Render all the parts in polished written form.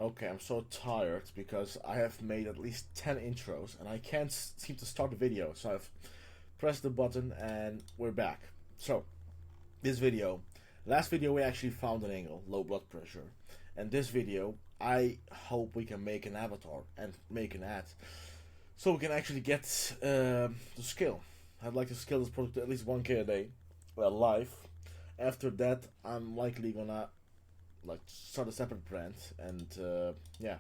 Okay, I'm so tired because I have made at least 10 intros and I can't seem to start the video. So I've pressed the button and we're back. So, this video, last video we actually found an angle, low blood pressure. And this video, I hope we can make an avatar and make an ad. So we can actually get the skill. I'd like to scale this product to at least 1K a day, well, live. After that, I'm likely gonna like start a separate brand and yeah,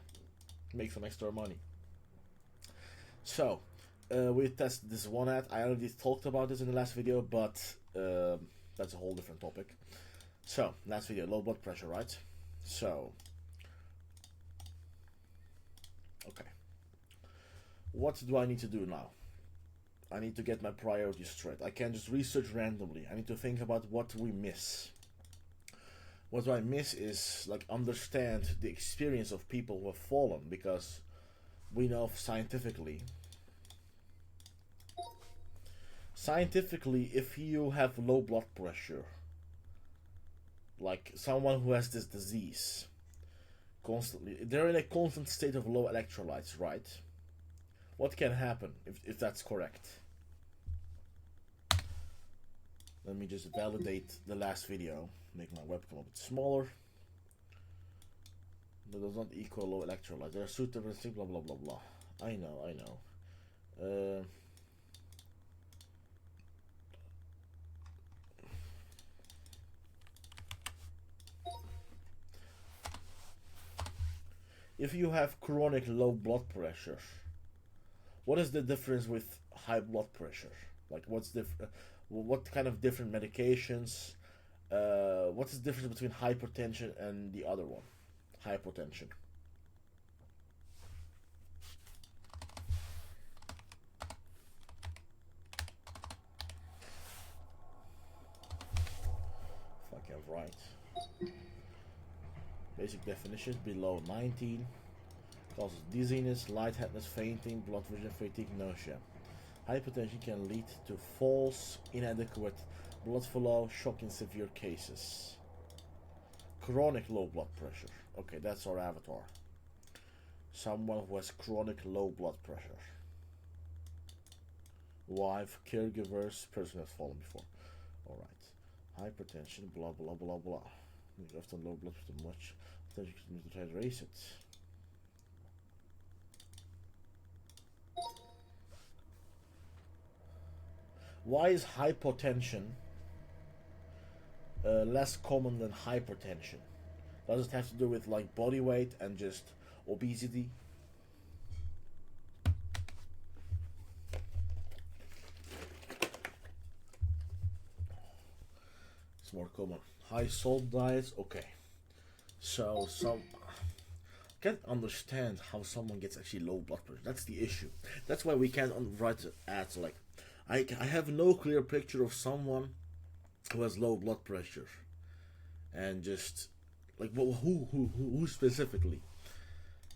make some extra money. So we tested this one ad. I already talked about this in the last video, but that's a whole different topic. So last video, low blood pressure, right? So okay, what do I need to do now? I need to get my priorities straight. I can't just research randomly. I need to think about what we miss. What I miss is like understand the experience of people who have fallen, because we know scientifically if you have low blood pressure, like someone who has this disease, constantly they're in a constant state of low electrolytes, right? What can happen if that's correct? Let me just validate the last video. Make my webcam a bit smaller. That does not equal low electrolytes. There are suitable things, blah blah blah blah. I know. If you have chronic low blood pressure, what is the difference with high blood pressure? Like, what kind of different medications? What's the difference between hypertension and the other one? Hypotension. If I can write. Basic definitions below 19. Causes dizziness, lightheadedness, fainting, blood vision, fatigue, nausea. Hypertension can lead to falls, inadequate blood flow, shock in severe cases. Chronic low blood pressure. Okay, that's our avatar. Someone who has chronic low blood pressure. Wife, caregivers, person has fallen before. Alright. Hypertension, blah blah blah blah. Often low blood pressure too much. Potentially need to try to raise it. Why is hypotension less common than hypertension? Does it have to do with like body weight and just obesity? It's more common. High salt diets, okay. So some can't understand how someone gets actually low blood pressure. That's the issue. That's why we can't write ads like I have no clear picture of someone who has low blood pressure, and just like who specifically,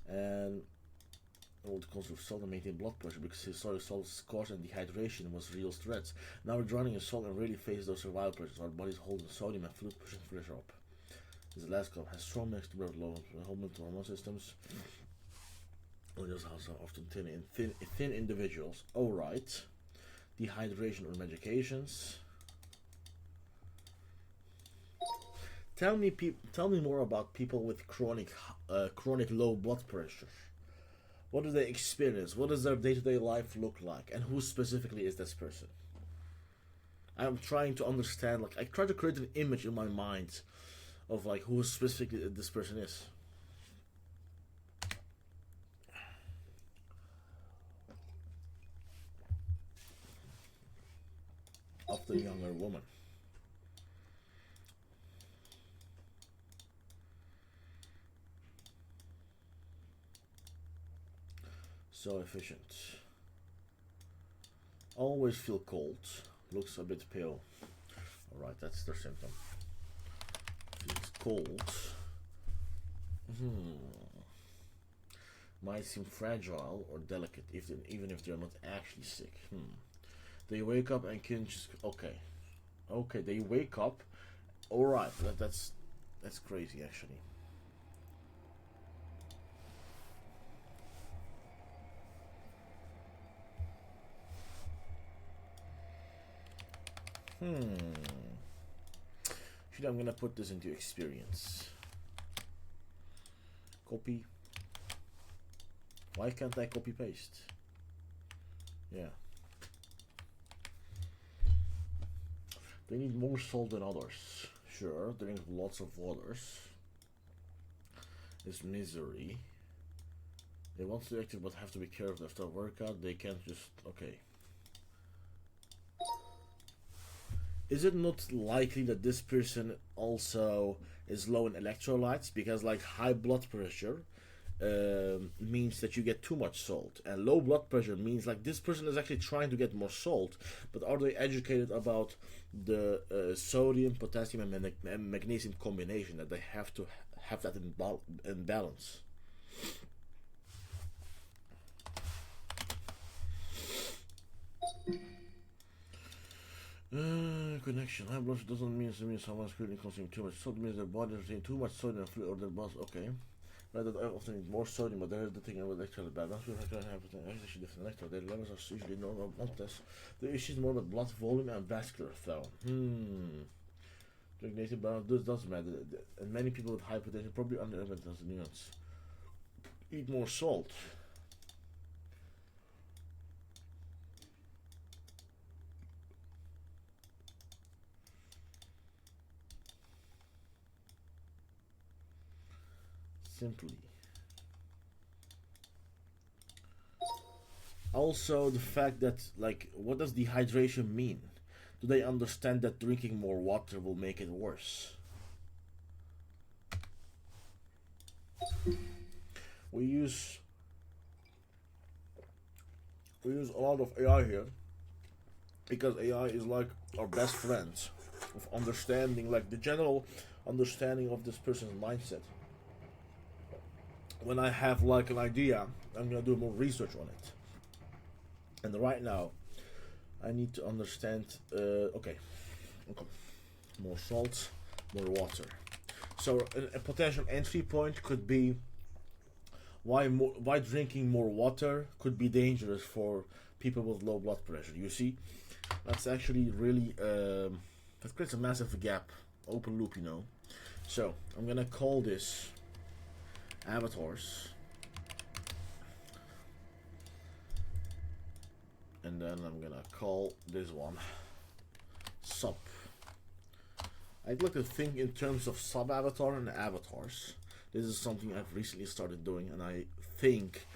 and all the concept of salt and maintain blood pressure because historic salt's cause and dehydration was real threats. Now we're drowning in salt and really face those survival pressures. Our body's holding sodium and fluid pushing pressure up. This last cup has strong mixed to low hormone systems. Or just also often thin individuals. Alright. Dehydration or medications. Tell me more about people with chronic low blood pressure. What do they experience? What does their day-to-day life look like? And who specifically is this person? I'm trying to understand, like, I try to create an image in my mind of like who specifically this person is. Of the younger woman. So efficient. Always feel cold. Looks a bit pale. Alright, that's their symptom. Feels cold. Might seem fragile or delicate, even if they're not actually sick. They wake up and can just okay. They wake up. All right, that's crazy actually. Actually, I'm gonna put this into experience. Copy. Why can't I copy paste? Yeah. They need more salt than others. Sure, drink lots of waters. It's misery. They want to be active but have to be careful after a workout. They can't just... Okay. Is it not likely that this person also is low in electrolytes? Because like high blood pressure means that you get too much salt, and low blood pressure means like this person is actually trying to get more salt, but are they educated about the sodium, potassium, and magnesium combination, that they have to have that in balance? Connection. High blood pressure doesn't mean someone's currently consuming too much salt. It means their body is retains too much sodium and fluid, or their boss. Okay. Right, that I often need more sodium, but there's the thing with electrolyte balance. We have actually different electrolyte. Their levels are usually normal, not less. The issue is more about blood volume and vascular flow. Drink native balance. This does matter, and many people with hypertension probably underestimate those nuance. Eat more salt. Simply. Also, the fact that, like, what does dehydration mean? Do they understand that drinking more water will make it worse? We use a lot of AI here because AI is like our best friends of understanding, like the general understanding of this person's mindset. When I have like an idea, I'm gonna do more research on it. And right now, I need to understand. Okay, more salt, more water. So a potential entry point could be why drinking more water could be dangerous for people with low blood pressure. You see, that's actually really that creates a massive gap, open loop, you know. So I'm gonna call this avatars, and then I'm gonna call this one sub. I'd like to think in terms of sub avatar and avatars. This is something I've recently started doing, and I think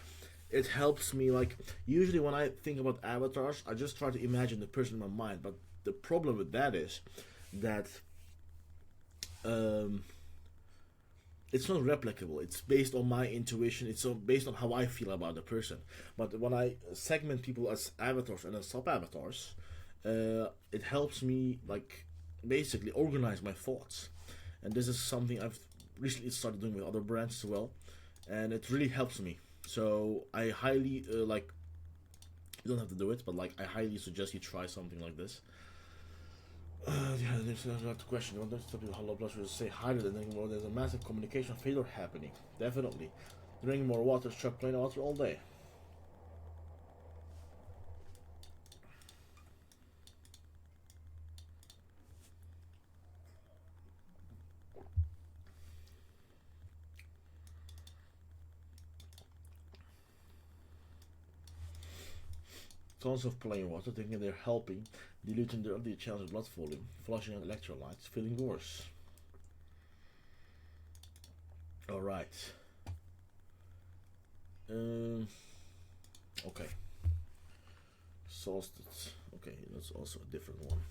it helps me. Like, usually when I think about avatars, I just try to imagine the person in my mind, but the problem with that is that it's not replicable. It's based on my intuition. It's based on how I feel about the person. But when I segment people as avatars and as sub avatars, it helps me, like, basically organize my thoughts. And this is something I've recently started doing with other brands as well, and it really helps me. So I highly like, you don't have to do it, but like I highly suggest you try something like this. Yeah, there's another question. You want to stop how low blood pressure say higher than drinking more? There's a massive communication failure happening. Definitely. Drinking more water, chug plain water all day. Tons of plain water, thinking they're helping, diluting the early challenge blood volume, flushing out electrolytes, feeling worse. Alright. Okay. Exhausted. Okay, that's also a different one.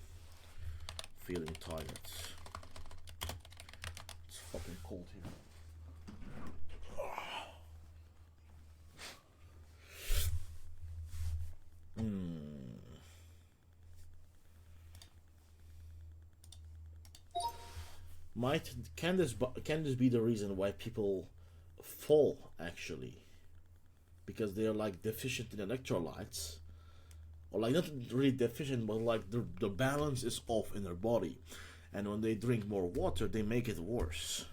Feeling tired. It's fucking cold here. Can this be the reason why people fall, actually? Because they're like deficient in electrolytes, or like not really deficient, but like the balance is off in their body, and when they drink more water, they make it worse.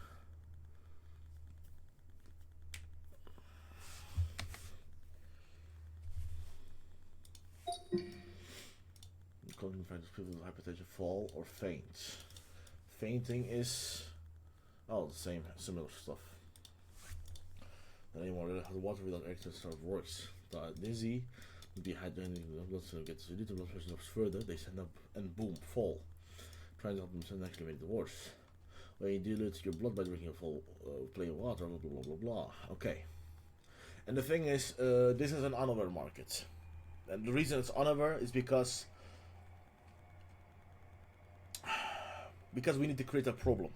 Calling factors people with hypertension fall or faint. Fainting is the same, similar stuff. Then anymore, the water without exercise sort of works. Dizzy, dehydrating, blood cell gets a little blood pressure drops further, they stand up and boom, fall. Trying to help themselves actually make it worse. When you dilute your blood by drinking a full plate of water, blah blah blah blah. Okay. And the thing is, this is an unaware market. And the reason it's unaware is because we need to create a problem.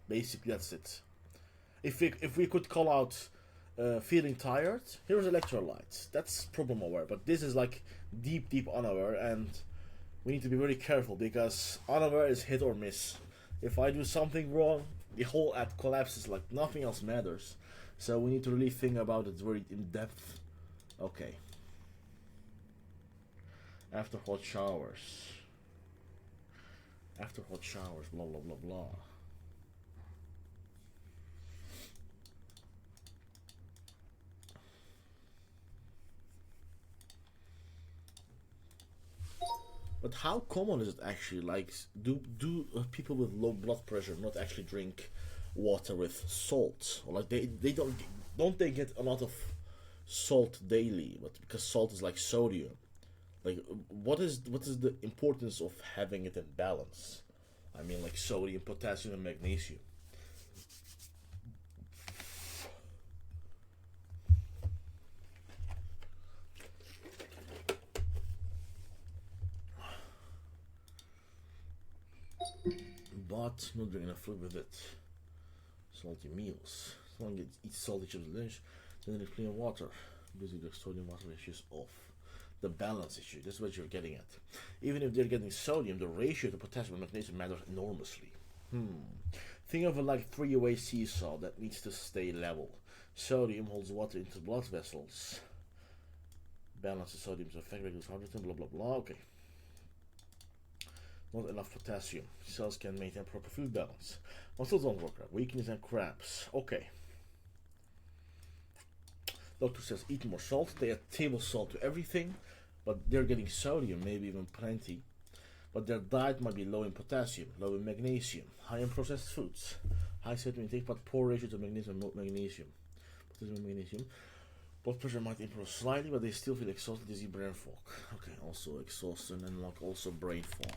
Basically, that's it. If we could call out feeling tired, here's electrolytes. That's problem aware, but this is like deep unaware, and we need to be very careful because unaware is hit or miss. If I do something wrong, the whole ad collapses like nothing else matters. So we need to really think about it very in depth. Okay. After hot showers. After hot showers, blah blah blah blah. But how common is it actually? Like, do people with low blood pressure not actually drink water with salt? Or like they don't they get a lot of salt daily? But because salt is like sodium, like what is the importance of having it in balance? I mean, like sodium, potassium, and magnesium. But not drinking enough fluid with it. Salty meals. Someone eats salty chips at lunch, then they clean water. Because the sodium water ratio is off. The balance issue, this is what you're getting at. Even if they're getting sodium, the ratio to potassium and magnesium matters enormously. Think of it like three-way seesaw that needs to stay level. Sodium holds water into blood vessels. Balance the sodium to affect regular heart rate, blah blah blah. Okay. Not enough potassium. Cells can maintain proper food balance. Muscles don't work out. Weakness and cramps. Okay. Doctor says eat more salt. They add table salt to everything, but they're getting sodium, maybe even plenty. But their diet might be low in potassium, low in magnesium, high in processed foods, high sodium intake, but poor ratio to magnesium. Potassium and magnesium. Blood pressure might improve slightly, but they still feel exhausted, dizzy, brain fog. Okay, also exhaustion and like also brain fog.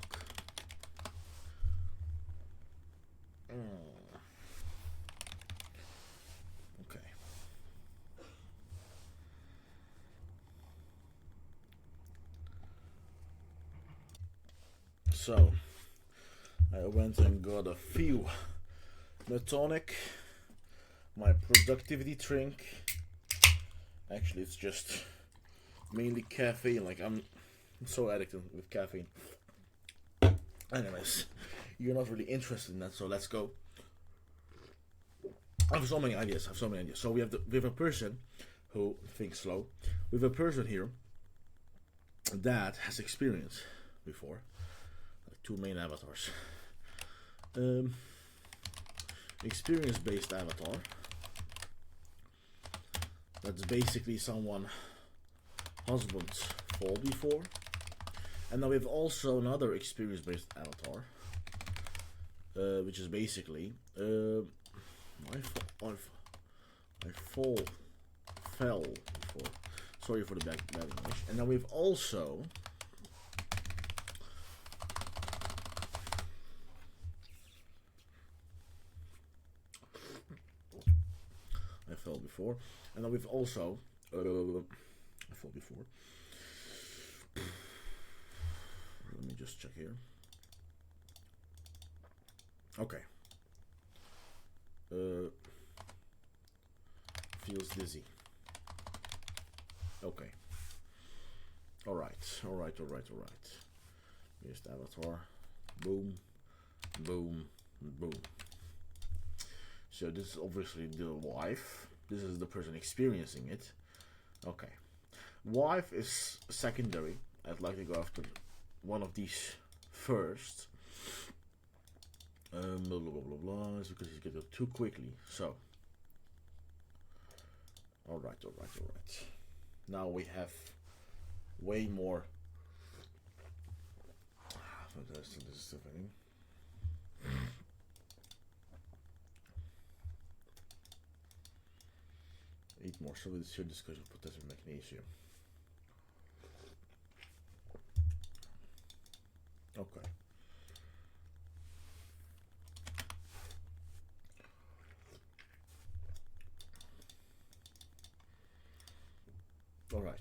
Okay. So I went and got a few Metonic, my productivity drink. Actually, it's just mainly caffeine. Like I'm so addicted with caffeine. Anyways, you're not really interested in that, so let's go. I have so many ideas. So we have a person who thinks slow. We have a person here that has experience before. Like two main avatars. Experience-based avatar. That's basically someone husbands fall before. And now we have also another experience-based avatar, which is basically I fell before. Sorry for the bad English. And now we've also I fell before, and now we've also I fell before. Let me just check here. Okay. Feels dizzy. Okay. Alright. Here's the avatar. Boom. Boom. Boom. So this is obviously the wife. This is the person experiencing it. Okay. Wife is secondary. I'd like to go after one of these first. Blah blah blah blah. It's because he's getting up too quickly. So. Alright. Now we have way more Fantastic, this is Stephanie. Eat more solid cereal discussion of potassium and magnesium. Okay. All right.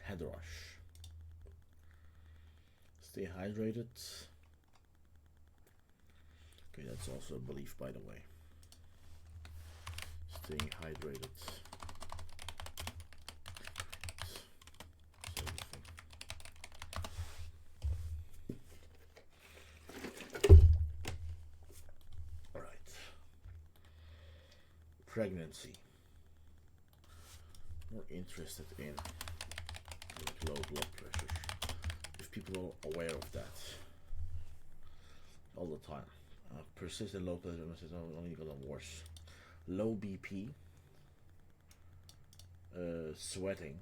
Head rush. Stay hydrated. Okay, that's also a belief, by the way. Staying hydrated. All right. Pregnancy. More interested in low blood pressure. If people are aware of that all the time. Persistent low blood pressure is only gonna worse. Low BP, sweating,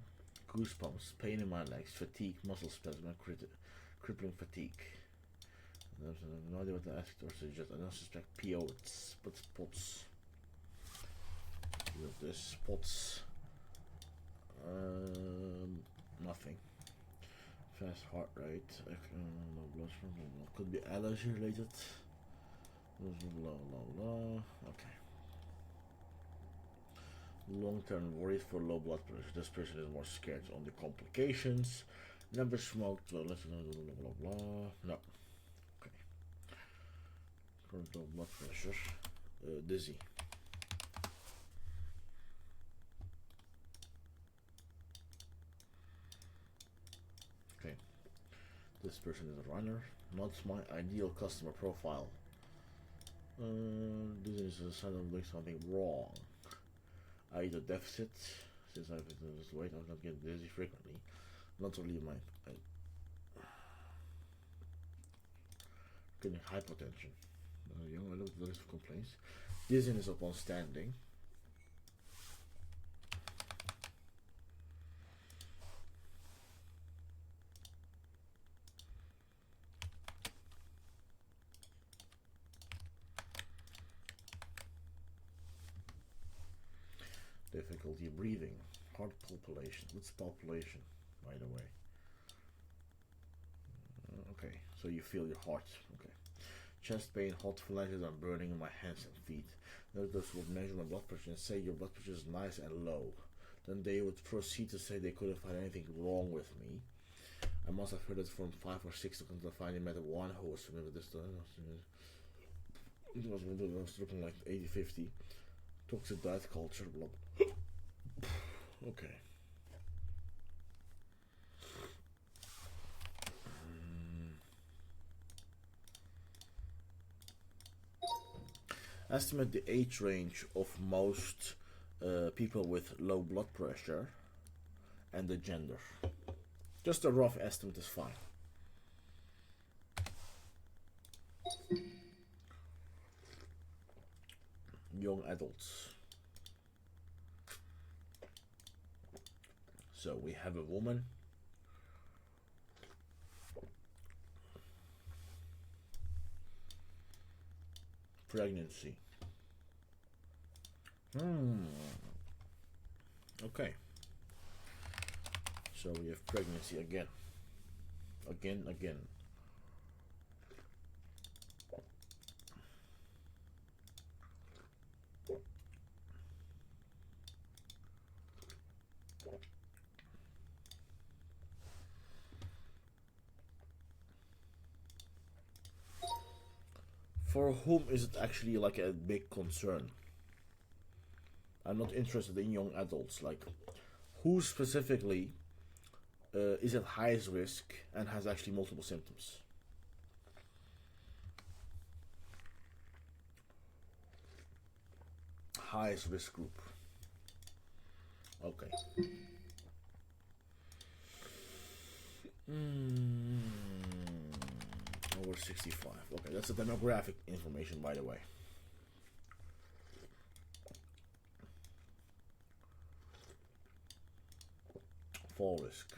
goosebumps, pain in my legs, fatigue, muscle spasm, crippling fatigue. I have no idea what to ask or suggest. I don't suspect PO, but spots. With the spots. Nothing. Fast heart rate. Low blood pressure. Could be allergy related. Okay. Long-term worries for low blood pressure. This person is more scared on the complications. Never smoked. Blah, blah, blah, blah, blah. No. Okay. Current low blood pressure. Dizzy. Okay. This person is a runner. Not my ideal customer profile. This is a sign of doing something wrong. I eat a deficit. Since I've been this weight, I'm not getting dizzy frequently. Not only my getting hypotension. Young adult with of complaints. Dizziness upon standing. Difficulty breathing, heart palpitation. What's palpation, by the way? Okay, so you feel your heart. Okay. Chest pain, hot flashes, and burning in my hands and feet. Doctors would measure my blood pressure and say your blood pressure is nice and low. Then they would proceed to say they couldn't find anything wrong with me. I must have heard it from 5 or 6 until finally met one who was familiar with this. It was looking like 80-50. Toxic diet culture, blah. Okay. Estimate the age range of most people with low blood pressure and the gender. Just a rough estimate is fine. Young adults. So we have a woman. Pregnancy. Okay. So we have pregnancy again. Again. For whom is it actually like a big concern? I'm not interested in young adults. Like, who specifically is at highest risk and has actually multiple symptoms. Highest risk group. Okay. Over 65. Okay, that's the demographic information, by the way. Fall risk.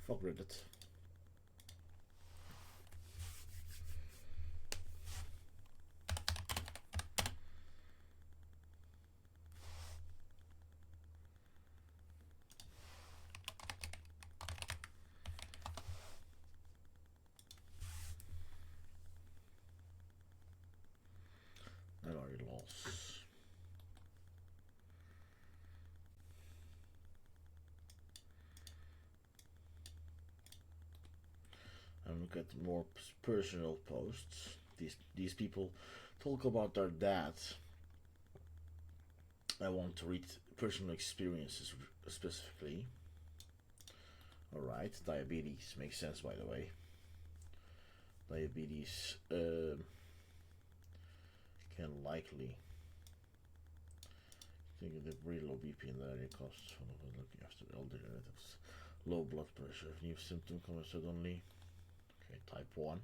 Fuck Reddit. Memory loss. And look at more personal posts. These people talk about their dad. I want to read personal experiences specifically. Alright, diabetes makes sense, by the way. Diabetes can likely think of the really low BP and diarrhea costs from looking after elder relatives. Low blood pressure, new symptom comes suddenly. Okay, type 1.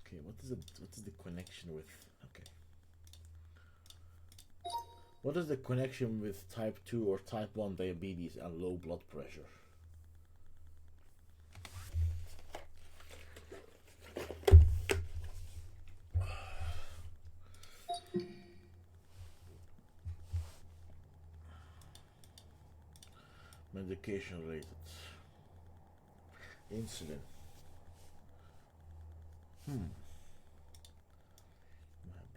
Okay, what is the connection with, okay. What is the connection with type 2 or type 1 diabetes and low blood pressure? Medication related. Insulin. My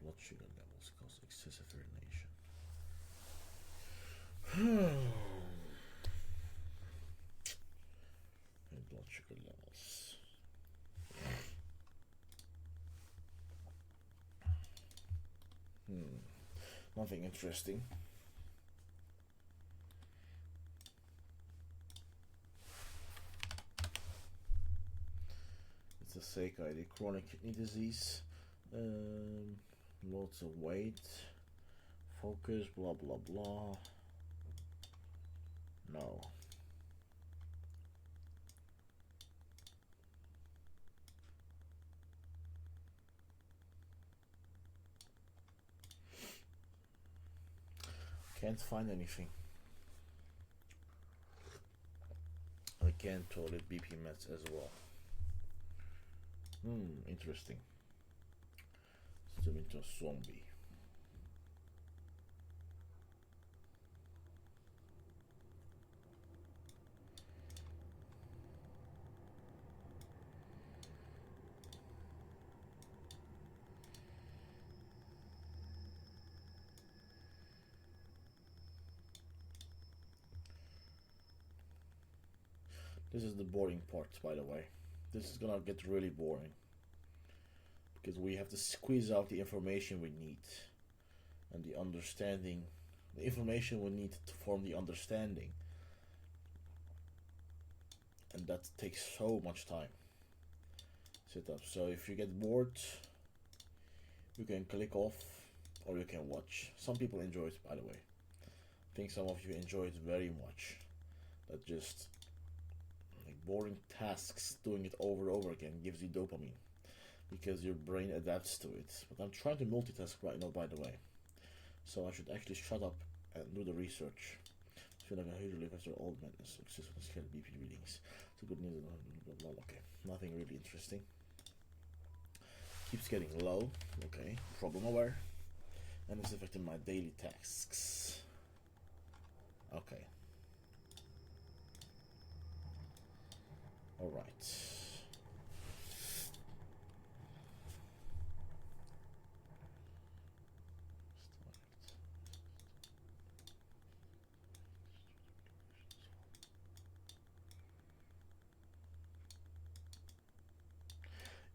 blood sugar levels cause excessive urination. My blood sugar levels. Nothing interesting. It's a SAKE ID, chronic kidney disease, lots of weight, focus, blah blah blah. No. Can't find anything. I can't tolerate BP meds as well. Interesting. Turn into a zombie. This is the boring part, by the way. This is gonna get really boring. Because we have to squeeze out the information we need. And the understanding. The information we need to form the understanding. And that takes so much time. Sit up. So if you get bored, you can click off or you can watch. Some people enjoy it, by the way. I think some of you enjoy it very much. That just like boring tasks, doing it over and over again gives you dopamine because your brain adapts to it. But I'm trying to multitask right now, by the way, so I should actually shut up and do the research. I feel like I usually after old madness, excessive scale BP readings. So good news. Blah, blah, blah. Okay, nothing really interesting. Keeps getting low. Okay, problem aware, and it's affecting my daily tasks. Okay. All right.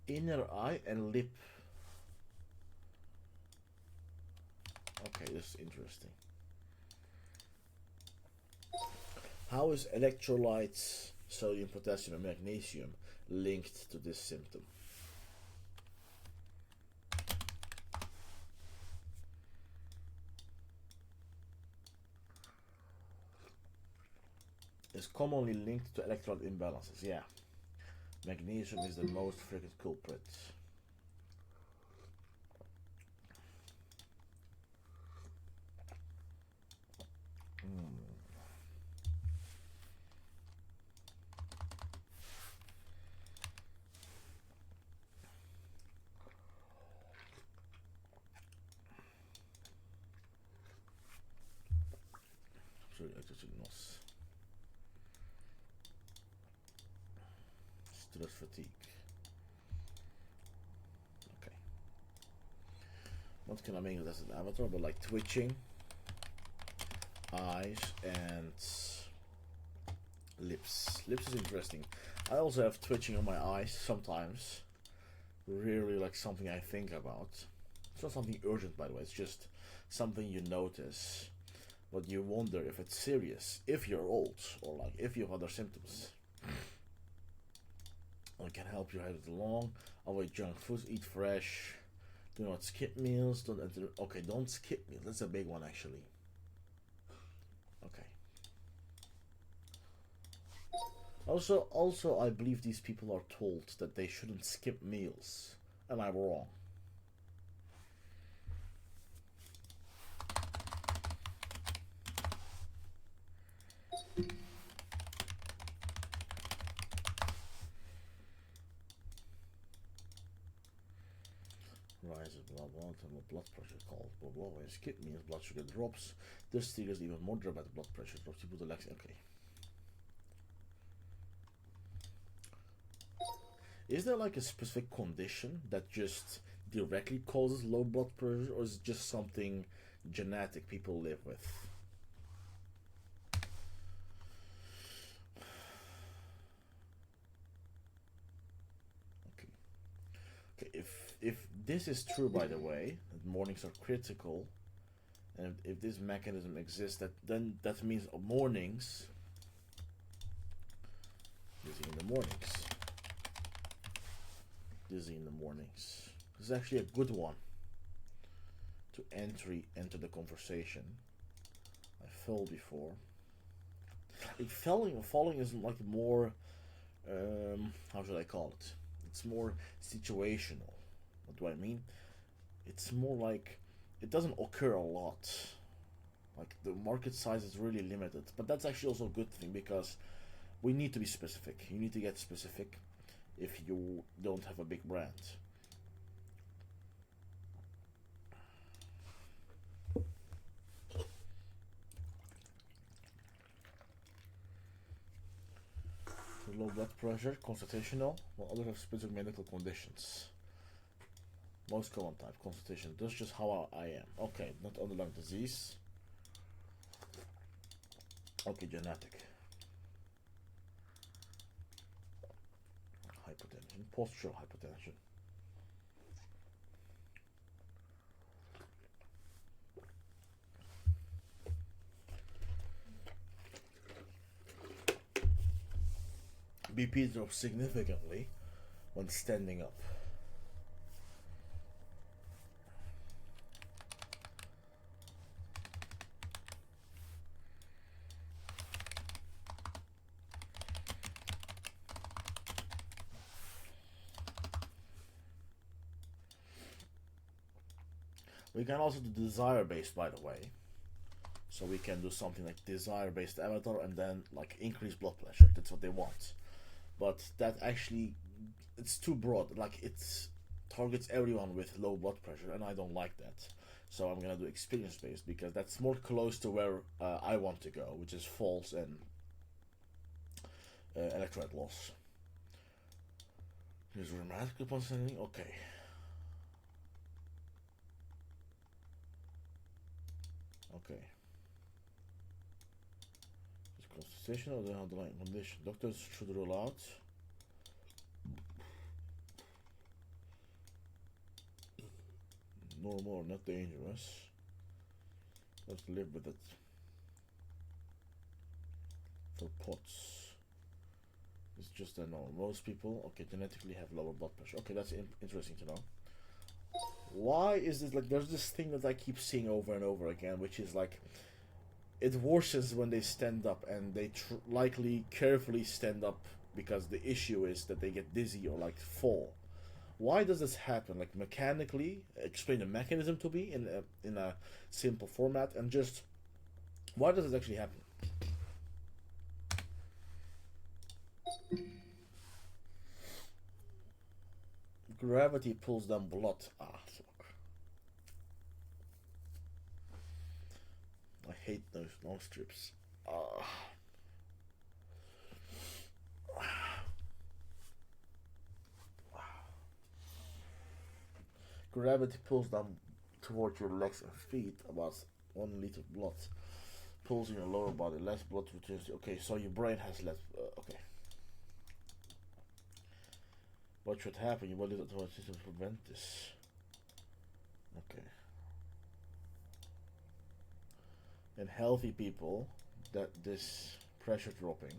Inner eye and lip. Okay, this is interesting. How is electrolytes, sodium, potassium, and magnesium linked to this symptom? Is commonly linked to electrolyte imbalances. Yeah, magnesium is the most frequent culprit. Sorry, dizziness. Stress, fatigue. Okay. What can I make as an avatar? But like twitching, eyes, and lips. Lips is interesting. I also have twitching on my eyes sometimes. Really like something I think about. It's not something urgent, by the way. It's just something you notice, but you wonder if it's serious, if you're old, or like if you have other symptoms. I can help you head along. Avoid junk foods. Eat fresh. Do not skip meals. Don't enter. Okay, don't skip meals. That's a big one, actually. Okay. Also, I believe these people are told that they shouldn't skip meals. Am I wrong? Rise of blah blah, blood pressure called blah blah. When you skip meals, blood sugar drops. This triggers even more dramatic blood pressure drops. People relax. Okay. Is there like a specific condition that just directly causes low blood pressure, or is it just something genetic people live with? Okay. Okay. If this is true, by the way, that mornings are critical, and if this mechanism exists, then that means mornings. Dizzy in the mornings. Dizzy in the mornings. This is actually a good one to enter the conversation. I fell before. Like falling is like more. How should I call it? It's more situational. What do I mean? It's more like it doesn't occur a lot. Like the market size is really limited, but that's actually also a good thing because we need to be specific. You need to get specific if you don't have a big brand. Low blood pressure, constitutional, while others have specific medical conditions. Most common type, constitution. That's just how I am. Okay, not underlying disease. Okay, genetic. Hypertension, postural hypertension. BP drops significantly when standing up. We can also do desire based, by the way. So we can do something like desire based avatar and then like increase blood pressure. That's what they want. But that actually, it's too broad. Like it targets everyone with low blood pressure, and I don't like that. So I'm gonna do experience based because that's more close to where I want to go, which is false and electrolyte loss. Here's dramatic upon sending. Okay. Okay. It's constitution or the underlying condition. Doctors should rule out normal or not dangerous. Let's live with it. For POTS, it's just that normal. Most people, okay, genetically have lower blood pressure. Okay, that's interesting to know. Why is this like? There's this thing that I keep seeing over and over again, which is like, it worsens when they stand up, and they likely carefully stand up because the issue is that they get dizzy or like fall. Why does this happen? Like mechanically, explain the mechanism to me in a simple format, and just why does it actually happen? Gravity pulls down blood. Ah, fuck. I hate those long strips. Ah. Gravity pulls down towards your legs and feet about 1 liter of blood. Pulls in your lower body, less blood returns. Okay, so your brain has less. Okay. What should happen? Your body doesn't system to prevent this. Okay. In healthy people, that this pressure dropping,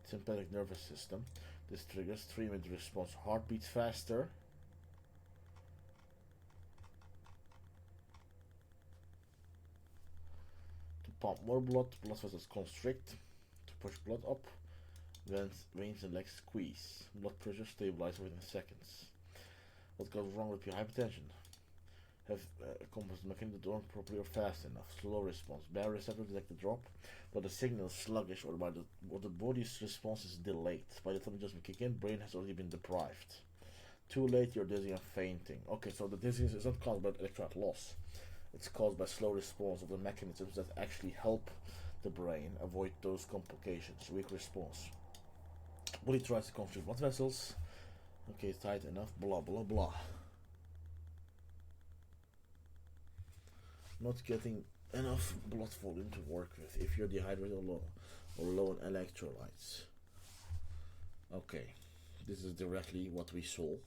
sympathetic nervous system, this triggers 3-minute response. Heart beats faster. To pump more blood vessels constrict. To push blood up. Veins and legs squeeze. Blood pressure stabilizes within seconds. What goes wrong with your hypertension? Have a composite mechanism that don't properly or fast enough. Slow response. Baroreceptor detect the drop, but the signal is sluggish, or the body's response is delayed. By the time adjustment kick in, brain has already been deprived. Too late, you're dizzy and fainting. Okay, so the dizziness is not caused by electrolyte loss. It's caused by slow response of the mechanisms that actually help the brain avoid those complications. Weak response. Body tries to constrict blood vessels. Okay, tight enough. Blah blah blah. Not getting enough blood volume to work with if you're dehydrated or low in electrolytes. Okay, this is directly what we solve.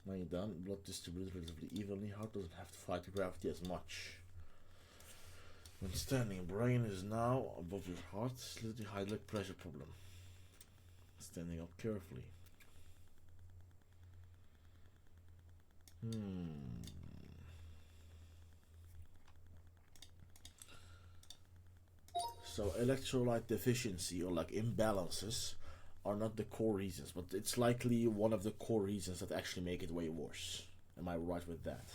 When you're done, blood distributed relatively evenly. Heart doesn't have to fight gravity as much. When standing, brain is now above your heart. Slightly high blood pressure problem. Standing up carefully. So electrolyte deficiency or like imbalances are not the core reasons, but it's likely one of the core reasons that actually make it way worse. Am I right with that?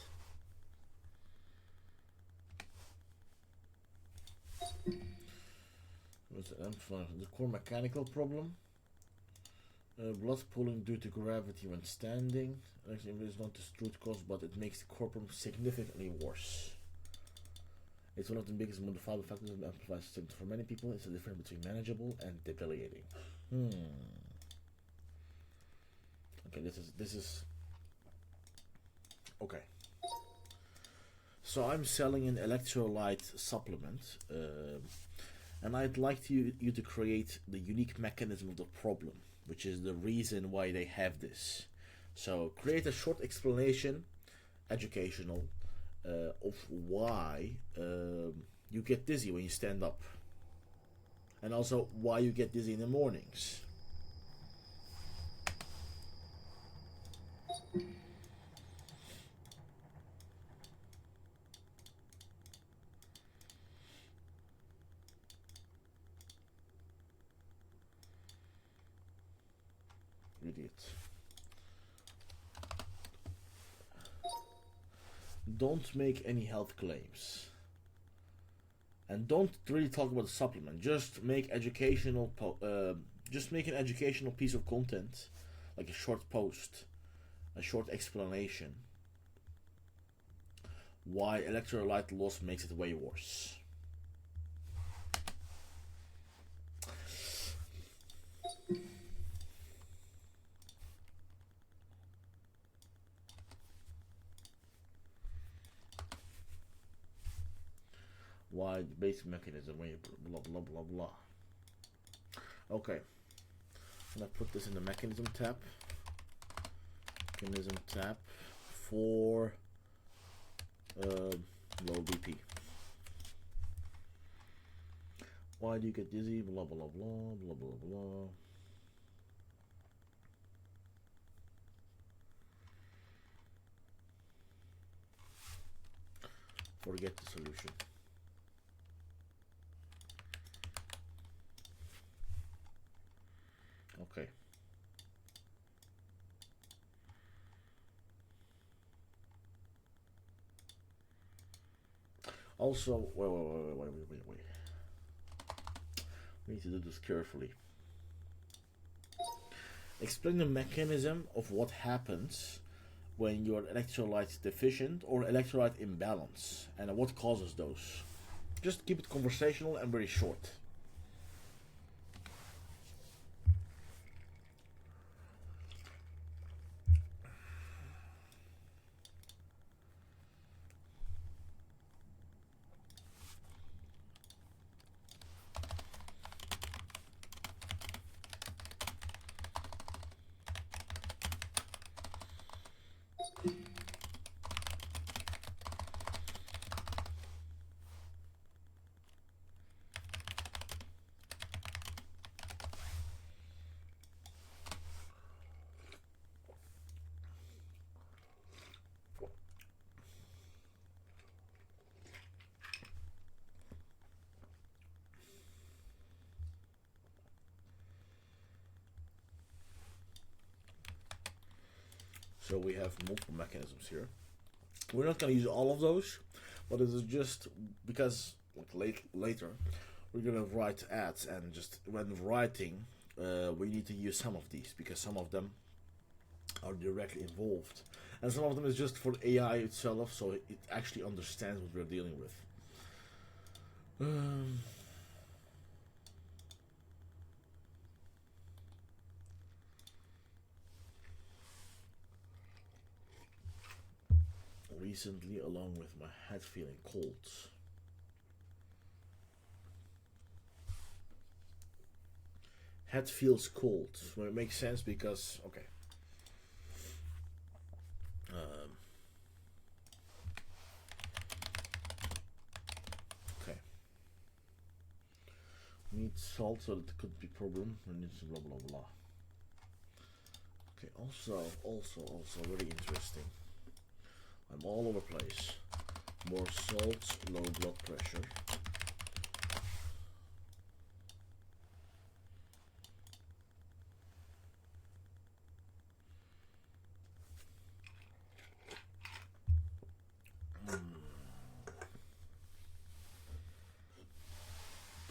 The core mechanical problem. Blood pooling due to gravity when standing. Actually, it is not the root cause, but it makes the core problem significantly worse. It's one of the biggest modifiable factors that amplifies symptoms. For many people, it's the difference between manageable and debilitating. Okay, this is okay. So I'm selling an electrolyte supplement, and I'd like you to create the unique mechanism of the problem, which is the reason why they have this. So create a short explanation, educational, of why you get dizzy when you stand up, and also why you get dizzy in the mornings. Idiot. Don't make any health claims, and don't really talk about the supplement. Just make educational. Just make an educational piece of content, like a short post, a short explanation. Why electrolyte loss makes it way worse. Why the basic mechanism, blah blah blah blah. Okay, I'm gonna put this in the mechanism tab. Mechanism tab, for low BP. Why do you get dizzy? Blah blah blah blah blah blah blah. Forget the solution. Okay. Also, wait. We need to do this carefully. Explain the mechanism of what happens when you're electrolyte deficient or electrolyte imbalance, and what causes those. Just keep it conversational and very short. So we have multiple mechanisms here. We're not going to use all of those, but it is just because later we're going to write ads, and just when writing we need to use some of these because some of them are directly involved, and some of them is just for AI itself, so it actually understands what we're dealing with. Recently, along with my head feeling cold. Head feels cold. Well, it makes sense because, okay. Okay. Need salt, so that could be problem. We need some blah blah blah. Okay. Also, very interesting. I'm all over the place. More salt, low blood pressure.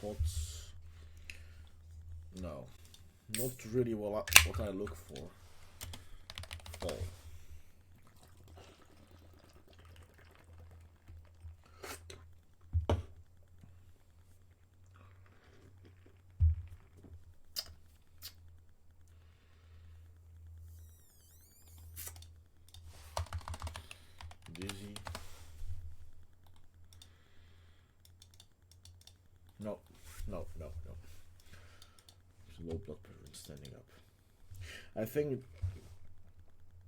Pots. No, not really what I look for. Fall. Dizzy. No. There's low blood pressure and standing up. I think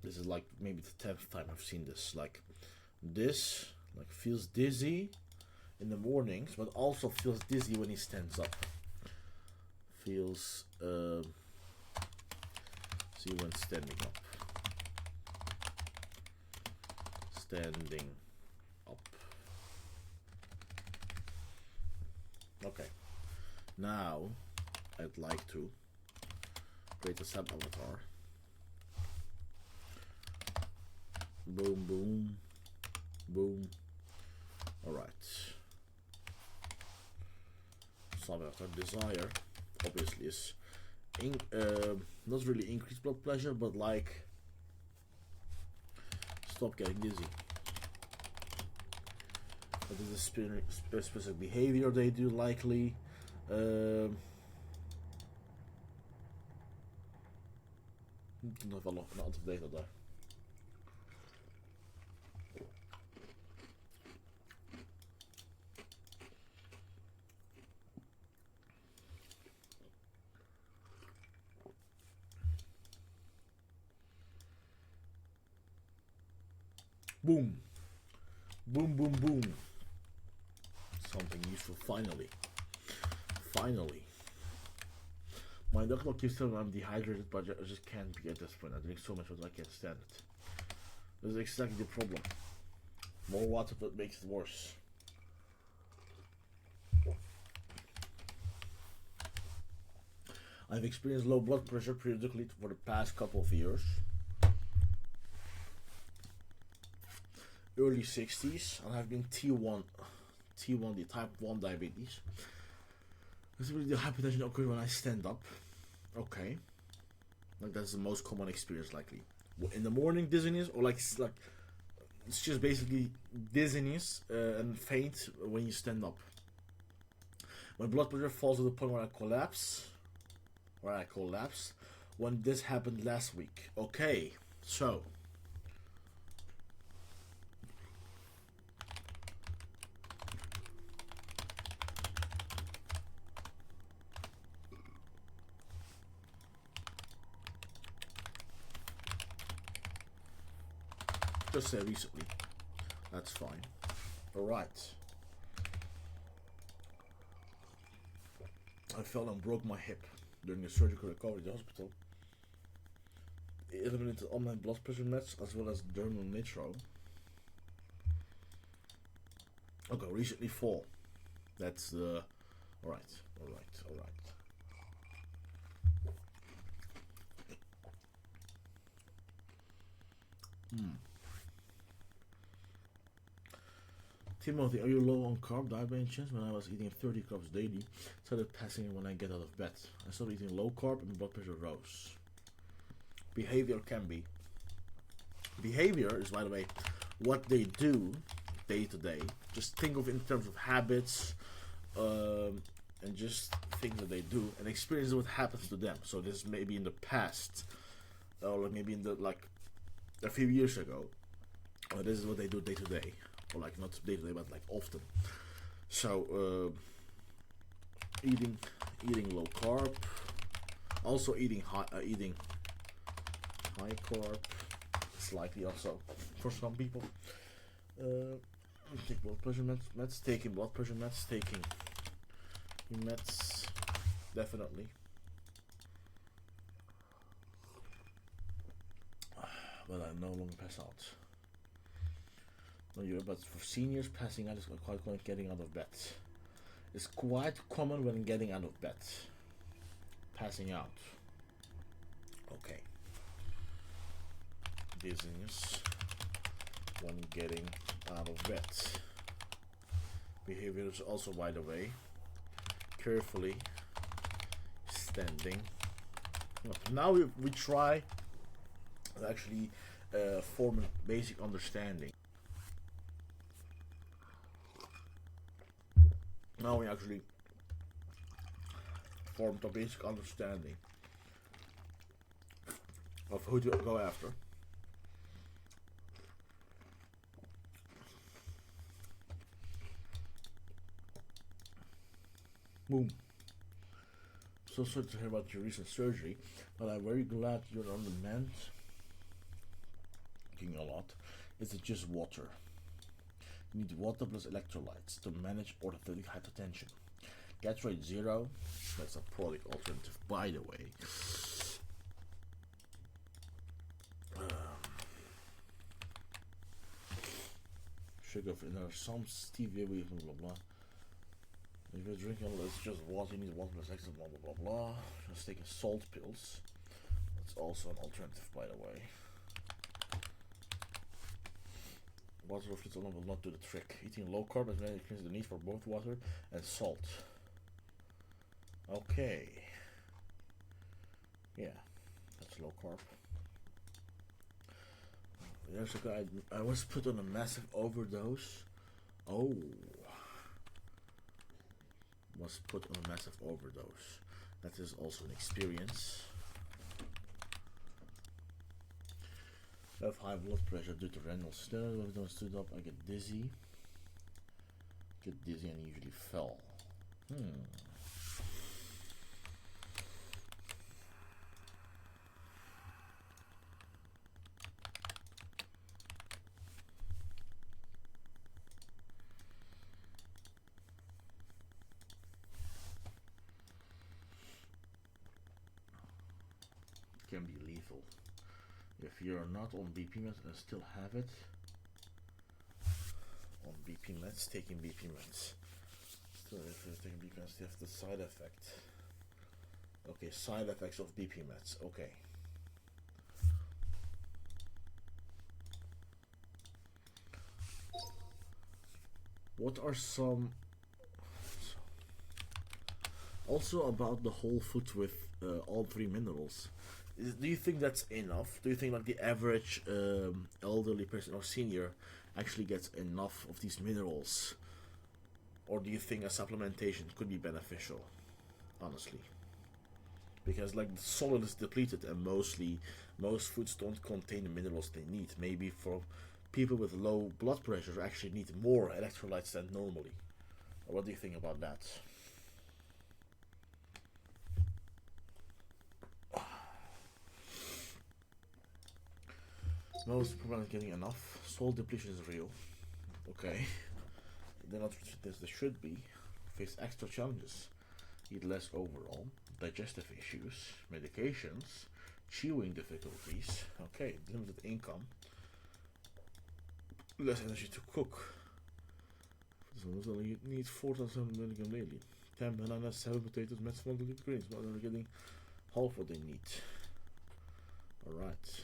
this is like maybe the 10th time I've seen this. Like this, like feels dizzy in the mornings, but also feels dizzy when he stands up. Feels see when standing up. Standing up. Okay. Now I'd like to create a sub avatar. Boom, boom, boom. Alright. Sub avatar desire obviously is not really increase blood pressure, but like stop getting dizzy. What is the specific behavior they do likely? Nog wel een aantal data daar. Boom. Boom, boom, boom. Something useful, finally. Finally. My doctor keeps telling me I'm dehydrated, but I just can't be at this point. I drink so much water I can't stand it. This is exactly the problem. More water that makes it worse. I've experienced low blood pressure periodically for the past couple of years. Early 60s, and I've been T1, the type 1 diabetes. This is really the hypertension occurs when I stand up. Okay. Like that's the most common experience likely. In the morning dizziness, or like it's just basically dizziness and faint when you stand up. My blood pressure falls to the point where I collapse. When this happened last week. Okay, so just say recently. That's fine. Alright. I fell and broke my hip during a surgical recovery at the hospital. It eliminated all my blood pressure meds as well as dermal nitro. Okay, recently fall. That's the... Alright. Timothy, are you low on carb diet by any chance? When I was eating 30 carbs daily, started passing when I get out of bed. I started eating low carb and blood pressure rose. Behavior can be. Behavior is, by the way, what they do day to day. Just think of it in terms of habits, and just things that they do, and experience what happens to them. So this may be in the past, or maybe in the a few years ago. Or this is what they do day to day. Or like not day to day, but like often. So eating low carb, also eating high carb. It's likely also for some people. Take blood pressure meds, taking blood pressure meds, taking meds, definitely. But I no longer pass out. But for seniors, passing out is quite common getting out of bed. It's quite common when getting out of bed. Passing out. Okay. Dizziness when getting out of bed. Behavior is also, by the way, carefully standing. Now we try to actually form a basic understanding. Now we actually formed a basic understanding of who to go after. Boom. So sorry to hear about your recent surgery, but I'm very glad you're on the mend. Drinking a lot. Is it just water? You need water plus electrolytes to manage orthostatic hypertension. Gatorade Zero, that's a product alternative, by the way. Sugar, there's some stevia, blah blah blah. If you're drinking, it's just water. You need water plus extra, blah blah blah blah. Just taking salt pills. That's also an alternative, by the way. Water or fruits alone will not do the trick. Eating low carb has increases the need for both water and salt. Okay. Yeah, that's low carb. There's a guy, I was put on a massive overdose. Oh. Was put on a massive overdose. That is also an experience. I have high blood pressure due to renal steroids. When I stood up, I get dizzy. And usually fell. can be lethal. If you're not on BP meds and still have it, on BP meds, taking BP meds. So if you're taking BP meds, you have the side effect. Okay, side effects of BP meds. Okay. What are some... Also about the whole food with all 3 minerals. Do you think that's enough? Do you think like the average elderly person or senior actually gets enough of these minerals? Or do you think a supplementation could be beneficial? Honestly. Because like the soil is depleted and most foods don't contain the minerals they need. Maybe for people with low blood pressure actually need more electrolytes than normally. Or what do you think about that? Most people aren't getting enough. Salt depletion is real. Okay. They're not as they should be. Face extra challenges. Eat less overall. Digestive issues. Medications. Chewing difficulties. Okay. Limited income. Less energy to cook. So you need 4,000 milligram daily. 10 bananas, 7 potatoes, met 1 leaf greens. But they're getting half what they need. Alright.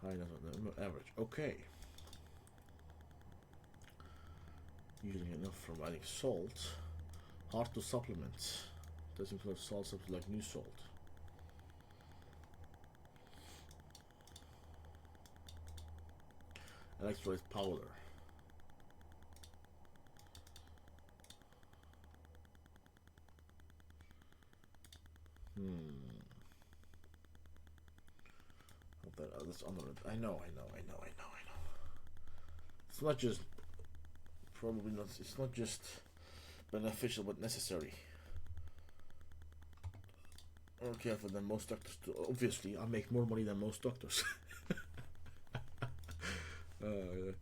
High average. Okay. Using enough from adding salt. Hard to supplement. Doesn't include salt like new salt. Electrolyte powder. That's under it. I know. It's not just probably not. It's not just beneficial, but necessary. More careful than most doctors do. Obviously, I make more money than most doctors. Oh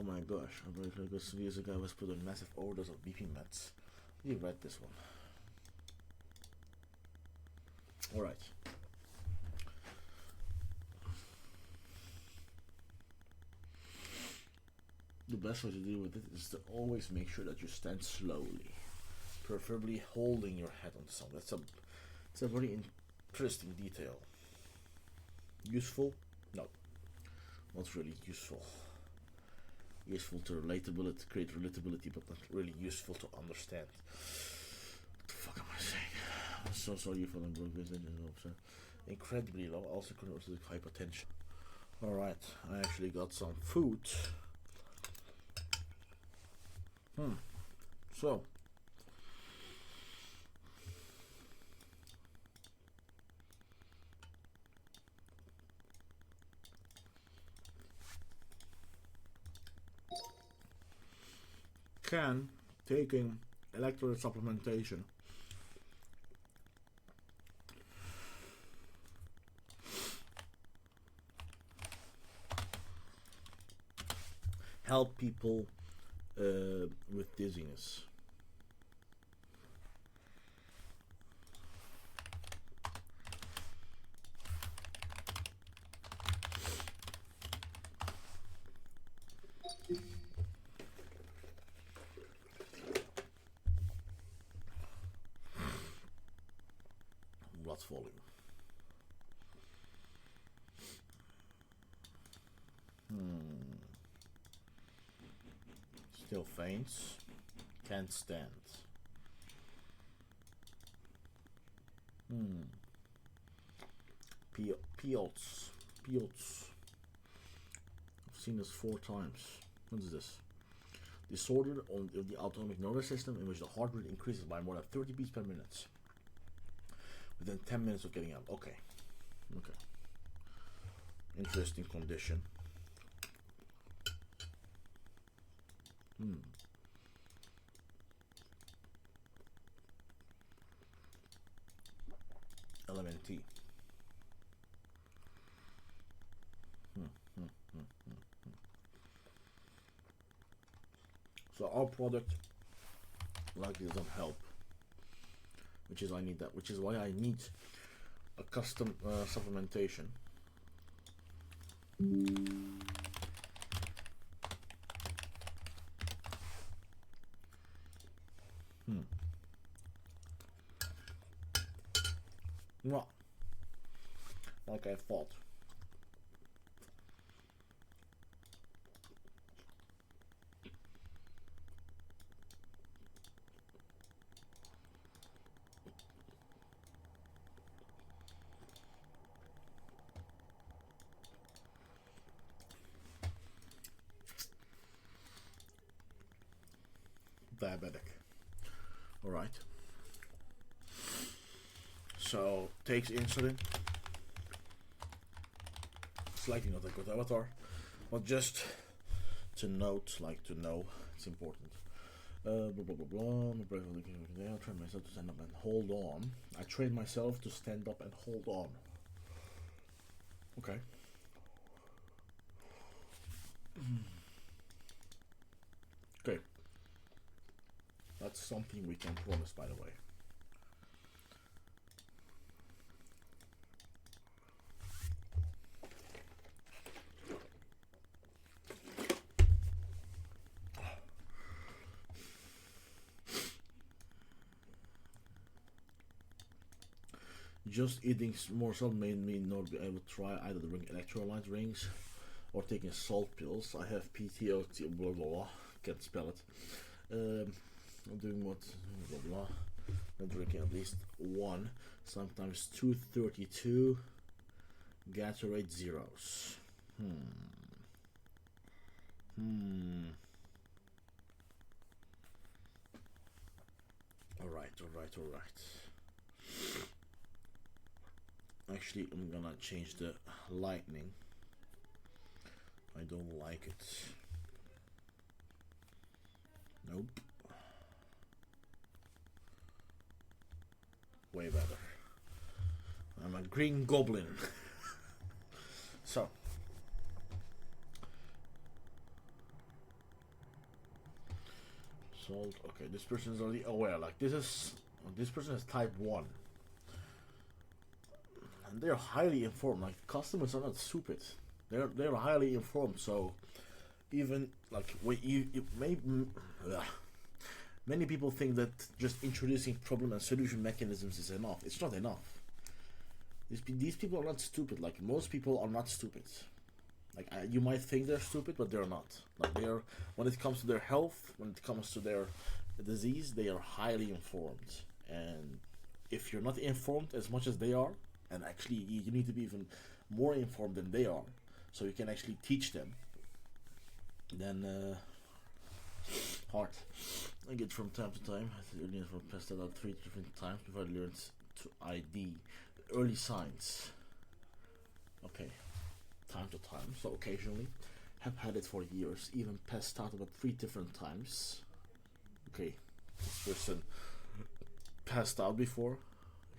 my gosh! I remember years ago I was put on massive overdose of BP meds. You read this one. All right. The best way to deal with it is to always make sure that you stand slowly, preferably holding your head on something. It's a very interesting detail. Useful? No, not really useful. Useful to relatability, create relatability, but not really useful to understand. What the fuck am I saying? I'm so sorry for the broke business. Incredibly low, also connected to hypertension. Alright, I actually got some food. So can taking electrolyte supplementation help people with dizziness? Blood volume. Still faints. Can't stand. Peels. I've seen this 4 times. What is this? Disorder on the autonomic nervous system in which the heart rate increases by more than 30 beats per minute within 10 minutes of getting up. Okay. Interesting condition. LMNT. So our product likely doesn't help which is why I need a custom supplementation. Well, like I thought. Diabetic. All right. So takes insulin. Slightly not a good avatar, but just to note, like to know, it's important. Blah blah blah blah. I train myself to stand up and hold on. I train myself to stand up and hold on. Okay. Okay. That's something we can promise, by the way. Just eating more salt made me not be able to try either the electrolyte rings or taking salt pills. I have PTOT, blah blah blah, can't spell it. I'm doing what, blah blah. I'm drinking at least one, sometimes 232 Gatorade zeros. Alright. Actually, I'm gonna change the lightning. I don't like it. Nope. Way better. I'm a green goblin. So. Salt. Okay, this person is already aware. Like this person is type 1. And they're highly informed. Like customers are not stupid. They're highly informed. So even like many people think that just introducing problem and solution mechanisms is enough. It's not enough. These people are not stupid. Like most people are not stupid. Like you might think they're stupid, but they're not. Like when it comes to their health, when it comes to their disease, they are highly informed. And if you're not informed as much as they are, and actually you need to be even more informed than they are, so you can actually teach them, then hard. I get from time to time. I tested out 3 different times before I learned to ID the early signs. Okay, time to time. So occasionally, have had it for years. Even passed out about 3 different times. Okay, this person passed out before.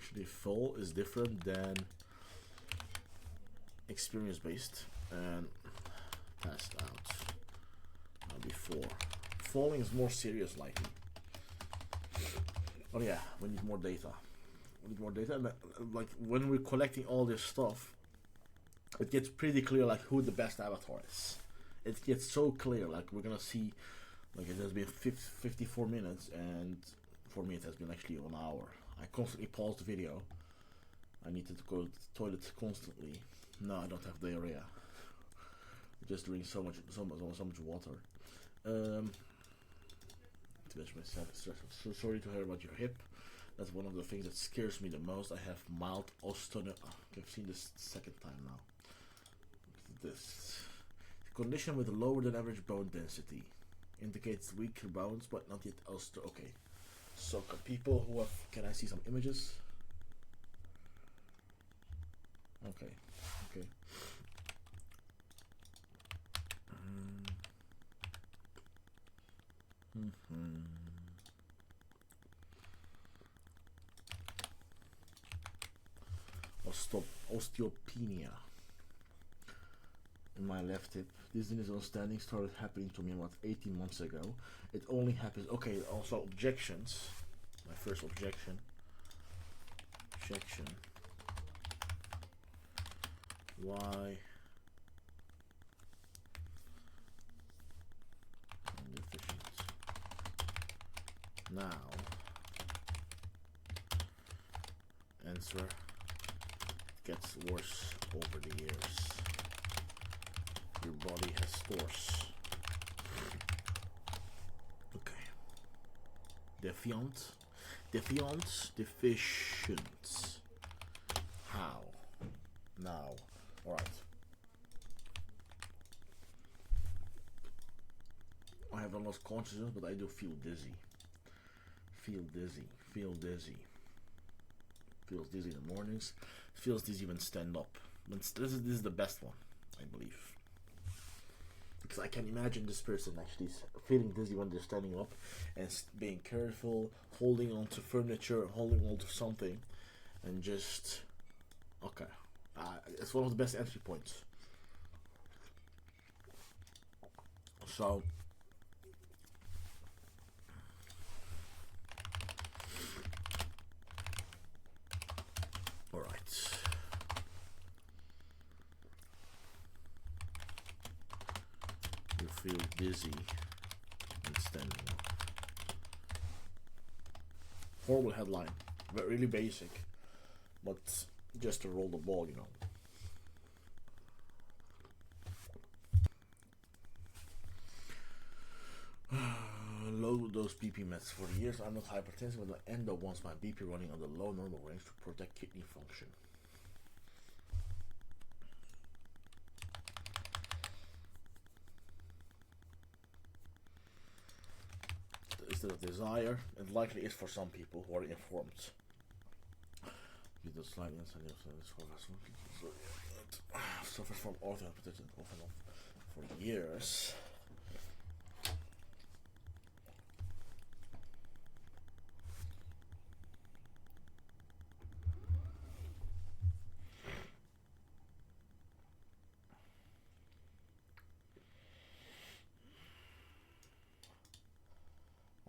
Actually, fall is different than experience based, and passed out before. Falling is more serious, likely. Oh yeah, we need more data. And like when we're collecting all this stuff, it gets pretty clear like who the best avatar is. It gets so clear. Like we're gonna see, like it has been 54 minutes, and for me it has been actually 1 hour. I constantly pause the video. I need to go to the toilet constantly. No, I don't have diarrhea. Just drink so much water. So sorry to hear about your hip. That's one of the things that scares me the most. I have mild osteoarthritis. I've seen this second time now. This condition with lower than average bone density indicates weaker bones, but not yet osteo. Okay. So people who have, can I see some images? Okay. Osteopenia in my left hip. Dizziness on standing started happening to me about 18 months ago. It only happens. Okay, also objections. My first objection. injection. Why I'm deficient? Now, answer, gets worse over the years. Your body has stores. Okay. Deficient. How? Now. Alright. I haven't lost consciousness, but I do feel dizzy. Feels dizzy in the mornings. Feels dizzy when stand up. This is the best one, I believe. Because I can imagine this person actually feeling dizzy when they're standing up and being careful, holding on to furniture, holding on to something, and just... Okay. It's one of the best entry points. So... Alright. You feel dizzy and standing up. Horrible headline. But really basic. But just to roll the ball, you know. Low dose BP meds. For years I'm not hypertensive, but my endo wants my BP running on the low normal range to protect kidney function. Is that a desire? It likely is for some people who are informed. The slight insight suffers from orthohypertension off and off for years.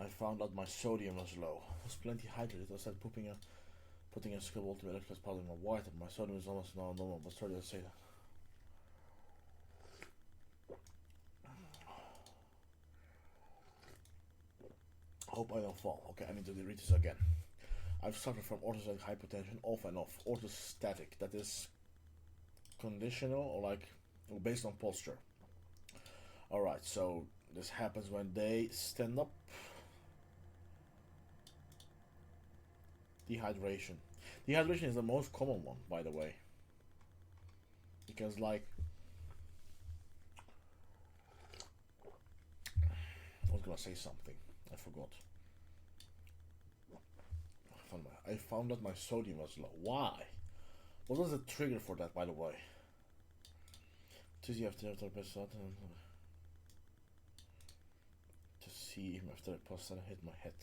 I found out my sodium was low. I was plenty hydrated. I started putting a scribble to electrolyte powder in my water. My sodium is almost now normal, but sorry to say that. Hope I don't fall. Okay, I need to read this again. I've suffered from orthostatic hypotension off and off. Orthostatic, that is conditional or based on posture. Alright, so this happens when they stand up. Dehydration. Dehydration is the most common one, by the way. Because I was gonna say something. I forgot. I found that my sodium was low. Why? What was the trigger for that, by the way? To see if after I passed and hit my head.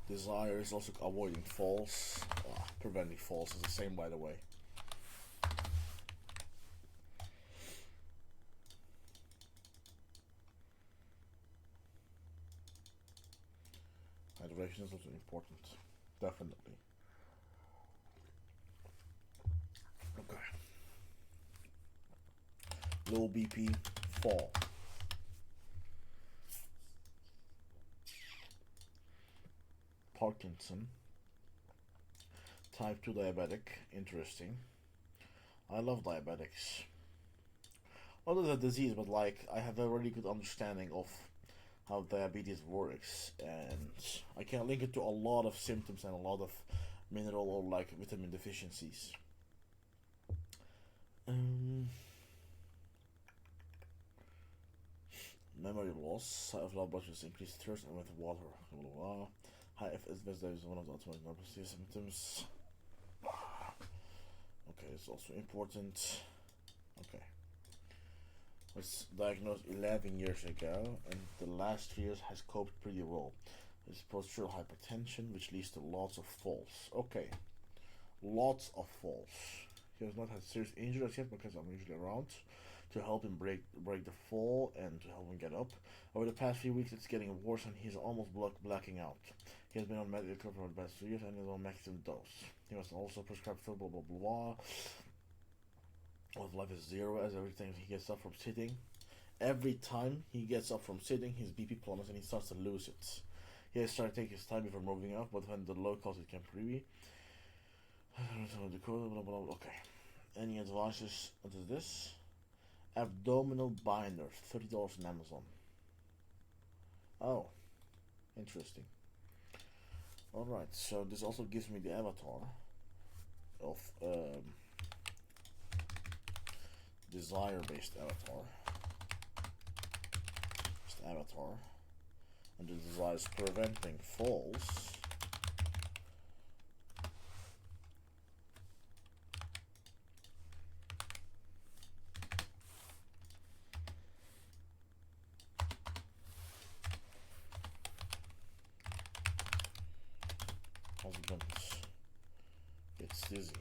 Desire is also avoiding falls. Preventing falls is the same, by the way. Hydration is also important. Definitely. Okay. Low BP, fall. Parkinson. Type 2 diabetic. Interesting. I love diabetics. Not as a disease, but I have a really good understanding of how diabetes works, and I can link it to a lot of symptoms and a lot of mineral or vitamin deficiencies. Memory loss, high blood pressure, increased thirst, and with water. High FS is one of the automatic neuropathy symptoms. Okay, it's also important. Okay. Was diagnosed 11 years ago, and the last 3 years has coped pretty well. There's postural hypertension, which leads to lots of falls. Okay, lots of falls. He has not had serious injuries yet because I'm usually around to help him break the fall and to help him get up. Over the past few weeks, it's getting worse, and he's almost blacking out. He has been on medical for the past 2 years and is on maximum dose. He was also prescribed for blah blah blah. His life is zero as every time he gets up from sitting. Every time he gets up from sitting, his BP plummets and he starts to lose it. He has tried to take his time before moving up, but when the low cost it can preview. Okay. Any advices? What is this? Abdominal binder, $30 on Amazon. Oh, interesting. Alright, so this also gives me the avatar of desire-based avatar. Just avatar. And the desire is preventing falls. Husband gets dizzy.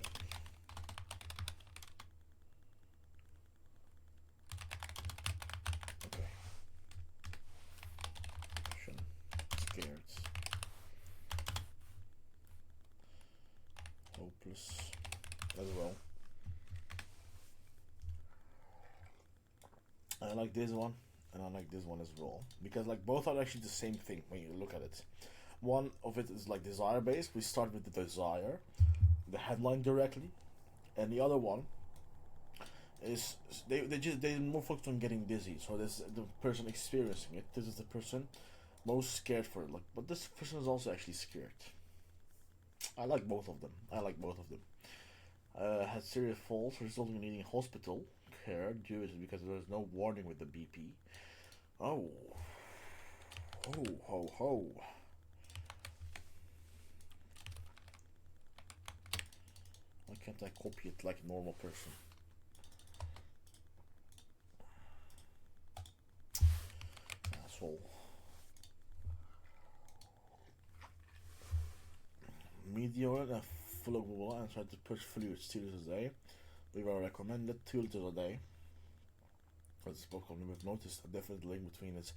Okay. Scared. Hopeless as well. I like this one and I like this one as well, because like both are actually the same thing when you look at it. One of it is like desire based. We start with the desire, the headline directly, and the other one is they more focused on getting dizzy. So this the person experiencing it. This is the person most scared for it. Like, but this person is also actually scared. I like both of them. Had serious falls resulting in needing hospital care due to because there was no warning with the BP. Oh, ho. Why can't I copy it like a normal person? Asshole. Meteor and full of water and try to push fluids 2 liters a day. We were recommended 2 liters a day. For this book, we've noticed a definite link between its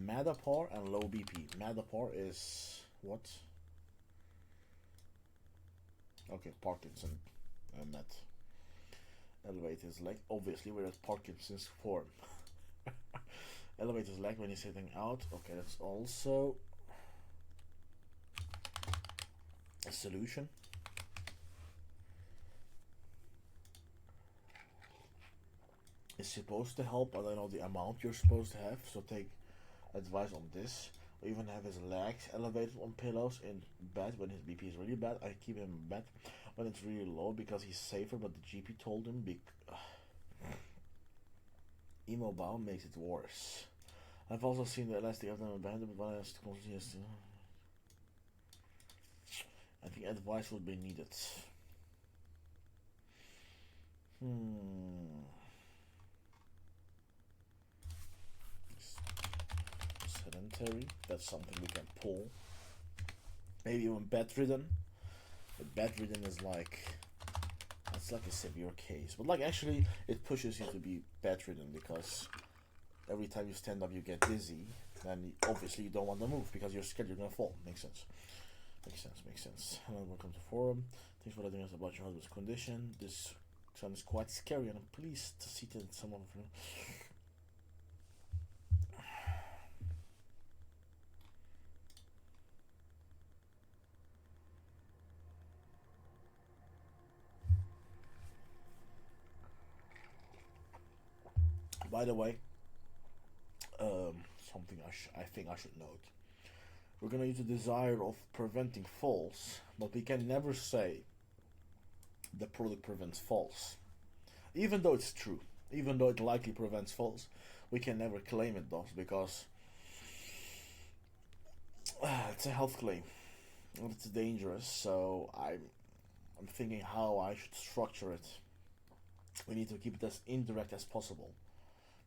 Madapar and low BP. Madapar is what? Okay, Parkinson. Met. Elevate his leg. Obviously, we're at Parkinson's form. Elevate his leg when he's sitting out. Okay, that's also a solution. It's supposed to help. I don't know the amount you're supposed to have, so take advice on this. We even have his legs elevated on pillows in bed when his BP is really bad. I keep him in bed when it's really low because he's safer, but the GP told him immobile makes it worse. I've also seen the elastic abdominal band, but I think advice would be needed. Sedentary, that's something we can pull. Maybe even bedridden. But bedridden is like, that's like a severe case. But like actually, it pushes you to be bedridden because every time you stand up you get dizzy. Then obviously you don't want to move because you're scared you're gonna fall. Makes sense. Hello, welcome to forum. Thanks for letting us about your husband's condition. This sounds quite scary and I'm pleased to see that some of you. By the way, something I think I should note. We're gonna use the desire of preventing falls, but we can never say the product prevents falls. Even though it's true, even though it likely prevents falls, we can never claim it does because it's a health claim. It's dangerous, so I'm thinking how I should structure it. We need to keep it as indirect as possible.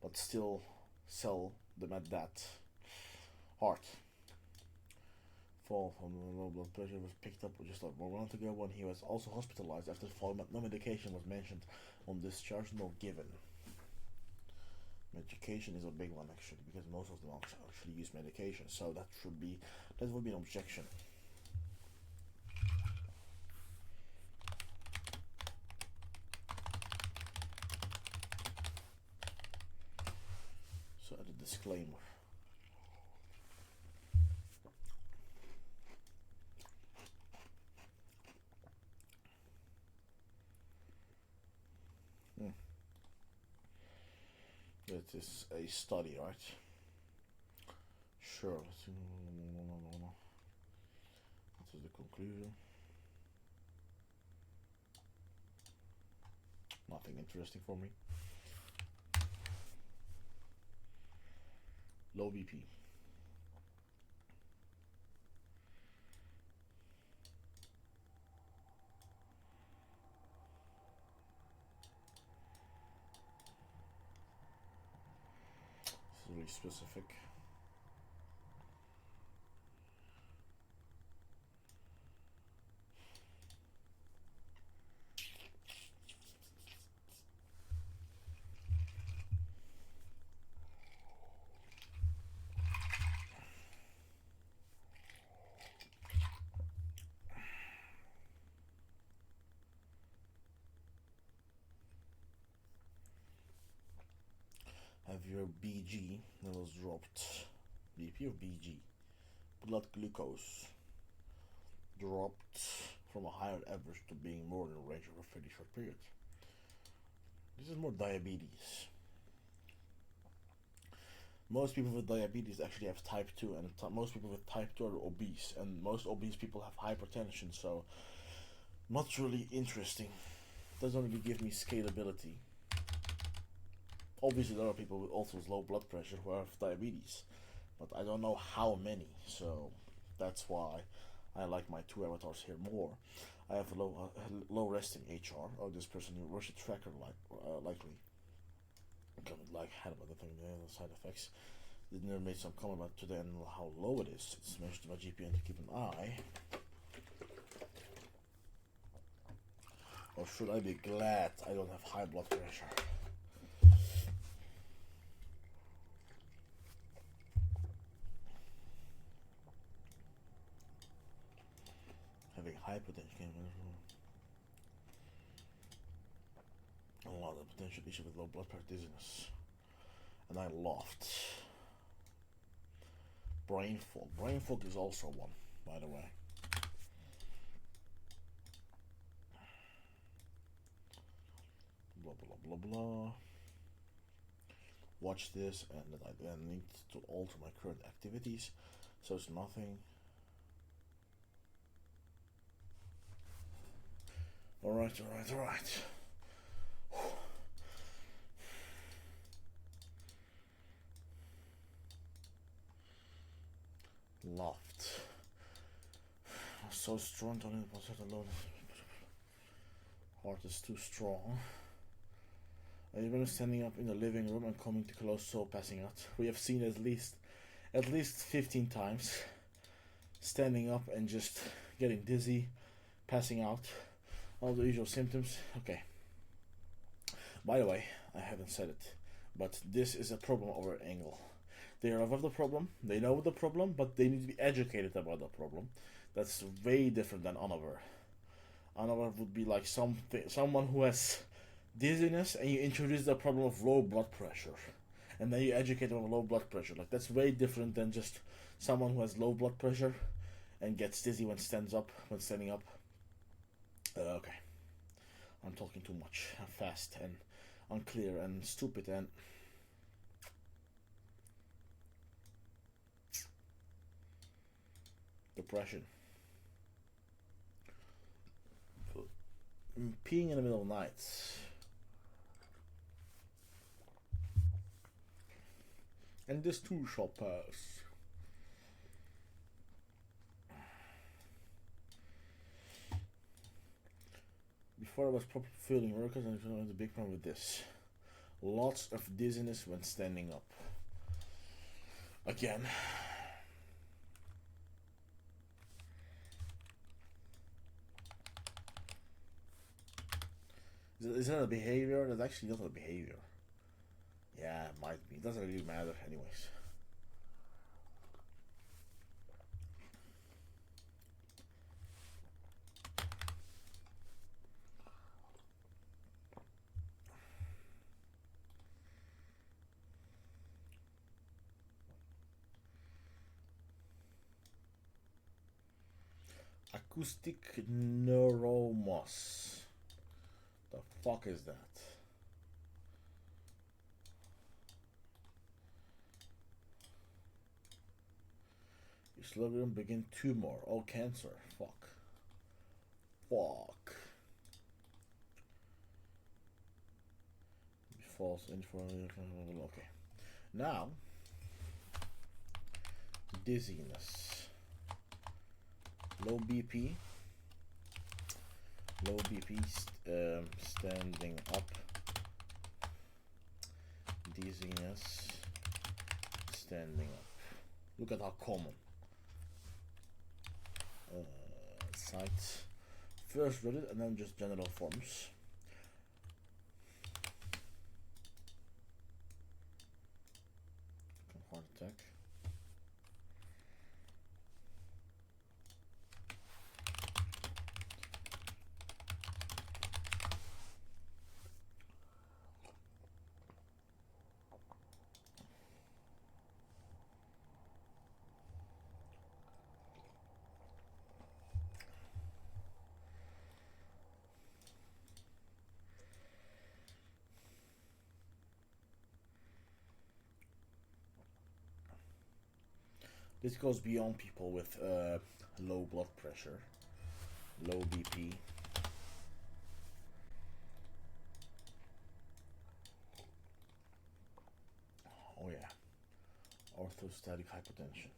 but still sell them at that. Heart. Fall from the low blood pressure was picked up just a month ago when he was also hospitalized after fall. No medication was mentioned on discharge, nor given. Medication is a big one actually, because most of them actually use medication, so that would be an objection. So add a disclaimer. It is a study, right? Sure. Let's see. What is the conclusion? Nothing interesting for me. Low BP. This is really specific. Have your BG levels dropped? BP or BG? Blood glucose dropped from a higher average to being more in range over a fairly short period. This is more diabetes. Most people with diabetes actually have type 2, and most people with type 2 are obese, and most obese people have hypertension, so not really interesting. Doesn't really give me scalability. Obviously there are people with also low blood pressure who have diabetes, but I don't know how many, so that's why I like my two avatars here more. I have a low resting HR. Oh, this person you worship tracker likely. Like had about the thing, the side effects. Didn't made some comment about today and how low it is. It's mentioned by GPN to keep an eye. Or should I be glad I don't have high blood pressure? Having hypertension, a lot of potential issue with low blood pressure, dizziness, and I laughed. Brain fog. Brain fog is also one, by the way. Blah blah blah blah. Watch this, and that I then need to alter my current activities, so it's nothing. Alright. Loft. So strong, don't even possess alone. Heart is too strong. I remember standing up in the living room and coming to close, so passing out. We have seen at least 15 times. Standing up and just getting dizzy, passing out. All the usual symptoms. Okay. By the way, I haven't said it, but this is a problem over angle. They are aware of the problem, they know the problem, but they need to be educated about the problem. That's way different than unaware. Unaware would be like someone who has dizziness and you introduce the problem of low blood pressure. And then you educate them on low blood pressure. Like that's way different than just someone who has low blood pressure and gets dizzy when standing up. Okay. I'm talking too much. I'm fast and unclear and stupid and depression. Peeing in the middle of the night. And this too shall pass. Before I was properly feeling workers, and I had a big problem with this. Lots of dizziness when standing up. Again. Is that a behavior? That's actually not a behavior. Yeah, it might be. It doesn't really matter anyways. Acoustic neuromos. The fuck is that? Slogan begin tumor. Oh, cancer. Fuck. Fuck. False information. Okay. Now, dizziness. Low BP. Low BP. Standing up. Dizziness. Standing up. Look at how common. Sites. First Reddit and then just general forms. Heart attack. This goes beyond people with low blood pressure, low BP. Oh yeah, orthostatic hypotension.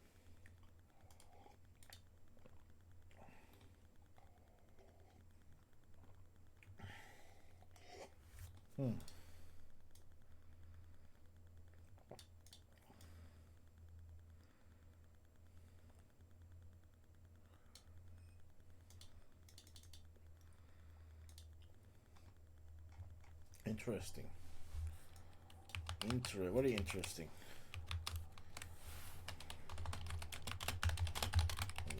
Interesting. Very interesting.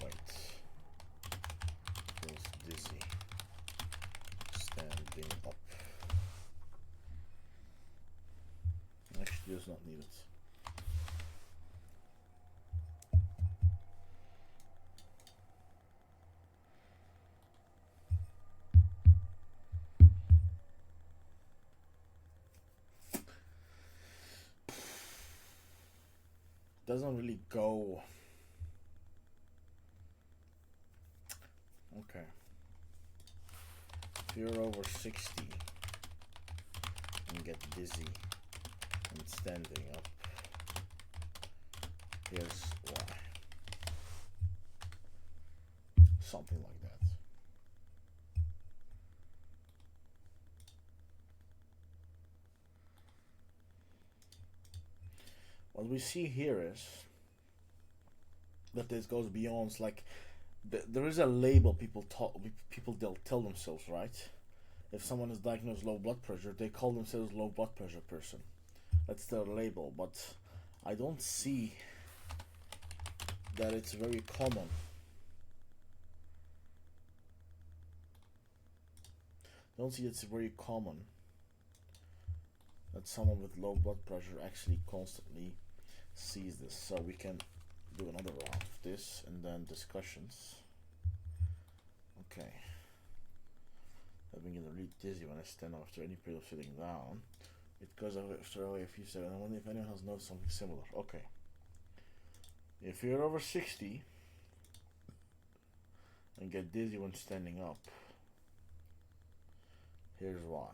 Wait. Feels dizzy. Standing up. Actually does not need it. Doesn't really go. Okay. If you're over 60 and get dizzy and standing up, here's why. Something like that. What we see here is that this goes beyond, like, there is a label people they'll tell themselves, right? If someone is diagnosed low blood pressure, they call themselves low blood pressure person. That's their label, but I don't see that it's very common. I don't see it's very common that someone with low blood pressure actually constantly sees this. So we can do another round of this and then discussions. Okay. I've been getting really dizzy when I stand up after any period of sitting down. It goes after only a few seconds. I wonder if anyone has noticed something similar. Okay. If you're over 60 and get dizzy when standing up, here's why.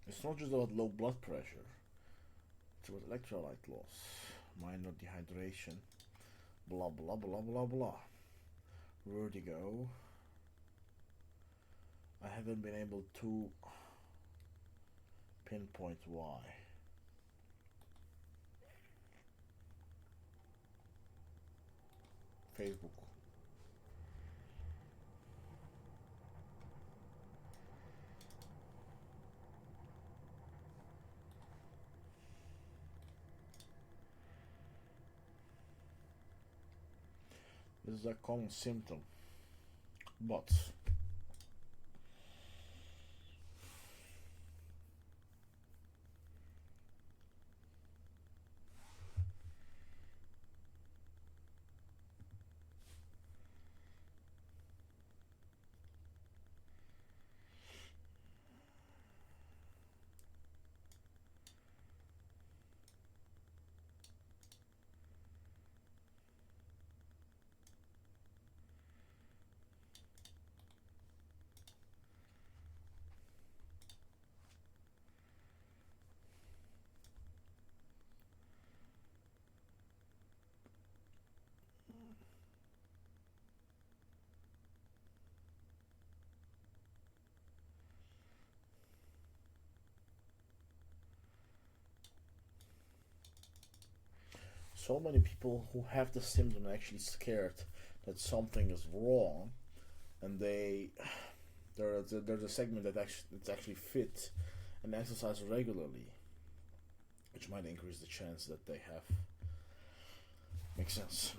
It's not just about low blood pressure. It's about electrolyte loss, minor dehydration, blah blah blah blah blah. vertigo. I haven't been able to pinpoint why. Facebook. This is a common symptom, but so many people who have the symptom are actually scared that something is wrong, and there's a segment that's actually fit and exercise regularly, which might increase the chance that they have. Makes sense.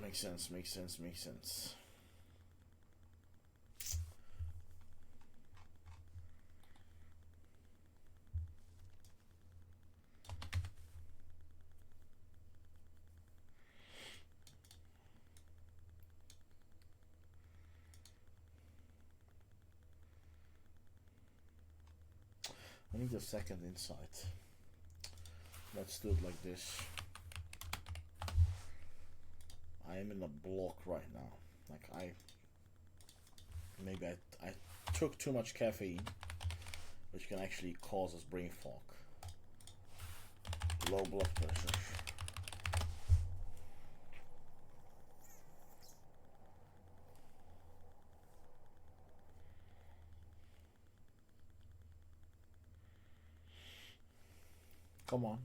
I need a second insight. Let's do it like this. I am in a block right now. Like maybe I took too much caffeine, which can actually cause us brain fog. Low blood pressure. Come on.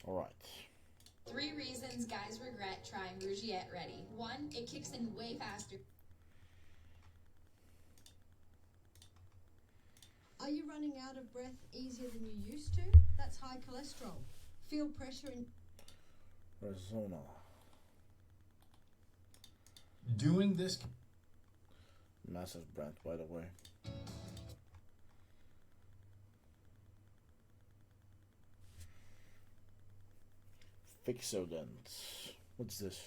All right. 3 reasons guys regret trying Rougiette Ready. 1, it kicks in way faster. Are you running out of breath easier than you used to? That's high cholesterol. Feel pressure in Arizona. Doing this. Massive brand, by the way. Fixodent. What's this?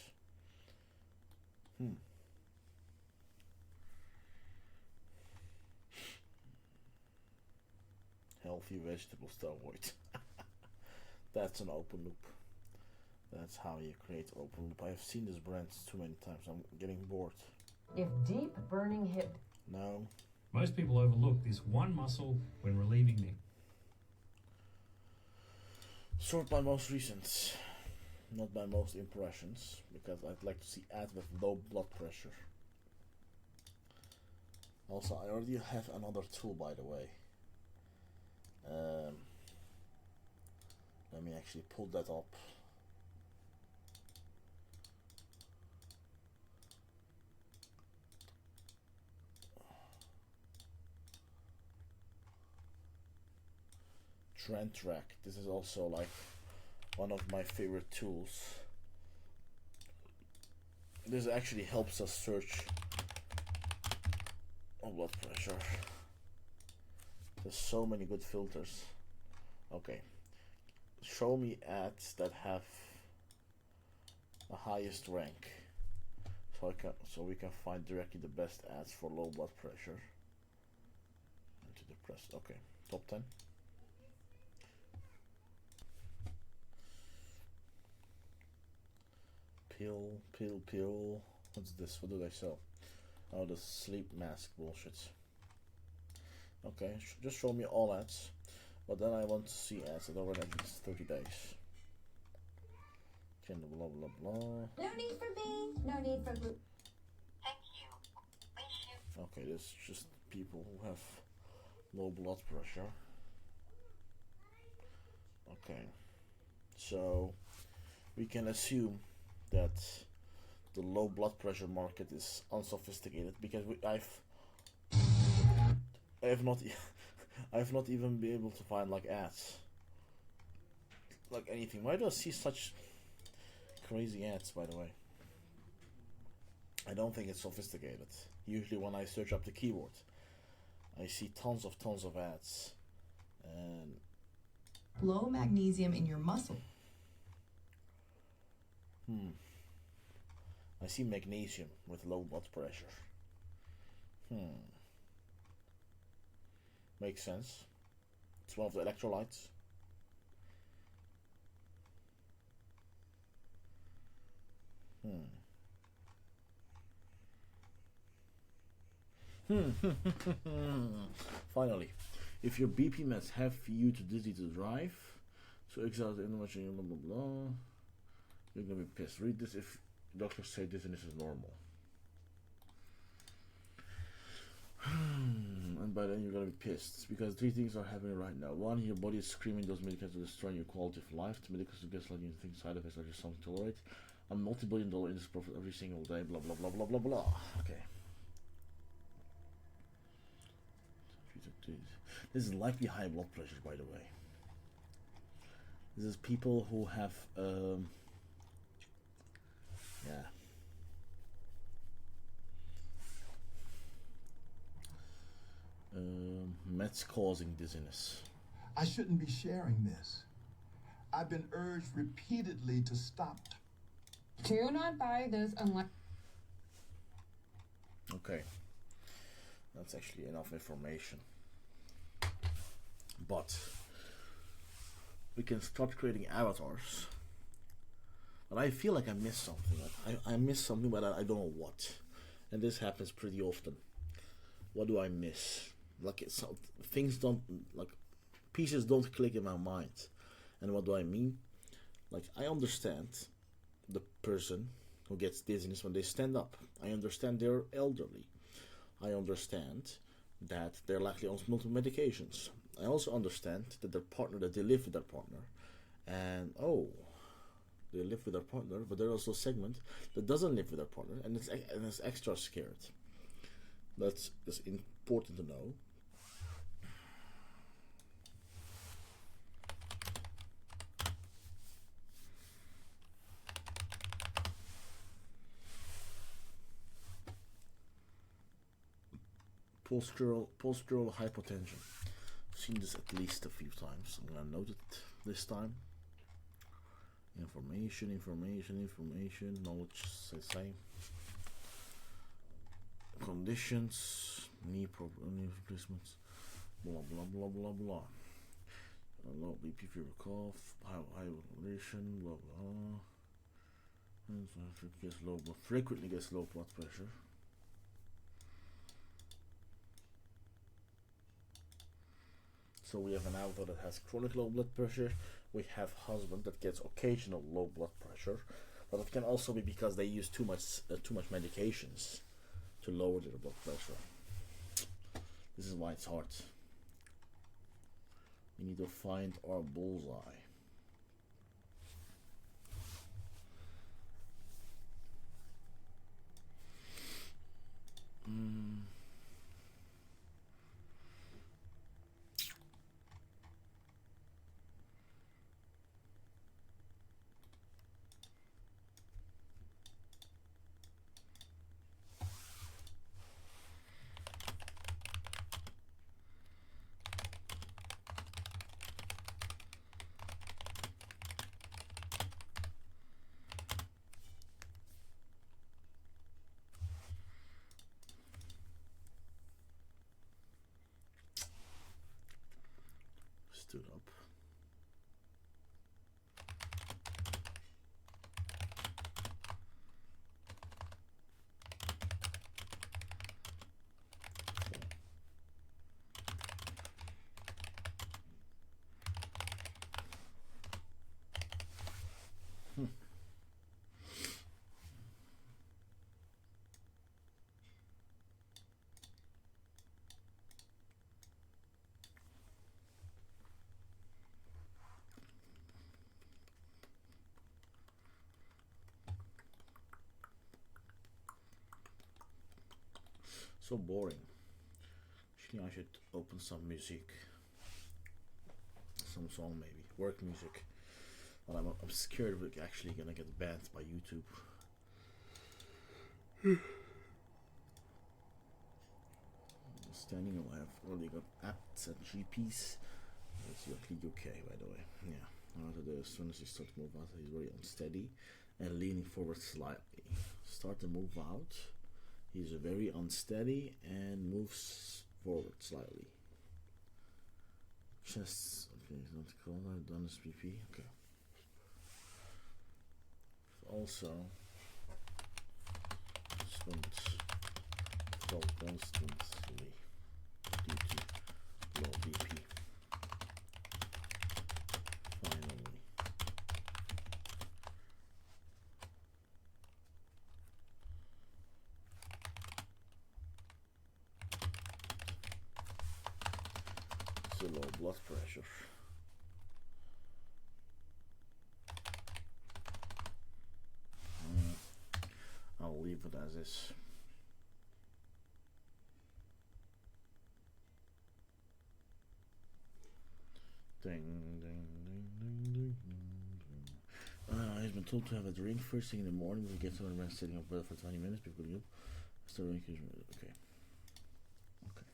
Healthy vegetable steroid. That's an open loop. That's how you create open loop. I've seen this brand too many times. I'm getting bored. If deep burning hip. No. Most people overlook this one muscle when relieving their. Sort by most recent, not by most impressions, because I'd like to see ads with low blood pressure. Also, I already have another tool, by the way. Let me actually pull that up. Trend track. This is also like one of my favorite tools. This actually helps us search on blood pressure. There's so many good filters. Okay, show me ads that have the highest rank, so we can find directly the best ads for low blood pressure. Antidepressant. Okay, top 10. Pill. What's this? What do they sell? Oh, the sleep mask bullshit. Okay, just show me all ads. But then I want to see ads that are over at least 30 days. Gender blah blah blah. No need for me. No need for blue. Okay, this is just people who have low blood pressure. Okay, so we can assume that the low blood pressure market is unsophisticated because I have not I've not even been able to find like ads, like anything. Why do I see such crazy ads, by the way? I don't think it's sophisticated. Usually when I search up the keyword, I see tons of ads, and Low magnesium in your muscle. I see magnesium with low blood pressure. Makes sense. It's one of the electrolytes. Finally, if your BP meds have you too dizzy to drive, so exhaust energy, blah blah blah, you're gonna be pissed. Read this if doctors say dizziness is normal. And by then you're gonna be pissed because three things are happening right now. One, your body is screaming those medications are destroying your quality of life. The medications suggest like you think side effects are just something to tolerate. A multi-billion-dollar industry profit every single day. Blah blah blah blah blah blah. Okay. This is likely high blood pressure, by the way. This is people who have meds causing dizziness. I shouldn't be sharing this. I've been urged repeatedly to stop. Do not buy this unless... Okay. That's actually enough information. But we can start creating avatars. But I feel like I missed something. I missed something, but I don't know what. And this happens pretty often. What do I miss? Like things don't, like pieces don't click in my mind. And what do I mean? Like I understand the person who gets dizziness when they stand up. I understand they're elderly. I understand that they're likely on multiple medications. I also understand that they live with their partner, and they live with their partner, but there's also a segment that doesn't live with their partner, and it's extra scared. That's important to know. Postural hypotension. I've seen this at least a few times. I'm gonna note it this time. Information. Knowledge, say. Conditions. Knee replacements. Blah blah blah blah blah. Low BP, fever, cough, high elevation, blah blah. Frequently gets low blood pressure. So we have an avatar that has chronic low blood pressure. We have husband that gets occasional low blood pressure, but it can also be because they use too much medications to lower their blood pressure. This is why it's hard. We need to find our bullseye. Stood up. So boring. Actually, I should open some music. Some song maybe. Work music. But I'm scared we're actually gonna get banned by YouTube. Standing, I have already got apts and GPs. That's luckily UK, by the way. Yeah. As soon as he starts to move out, he's very unsteady and leaning forward slightly. Start to move out. He's very unsteady and moves forward slightly. Chest. Okay, he's not cold. I've done his PP. Okay. Also, swings fell constantly due to low BP. Finally. So low blood pressure. I'll leave it as is. Ding, ding, ding, ding, ding, ding. He's been told to have a drink first thing in the morning. He gets on a rest sitting up bed for 20 minutes before you. Okay. Okay.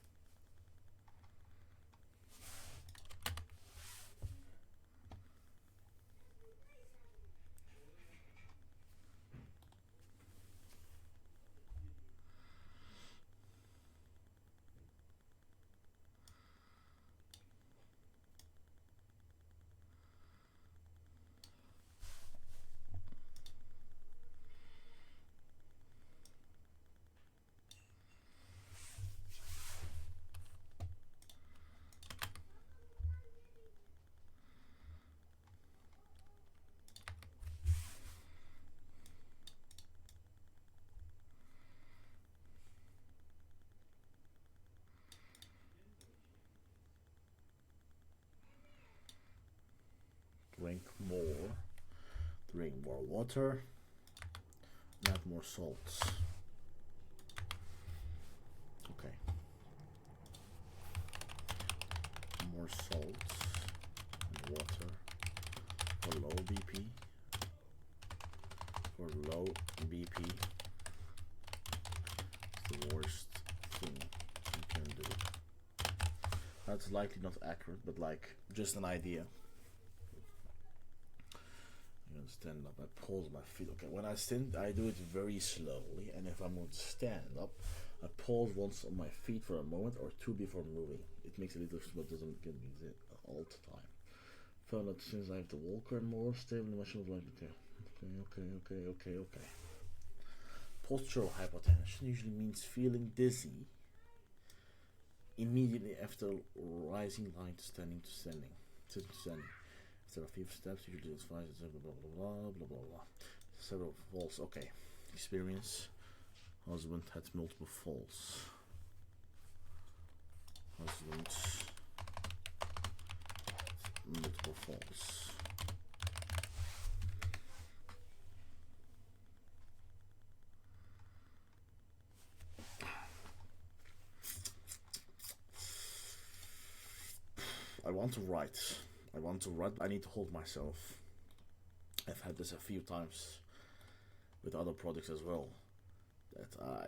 Drink more water, add more salts. Okay. More salts and water for low BP. For low BP, it's the worst thing you can do. That's likely not accurate, but like just an idea. Stand up, I pause my feet. Okay, when I stand, I do it very slowly, and if I'm going to stand up, I pause once on my feet for a moment or two before moving. It makes a little, but doesn't get me all the time. Found that since I have to walk around more stable, the machine was like, okay. Postural hypotension usually means feeling dizzy immediately after rising line to standing to standing. Sitting to standing. There are a few steps, usually it's fine, blah blah blah. Several falls, okay. Experience. Husband had multiple falls. Husband multiple falls. I want to write. I need to hold myself. I've had this a few times with other products as well. That I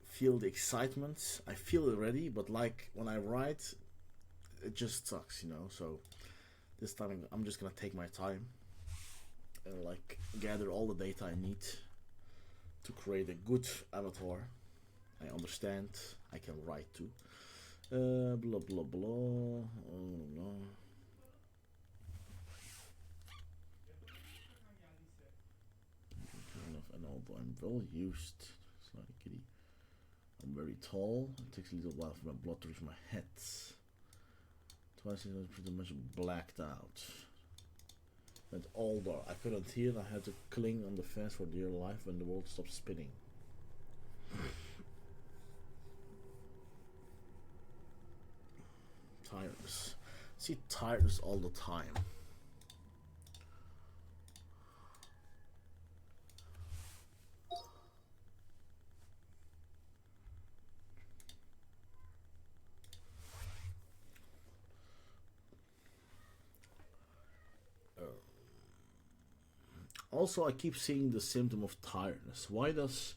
feel the excitement. I feel it already, but like when I write, it just sucks, you know. So this time I'm just gonna take my time and like gather all the data I need to create a good avatar. I understand. I can write too. Blah blah blah. Oh no. And although I'm well used, slightly kitty, I'm very tall. It takes a little while for my blood to reach my head. Twice I was pretty much blacked out. And older, I couldn't hear and I had to cling on the fence for dear life when the world stopped spinning. Tiredness. See tiredness all the time. Also, I keep seeing the symptom of tiredness. Why does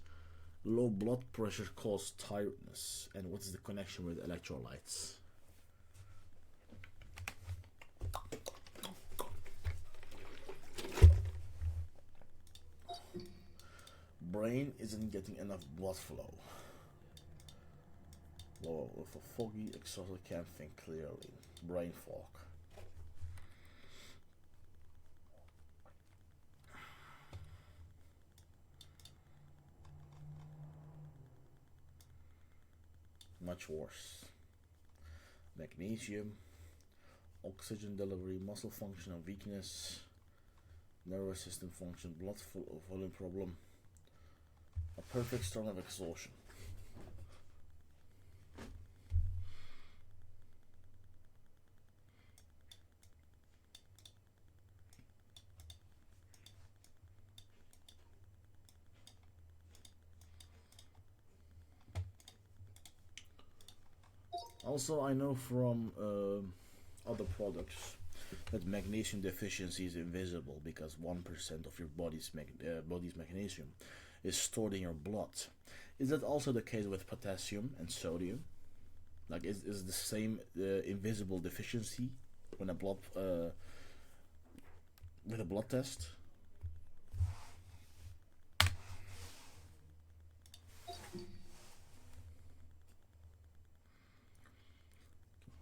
low blood pressure cause tiredness? And what is the connection with electrolytes? Brain isn't getting enough blood flow. Whoa, with a foggy, exhausted, can't think clearly. Brain fog. Much worse. Magnesium, oxygen delivery, muscle function and weakness, nervous system function, blood volume problem, a perfect storm of exhaustion. Also, I know from other products that magnesium deficiency is invisible because 1% of your body's magnesium is stored in your blood. Is that also the case with potassium and sodium? Like, is the same invisible deficiency when a blood with a blood test?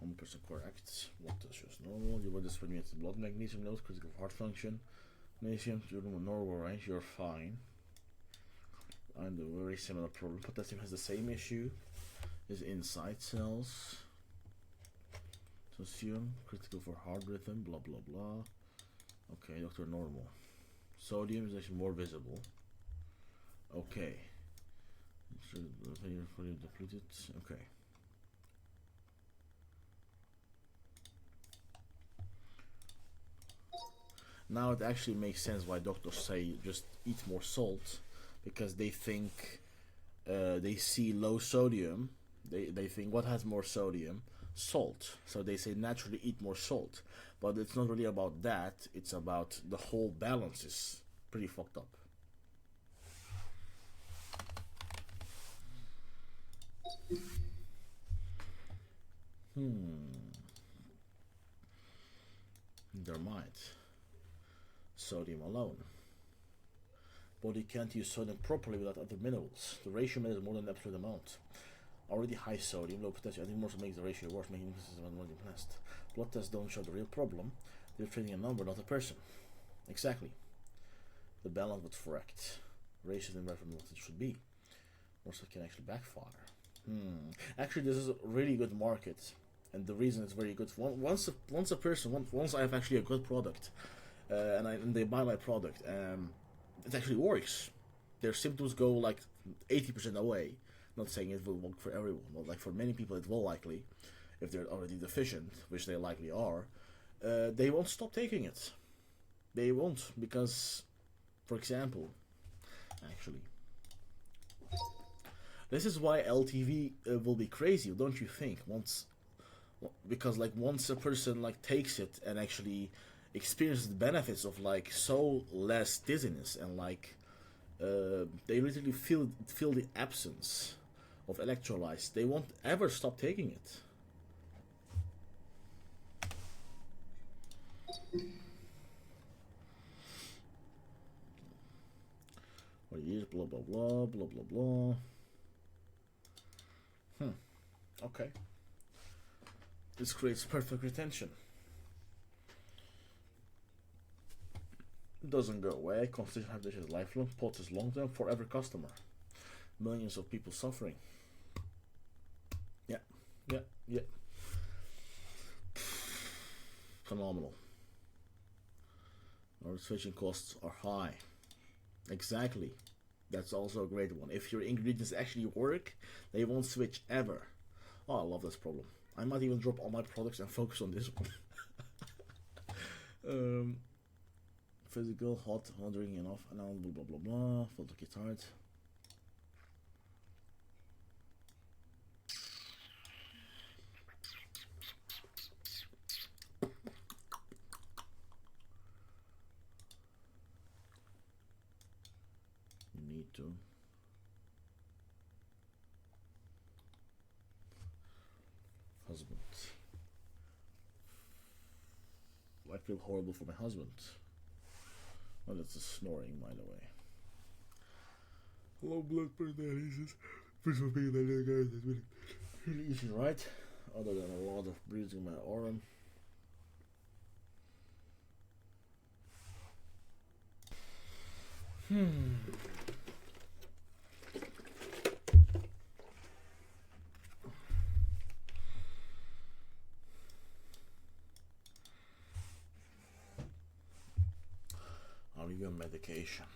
100% correct. Blood test just normal. You would just when you have the blood magnesium levels, critical for heart function. Magnesium, you're in a normal range, you're fine. And a very similar problem. Potassium has the same issue. Is inside cells. Potassium, critical for heart rhythm, blah blah blah. Okay, doctor, normal. Sodium is actually more visible. Okay. Depleted. Okay. Now it actually makes sense why doctors say just eat more salt, because they think they see low sodium. They think what has more sodium? Salt. So they say naturally eat more salt. But it's not really about that. It's about the whole balance is pretty fucked up. Never mind. Sodium alone. Body can't use sodium properly without other minerals. The ratio matters more than the absolute amount. Already high sodium, low potassium, adding more to make the ratio worse, making emphasis on more impressed. Blood tests don't show the real problem. They're treating a number, not a person. Exactly. The balance was correct. Ratio is right from what it should be. Also can actually backfire. Actually, this is a really good market, and the reason it's very good. Once I have actually a good product, and they buy my product, it actually works. Their symptoms go like 80% away. Not saying it will work for everyone, but like for many people it will likely, if they're already deficient, which they likely are. They won't stop taking it. They won't, because, for example, actually, this is why LTV will be crazy, don't you think? Because like once a person like takes it and actually experiences the benefits of like so less dizziness and like they literally feel the absence of electrolytes, they won't ever stop taking it. For years, blah blah blah blah blah blah. Okay. This creates perfect retention. Doesn't go away. Constant hydration is lifelong. Pot is long term, forever customer. Millions of people suffering. Yeah. Phenomenal. Our switching costs are high. Exactly. That's also a great one. If your ingredients actually work, they won't switch ever. Oh, I love this problem. I might even drop all my products and focus on this one. Physical, hot, wandering enough, and now blah blah blah blah. Photo get tired. soon. Husband. I feel horrible for my husband. Oh, that's a snoring, by the way. Low blood pressure dialysis. First of all, guys, that's really easy, right? Other than a lot of bruising in my arm. Are you on medication?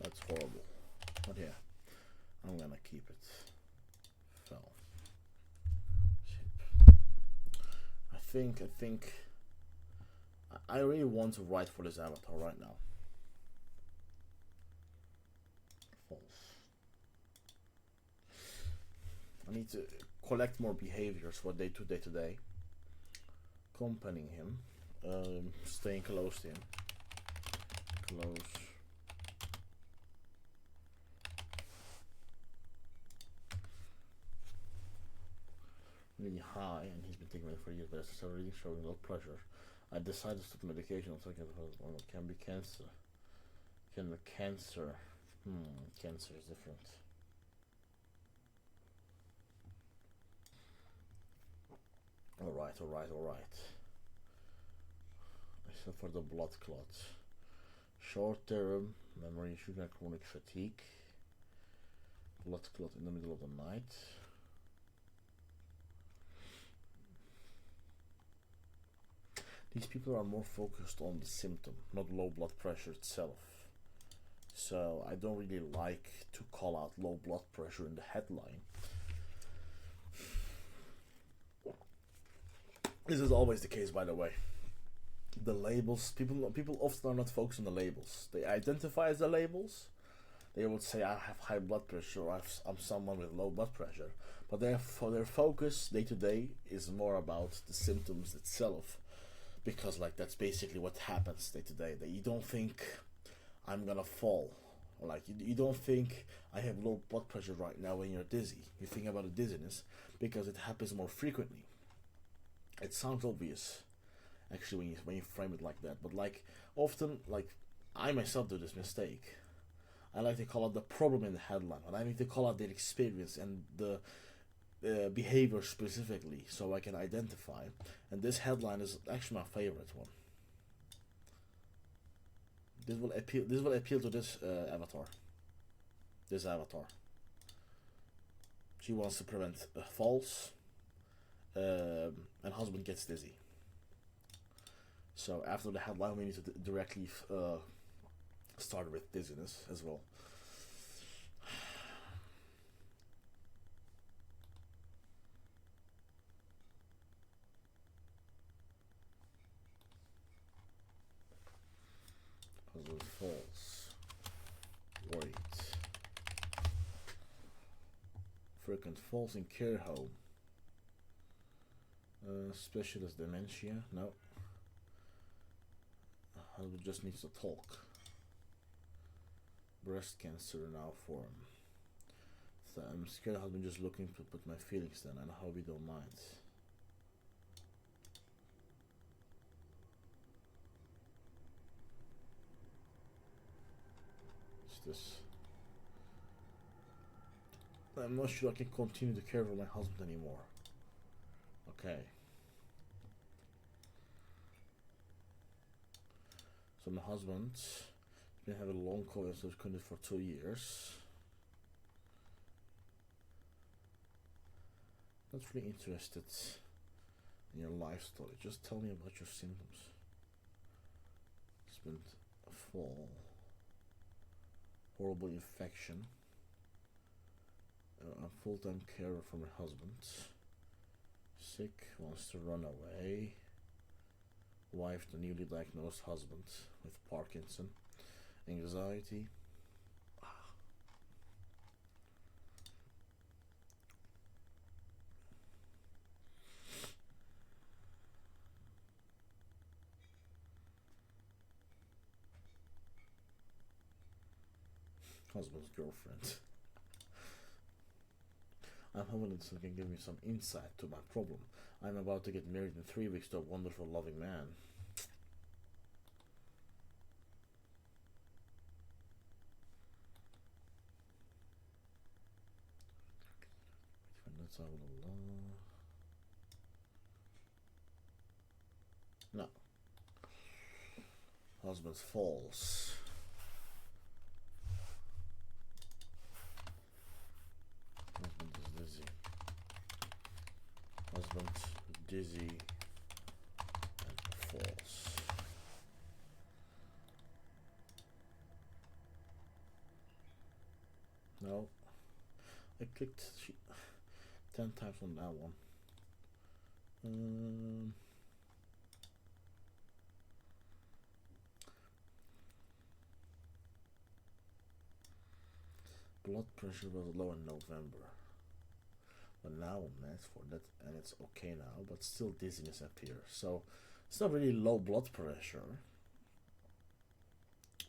That's horrible. But yeah, I'm gonna keep it. Fell. Shit. I think I really want to write for this avatar right now. False. I need to collect more behaviors for day to day. Accompanying him. Staying close to him. Close. Really high, and he's been taking it for years, but it's already showing low pressure. I decided to stop medication. I'm thinking it can be cancer. Can be cancer? Cancer is different. Alright. Except for the blood clots. Short-term memory issue and chronic fatigue. Blood clot in the middle of the night. These people are more focused on the symptom, not low blood pressure itself. So I don't really like to call out low blood pressure in the headline. This is always the case, by the way. The labels, people often are not focused on the labels. They identify as the labels. They would say, I have high blood pressure, or I'm someone with low blood pressure. But their focus day to day is more about the symptoms itself. Because like that's basically what happens day to day. That you don't think I'm gonna fall, or like you don't think I have low blood pressure right now when you're dizzy. You think about the dizziness because it happens more frequently. It sounds obvious, actually, when you frame it like that. But like often, like I myself do this mistake. I like to call out the problem in the headline, and I need to call out the experience and the behavior specifically, so I can identify. And this headline is actually my favorite one. This will appeal to this avatar. This avatar. She wants to prevent falls, and husband gets dizzy. So after the headline, we need to directly start with dizziness as well. Husband falls. falls in care home. Specialist dementia, no. Husband just needs to talk. Breast cancer now for him. So I'm scared husband just looking to put my feelings down, and how we don't mind. What's this? I'm not sure I can continue to care for my husband anymore. Okay. So my husband's been having a long conversation for 2 years. Not really interested in your life story. Just tell me about your symptoms. Husband, a fall, horrible infection. I'm full-time carer for my husband. Sick, wants to run away. Wife, the newly diagnosed husband with Parkinson. Anxiety. Husband's girlfriend. I'm hoping this can give me some insight to my problem. I'm about to get married in 3 weeks to a wonderful, loving man. Let's have a no. Husband falls. Husband is dizzy. Husband dizzy and falls. No. I clicked 10 times on that one. Blood pressure was low in November, but now I'm meds for that, and it's okay now, but still dizziness appears. So it's not really low blood pressure,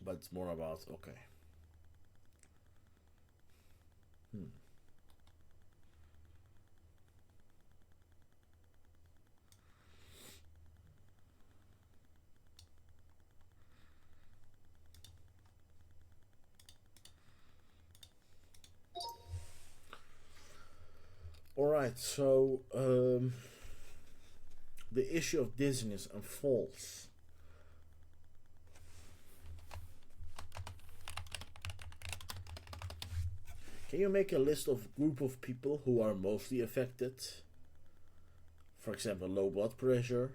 but it's more about okay. Alright, so the issue of dizziness and falls. Can you make a list of group of people who are mostly affected? For example, low blood pressure.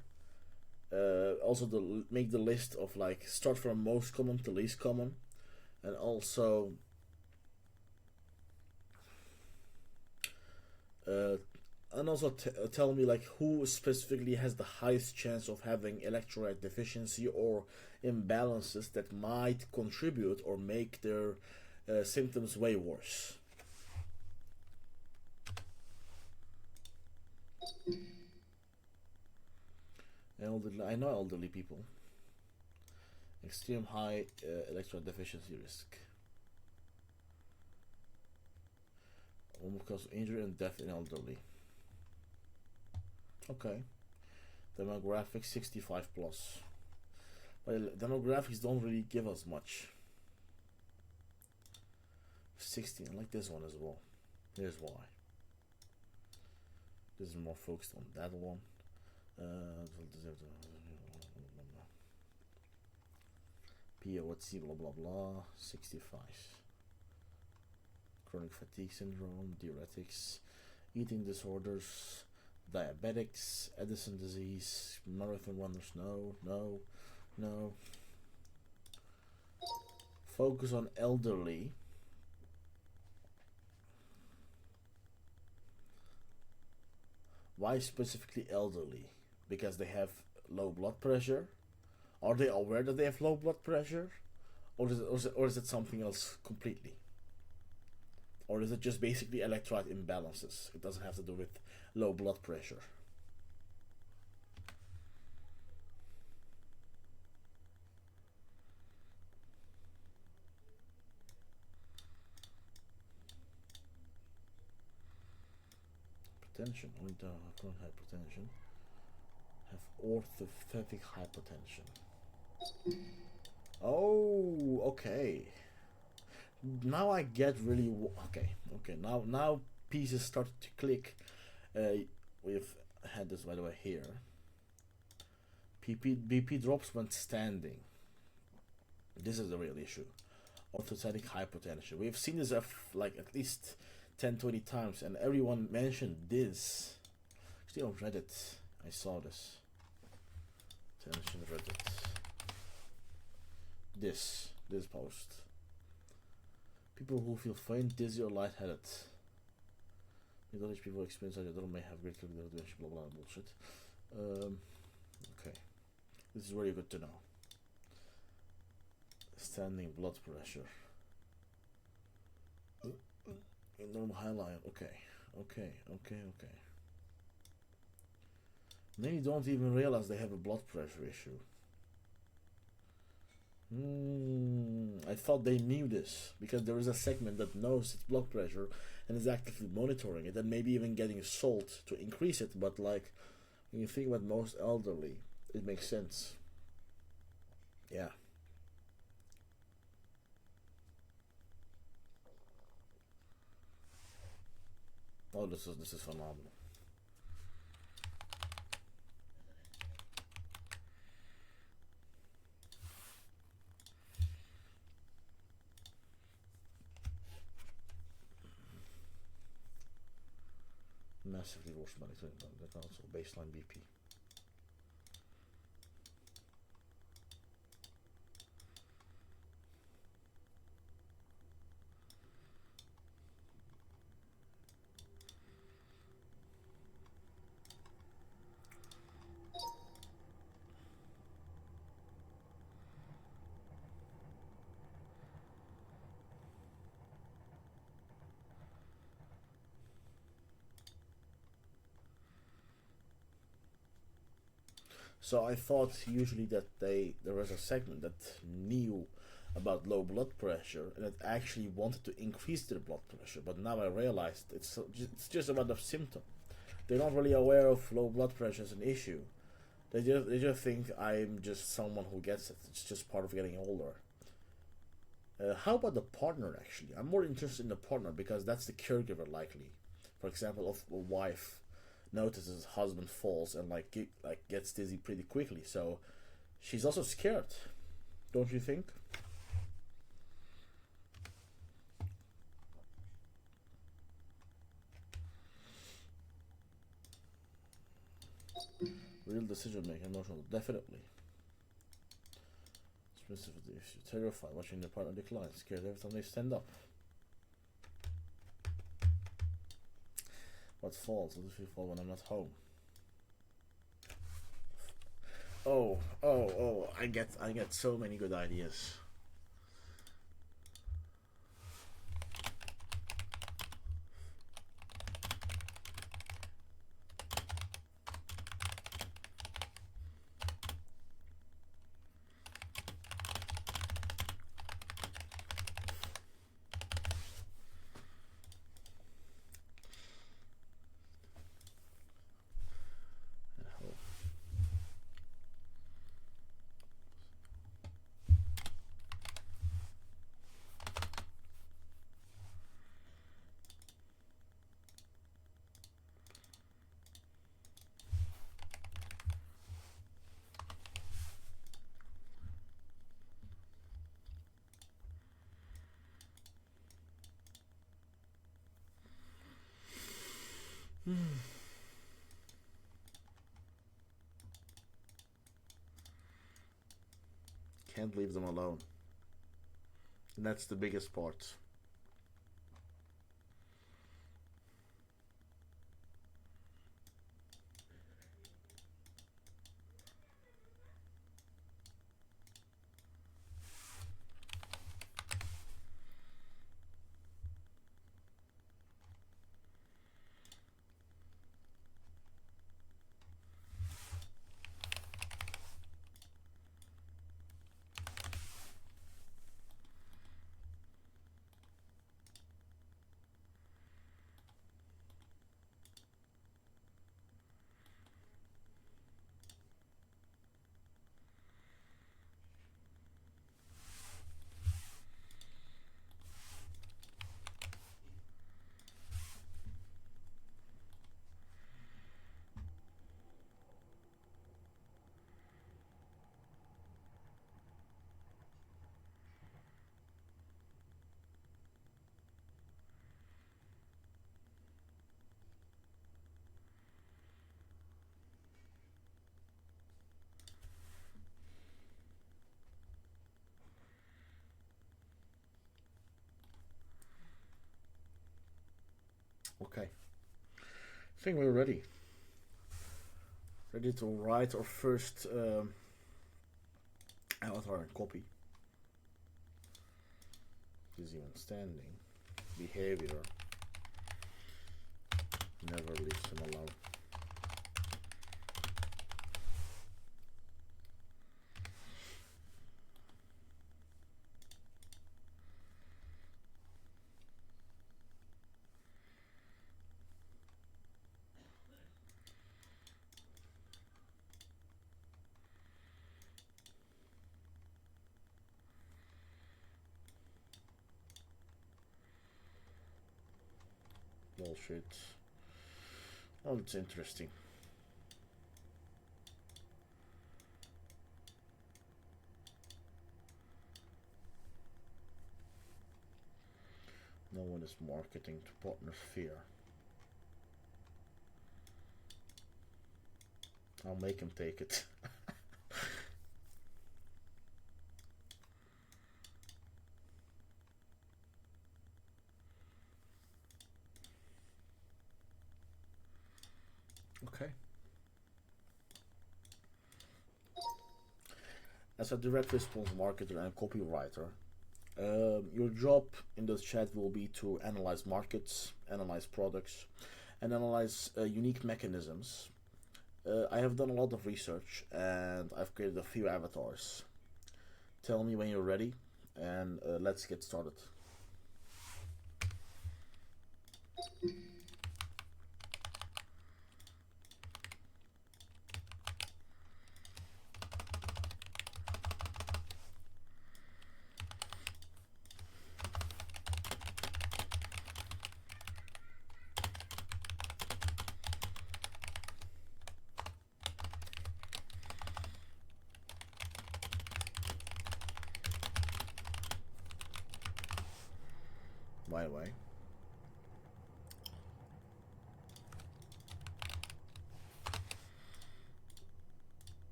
Also make the list of like start from most common to least common, and also tell me like who specifically has the highest chance of having electrolyte deficiency or imbalances that might contribute or make their symptoms way worse. Elderly, I know elderly people. Extreme high electrolyte deficiency risk. Because injury and death in elderly. Okay. Demographics 65 plus. Well, demographics don't really give us much. 16, I like this one as well. Here's why. This is more focused on that one. POC blah blah blah 65. Chronic fatigue syndrome, diuretics, eating disorders, diabetics, Addison disease, marathon runners, no. Focus on elderly. Why specifically elderly? Because they have low blood pressure? Are they aware that they have low blood pressure? Or is it something else completely? Or is it just basically electrolyte imbalances? It doesn't have to do with low blood pressure. Hypertension, only the chronic hypertension have orthostatic hypertension. Oh, okay. Now I get really okay. Now pieces started to click. We've had this, by the way, here. BP drops when standing. This is the real issue. Orthostatic hypotension. We've seen this like at least 10-20 times, and everyone mentioned this. Actually on Reddit I saw this. Tension Reddit. This post. People who feel faint, dizzy, or lightheaded. Middle-aged people experience that they may have great cognitive, blah blah bullshit. Okay, this is really good to know. Standing blood pressure. Normal highlight. Okay. Many don't even realize they have a blood pressure issue. I thought they knew this because there is a segment that knows its blood pressure and is actively monitoring it and maybe even getting salt to increase it. But like, when you think about most elderly, it makes sense. Yeah. Oh, this is phenomenal. Massively worse monitoring than also baseline BP. So I thought usually that there was a segment that knew about low blood pressure and that actually wanted to increase their blood pressure, but now I realized it's just about the symptom. They're not really aware of low blood pressure as an issue. They just think I'm just someone who gets it. It's just part of getting older. How about the partner? Actually, I'm more interested in the partner because that's the caregiver likely. For example, if a wife notices husband falls and gets dizzy pretty quickly, so she's also scared, don't you think? Real decision making, emotional, definitely. Specifically, if you're terrified watching your partner decline, scared every time they stand up. What falls? What if you fall when I'm not home? Oh, I get so many good ideas. Can't leave them alone. And that's the biggest part. Okay. I think we're ready. Ready to write our first avatar and copy. Is even standing. Behavior. Never leaves him alone. Bullshit. Oh, it's interesting. No one is marketing to partners' fear. I'll make him take it. Okay. As a direct response marketer and copywriter, your job in this chat will be to analyze markets, analyze products, and analyze unique mechanisms. I have done a lot of research and I've created a few avatars. Tell me when you're ready and let's get started. By the way,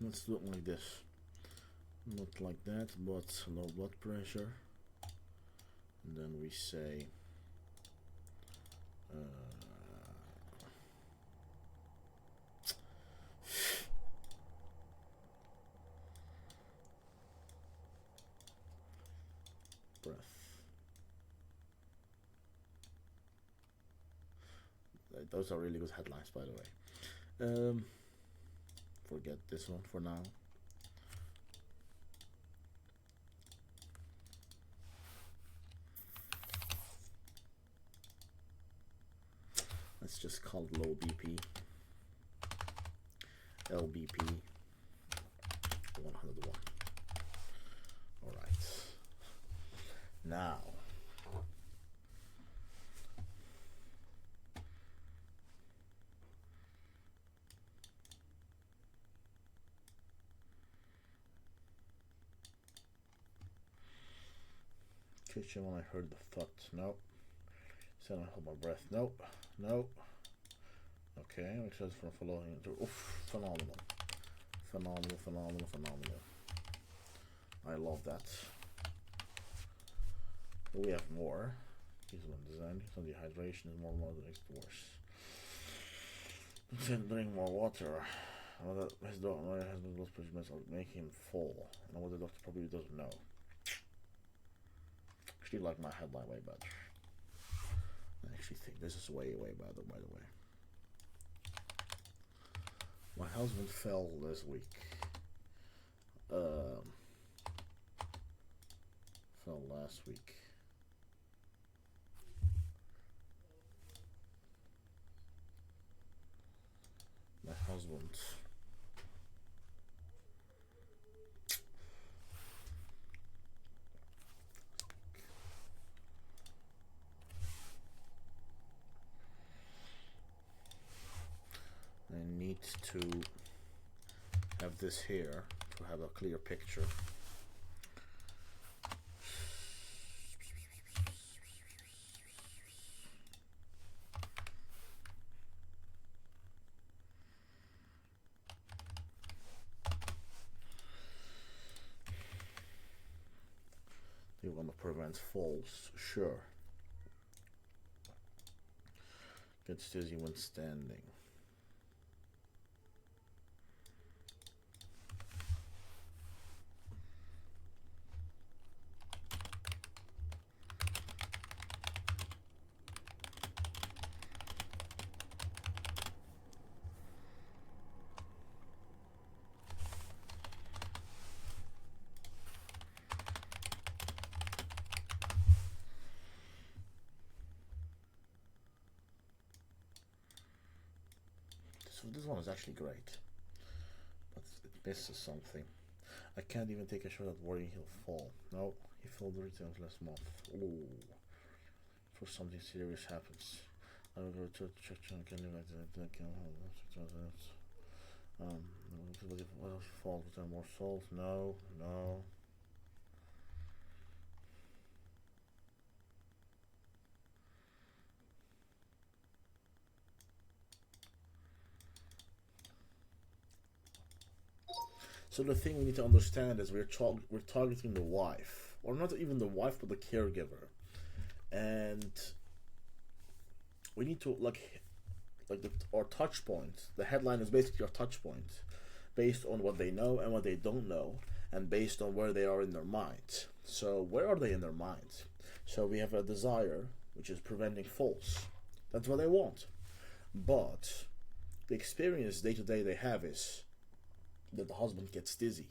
let's do it like this. Not like that, but low blood pressure. And then we say breath. Those are really good headlines, by the way. Forget this one for now. Let's just call it low BP. LBP 101. Alright. Now kitchen when I heard the thought. Nope. Said I hold my breath. Nope. Nope. Okay, I'm excited for following into. Oof, phenomenal. Phenomenal, phenomenal, phenomenal. I love that. But we have more. Here's one design. Some dehydration is more than makes it worse. Said drink more water. His doctor has been blood pressure meds are making him fall. And what the doctor probably doesn't know. Actually like my headline way better. I actually think this is way better, by the way. My husband fell this week. Fell last week. My husband. I need to have this here to have a clear picture. You want to prevent falls, sure. Gets dizzy when standing. So this one is actually great, but it misses something. I can't even take a shot at worrying he'll fall. No, he fell the returns last month. Ooh, for something serious happens. I will go to church and can live like that. What if he falls with more souls? No, no. So the thing we need to understand is we're targeting the wife, or not even the wife, but the caregiver, and we need to our touch point. The headline is basically our touch point, based on what they know and what they don't know, and based on where they are in their mind. So where are they in their mind? So we have a desire, which is preventing falls. That's what they want, but the experience day to day they have is that the husband gets dizzy,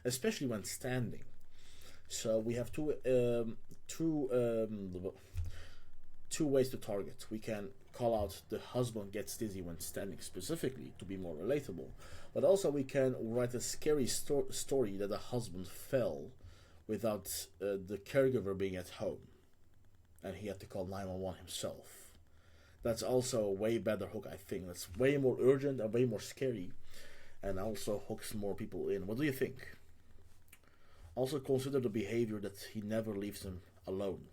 especially when standing. So we have two ways to target. We can call out the husband gets dizzy when standing specifically to be more relatable, but also we can write a scary story that the husband fell without the caregiver being at home, and he had to call 911 himself. That's also a way better hook, I think. That's way more urgent and way more scary, and also hooks more people in. What do you think? Also consider the behavior that he never leaves them alone.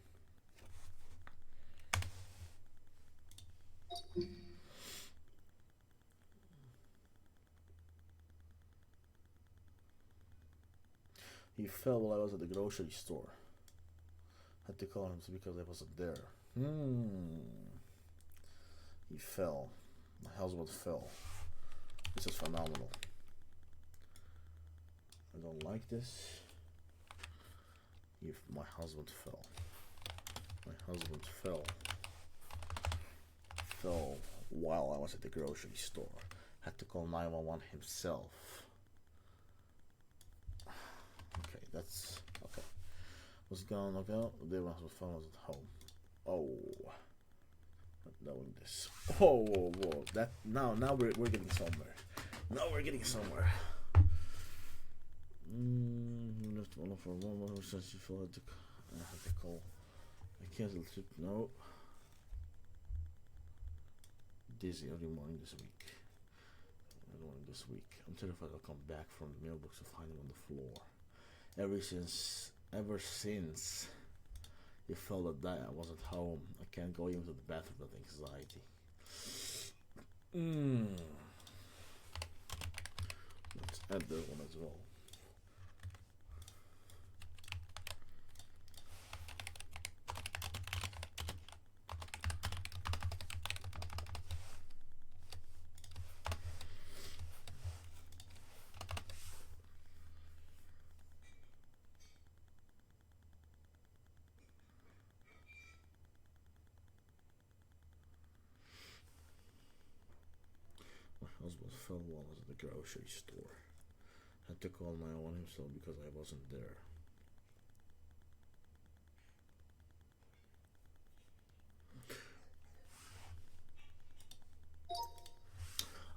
He fell while I was at the grocery store. Had to call him because I wasn't there. He fell. My husband fell. This is phenomenal. I don't like this. If my husband fell. My husband fell. Fell while I was at the grocery store. Had to call 911 himself. Okay, that's okay. What's going on? There was phone was at home. Oh, not knowing this. Oh, whoa, whoa. That now we're getting somewhere. Now we're getting somewhere. Left one for one more since you feel I had to call. I canceled trip. No. Dizzy every morning this week. I'm terrified I'll come back from the mailbox to find him on the floor. Ever since you felt that I wasn't home, I can't go even to the bathroom with anxiety. Let's add that one as well. My husband fell while I was at the grocery store. Had to call 911 himself because I wasn't there.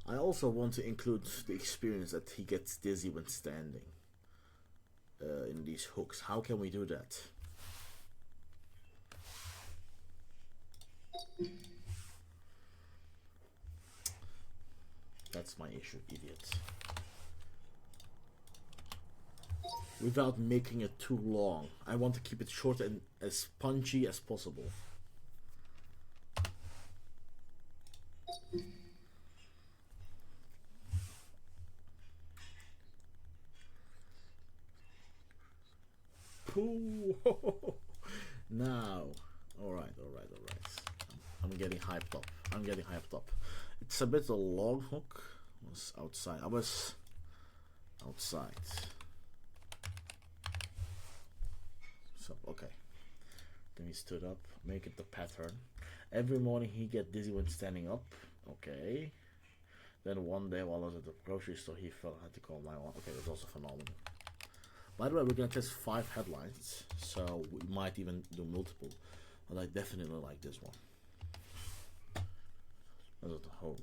I also want to include the experience that he gets dizzy when standing in these hooks. How can we do that? That's my issue, idiot. Without making it too long. I want to keep it short and as punchy as possible. Ooh. Now, all right. I'm getting hyped up. I'm getting hyped up. It's a bit a long hook. I was outside. So okay. Then he stood up, make it the pattern. Every morning he get dizzy when standing up. Okay. Then one day while I was at the grocery store, he fell. I had to call 911. Okay, that's also phenomenal. By the way, we're gonna test 5 headlines, so we might even do multiple. But I definitely like this one. I was at home.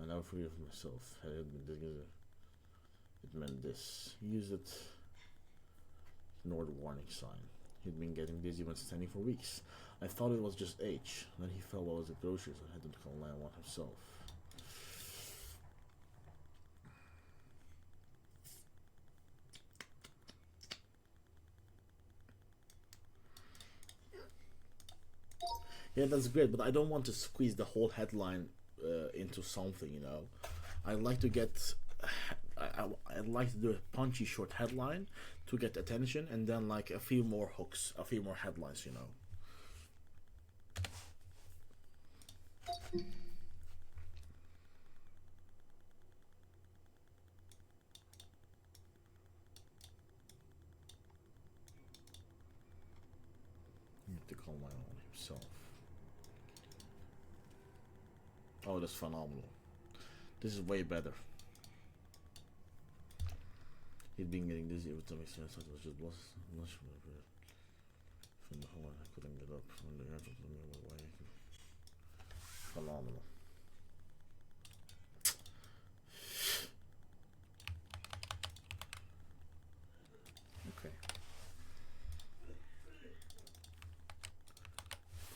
I never forgive myself. It meant this. He used it. Ignored the warning sign. He'd been getting dizzy when standing for weeks. I thought it was just age. Then he fell while I was at groceries. I had to call 911 himself. Yeah, that's great, but I don't want to squeeze the whole headline into something, you know. I like to get, I'd like to do a punchy short headline to get attention, and then like a few more hooks, a few more headlines, you know. You have to call my own himself. Oh, that's phenomenal. This is way better. He'd been getting dizzy every time he said it was just blush from the whole I couldn't get up from the edge of the middle way. Phenomenal. Okay.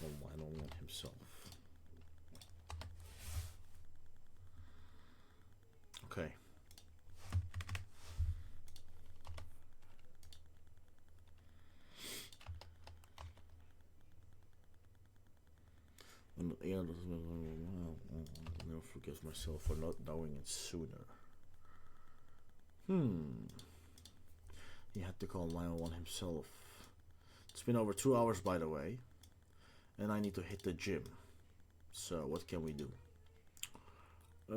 Oh, I don't want himself. Okay. I'll never forgive myself for not knowing it sooner. He had to call 911 himself. It's been over 2 hours, by the way, and I need to hit the gym. So what can we do? I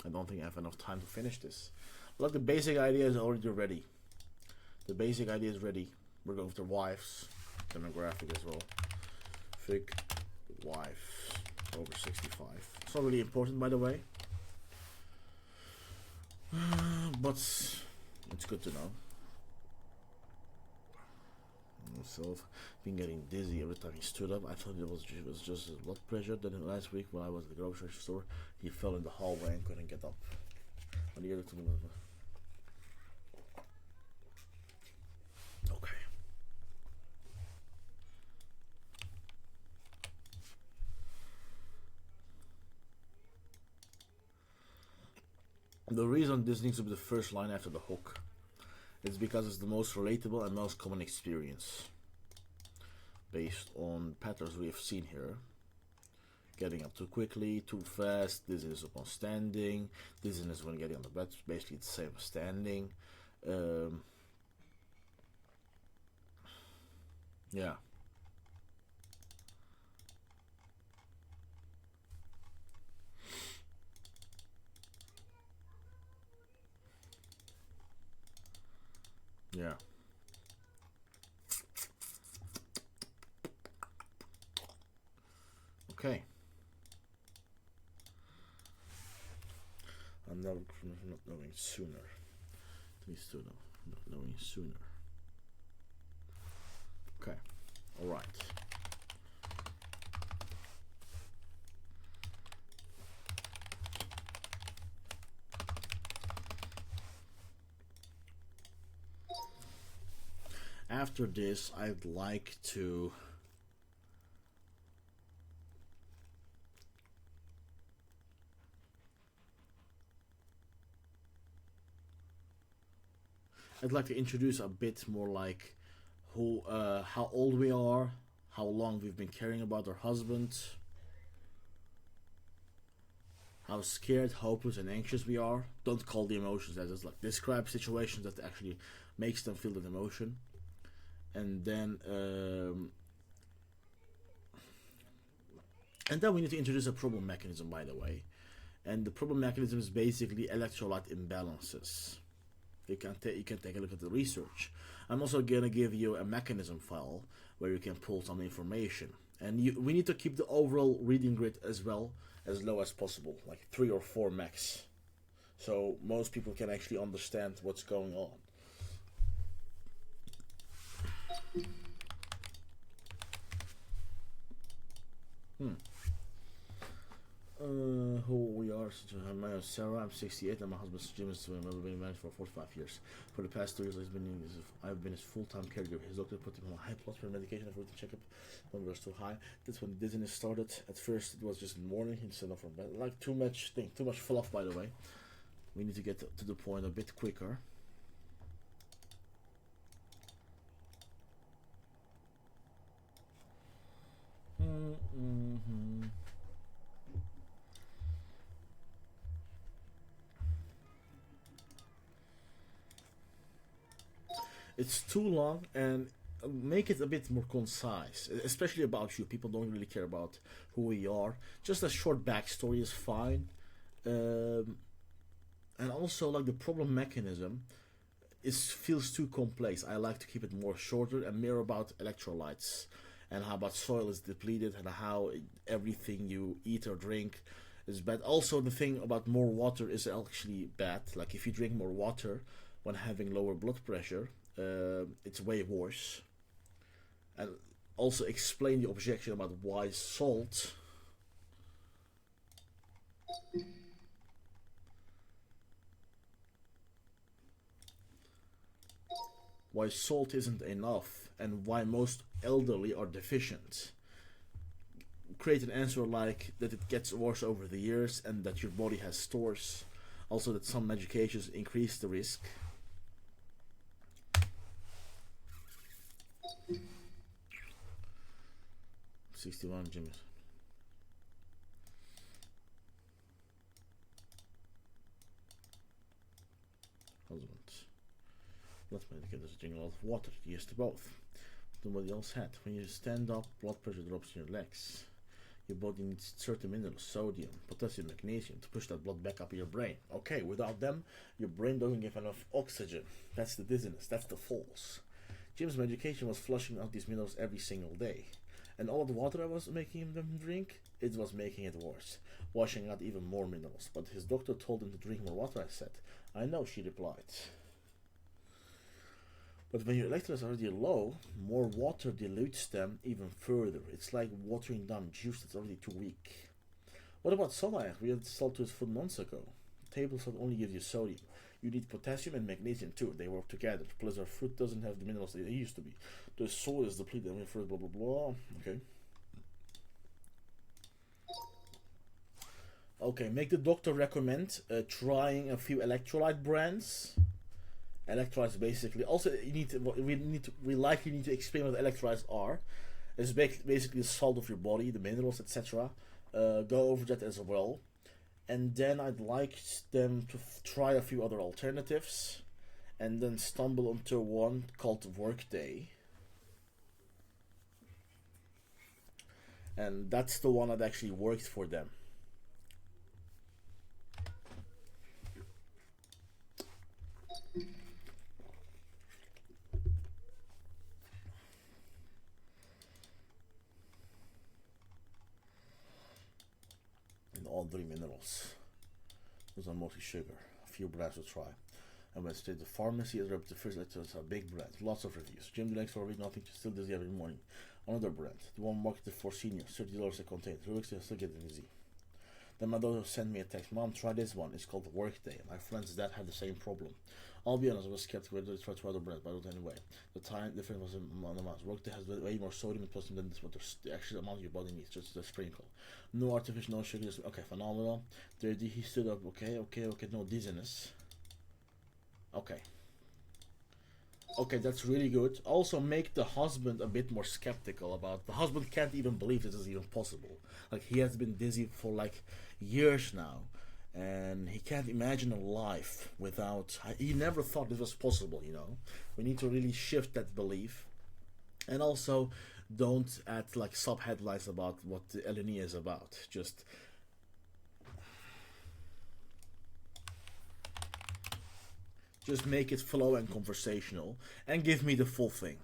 don't think I have enough time to finish this. But the basic idea is already ready. The basic idea is ready. We're going for wives, demographic as well. Fig wife over 65. It's not really important, by the way, but it's good to know. Myself been getting dizzy every time he stood up. I thought it was just his blood pressure. Then last week when I was at the grocery store, he fell in the hallway and couldn't get up. Okay. The reason this needs to be the first line after the hook is because it's the most relatable and most common experience based on patterns we have seen here. Getting up too quickly, too fast, dizziness upon standing, dizziness when getting on the bed, basically the same as standing. Yeah. Yeah. Okay. I'm not knowing sooner. Please do know. Not knowing sooner. Okay. All right. After this, I'd like to introduce a bit more like who, how old we are, how long we've been caring about our husband, how scared, hopeless, and anxious we are. Don't call the emotions that is, like describe situations that actually makes them feel that emotion. And then And then we need to introduce a problem mechanism, by the way. And the problem mechanism is basically electrolyte imbalances. You can take a look at the research. I'm also gonna give you a mechanism file where you can pull some information. And we need to keep the overall reading grid as well as low as possible, like 3 or 4 max, so most people can actually understand what's going on. Who we are? My name is Sarah. I'm 68, and my husband's Jim is been married for 45 years. For the past 2 years, I've been his full-time caregiver. His doctor put him on high blood pressure medication for routine checkup when we were too high. That's when dizziness started. At first, it was just in the morning. He said, "From bed." Like too much fluff, by the way. We need to get to the point a bit quicker. It's too long, and make it a bit more concise, especially about you. People don't really care about who we are. Just a short backstory is fine. And also, like, the problem mechanism feels too complex. I like to keep it more shorter and more about electrolytes and how about soil is depleted and how everything you eat or drink is bad. Also, the thing about more water is actually bad. Like, if you drink more water when having lower blood pressure, it's way worse. And also explain the objection about why salt isn't enough and why most elderly are deficient. Create an answer like that it gets worse over the years and that your body has stores. Also that some medications increase the risk. $61 Jimmy. Husband. Blood medicators drink a lot of water. Yes to both. Nobody else had. When you stand up, blood pressure drops in your legs. Your body needs certain minerals, sodium, potassium, magnesium, to push that blood back up in your brain. Okay, without them, your brain doesn't give enough oxygen. That's the dizziness. That's the falls. Jim's medication was flushing out these minerals every single day. And all the water I was making them drink, it was making it worse, washing out even more minerals. But his doctor told him to drink more water, I said. I know, she replied. But when your electrolytes are already low, more water dilutes them even further. It's like watering down juice that's already too weak. What about soda? We had salt to his food months ago. Table salt only gives you sodium. You need potassium and magnesium too. They work together. Plus our fruit doesn't have the minerals they used to be. The soil is depleted. Blah blah blah. Okay. Okay. Make the doctor recommend trying a few electrolyte brands. Electrolytes basically. Also, we likely need to explain what electrolytes are. It's basically the salt of your body, the minerals, etc. Go over that as well. And then I'd like them to try a few other alternatives and then stumble onto one called Workday. And that's the one that actually worked for them. All 3 minerals. Those are mostly sugar. A few brands to try. And when the pharmacy is up to first, it's a big brand. Lots of reviews. Jim drinks for a week, nothing, still dizzy every morning. Another brand. The one marketed for seniors, $30 a container. 3 weeks, still getting dizzy. Then my daughter sent me a text. Mom, try this one. It's called Workday. My friends that had the same problem. I'll be honest, I was skeptical whether to try two other brands, but I don't anyway. The time difference was on the amount. Workday has way more sodium and potassium than this, what the actual amount your body needs, just a sprinkle. No artificial, no sugar, just, okay, phenomenal. He stood up, okay, no dizziness. Okay, that's really good. Also make the husband a bit more skeptical about, the husband can't even believe this is even possible. Like, he has been dizzy for like years now. And he can't imagine a life without, he never thought this was possible, you know. We need to really shift that belief. And also Don't add like sub headlines about what the LNE is about. Just make it flow and conversational, and give me the full thing.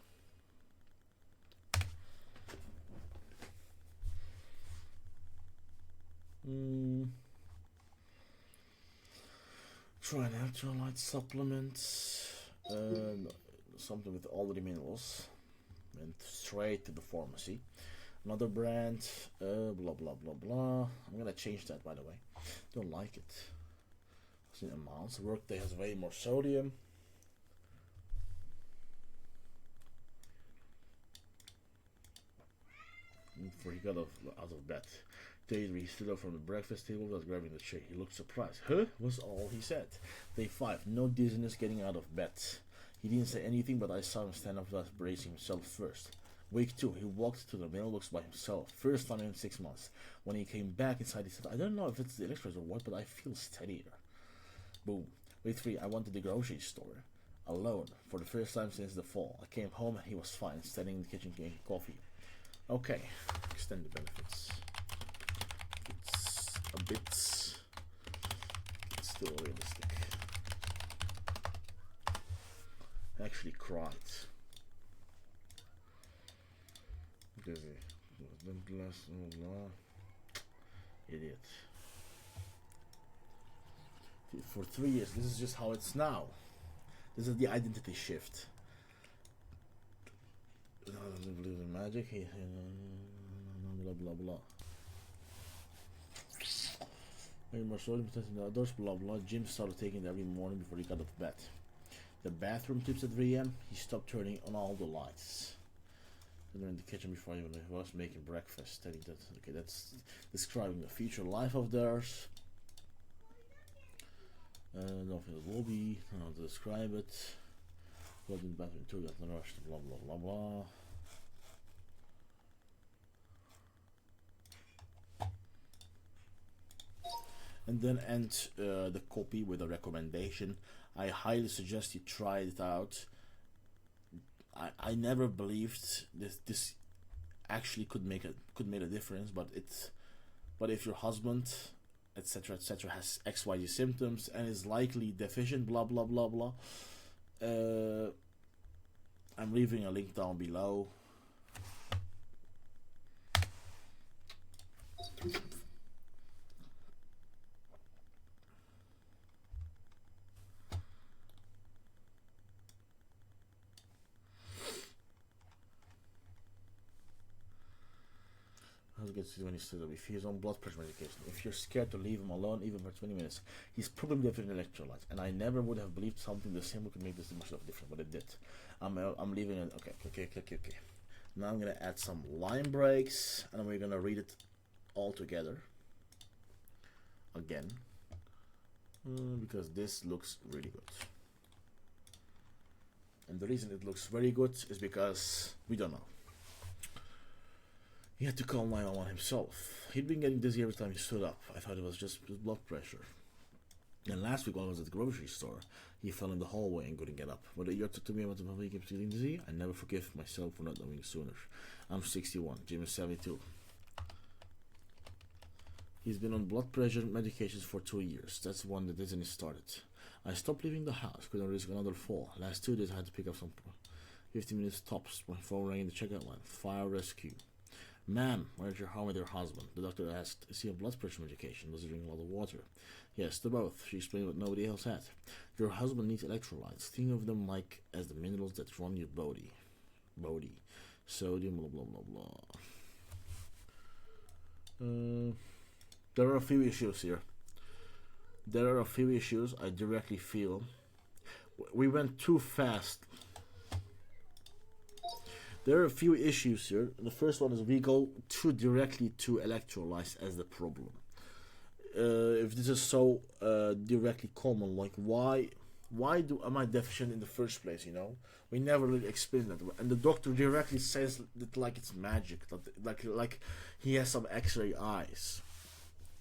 Try an electrolyte supplement, something with all the minerals. Went straight to the pharmacy. Another brand, blah blah blah blah. I'm gonna change that, by the way. Don't like it. It's in amounts. Workday has way more sodium. Before he got out of bed. Day 3, he stood up from the breakfast table without grabbing the tray. He looked surprised. Huh? Was all he said. Day 5, no dizziness getting out of bed. He didn't say anything, but I saw him stand up without bracing himself first. Week 2, he walked to the mailbox by himself. First time in 6 months. When he came back inside, he said, I don't know if it's the electrolytes or what, but I feel steadier. Boom. Week 3, I went to the grocery store. Alone. For the first time since the fall. I came home and he was fine, standing in the kitchen getting coffee. Okay. Extend the benefits. It's a bit still realistic. I actually cried. Idiot. For 3 years, this is just how it's now. This is the identity shift. Doesn't believe in magic. Blah blah blah. More sodium testing the outdoors. Blah blah. Jim started taking it every morning before he got out of bed. The bathroom tips at 3 a.m. He stopped turning on all the lights. And then in the kitchen before he was making breakfast. Telling that, okay, that's describing the future life of theirs. Nothing it will be. I don't know how to describe it. Got in the bathroom too. Got the rush. Blah blah blah blah. And then end the copy with a recommendation. I highly suggest you try it out. I never believed this actually could make a difference, but if your husband, etc., has XYZ symptoms and is likely deficient, blah blah blah blah. I'm leaving a link down below. When he stood up, if he's on blood pressure medication, if you're scared to leave him alone even for 20 minutes, he's probably deficient in electrolytes. And I never would have believed something the simple could make this much of a difference, but it did. I'm leaving it. Okay. Now I'm gonna add some line breaks, and we're gonna read it all together again, because this looks really good. And the reason it looks very good is because we don't know. He had to call 911 himself. He'd been getting dizzy every time he stood up. I thought it was just his blood pressure. And last week when I was at the grocery store, he fell in the hallway and couldn't get up. When you talk to me about the he keeps feeling dizzy, I never forgive myself for not knowing sooner. I'm 61. Jim is 72. He's been on blood pressure medications for 2 years. That's when the dizziness started. I stopped leaving the house. Couldn't risk another fall. Last 2 days I had to pick up some 15 minutes tops. My phone rang in the checkout line. Fire rescue. Ma'am, why aren't you home with your husband? The doctor asked, is he on blood pressure medication? Does he drink a lot of water? Yes, to both. She explained what nobody else had. Your husband needs electrolytes. Think of them like as the minerals that run your body. Sodium, blah, blah, blah, blah. There are a few issues here. There are a few issues I directly feel. We went too fast. There are a few issues here. The first one is we go too directly to electrolytes as the problem. If this is so directly common, like why am I deficient in the first place? You know, we never really explain that, and the doctor directly says that like it's magic, that like he has some X-ray eyes.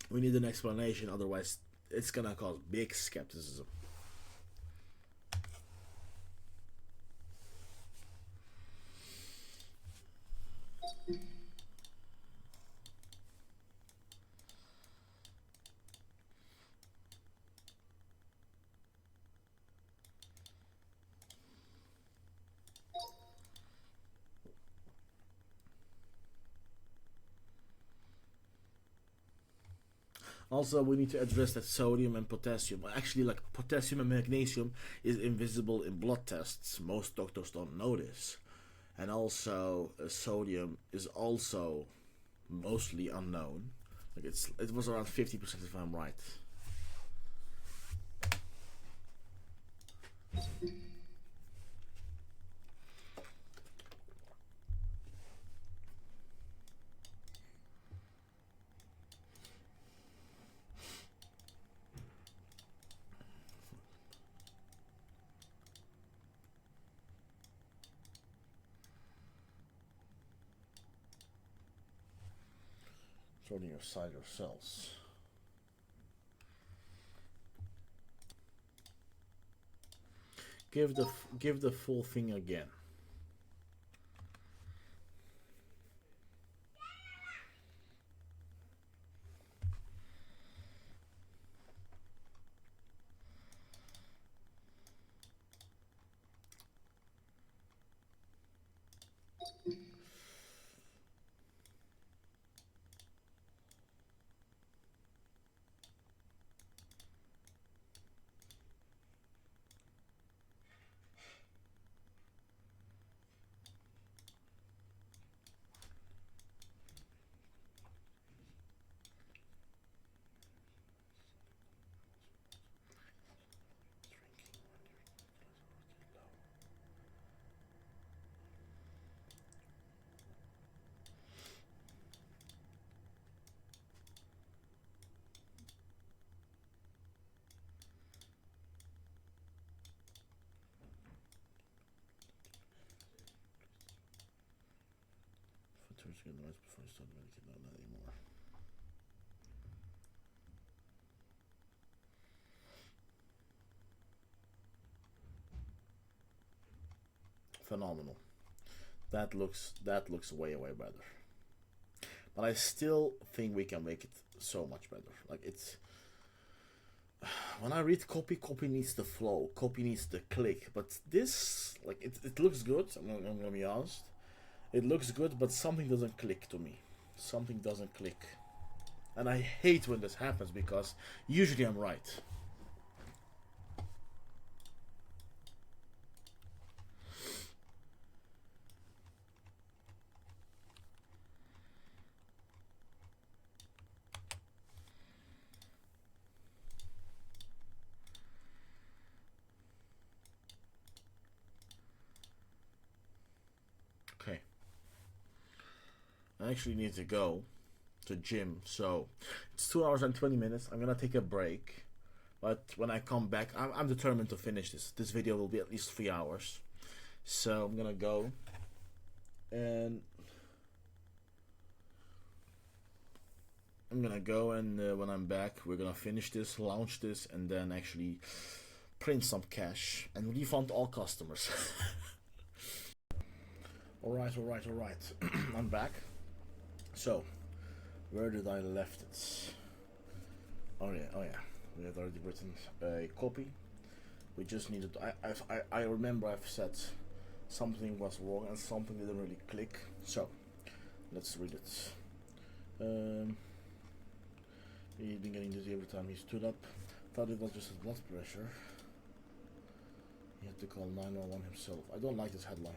We need an explanation, otherwise it's gonna cause big skepticism. Also, we need to address that sodium and potassium. Actually, like potassium and magnesium is invisible in blood tests. Most doctors don't know this. And also, sodium is also mostly unknown. Like it was around 50% if I'm right. Sorting your cellular cells. Give the full thing again. For 2 minutes before you start making that anymore. Phenomenal. That looks way better. But I still think we can make it so much better. Like it's when I read copy needs the flow, copy needs the click. But this, like it looks good. I'm gonna be honest. It looks good, but something doesn't click to me. Something doesn't click, and I hate when this happens because usually I'm right. Okay. I actually need to go to gym, so it's 2 hours and 20 minutes. I'm gonna take a break, but when I come back, I'm determined to finish this. This video will be at least 3 hours, so I'm gonna go, and when I'm back, we're gonna finish this, launch this, and then actually print some cash and refund all customers. Alright. I'm back. So, where did I left it? Oh yeah. We had already written a copy. We just needed. I remember I've said something was wrong and something didn't really click. So, let's read it. He's been getting dizzy every time he stood up. Thought it was just his blood pressure. He had to call 911 himself. I don't like this headline.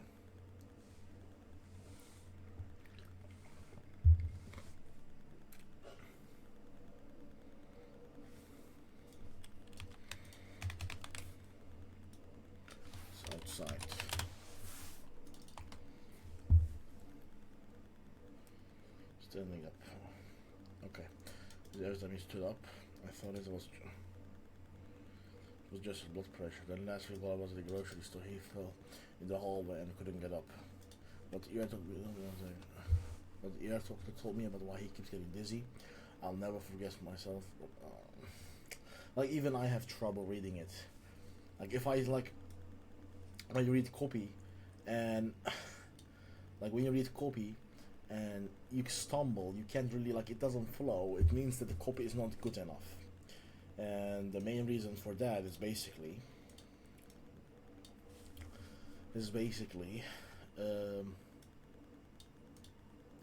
Outside. Standing up. Okay. Every time he stood up, I thought it was just his blood pressure. Then last week while I was at the grocery store, he fell in the hallway and couldn't get up. But the ear doctor told me about why he keeps getting dizzy. I'll never forget myself. Like even I have trouble reading it. Like if I when you read copy and when you read copy and you stumble, you can't really it doesn't flow, it means that the copy is not good enough. And the main reason for that is basically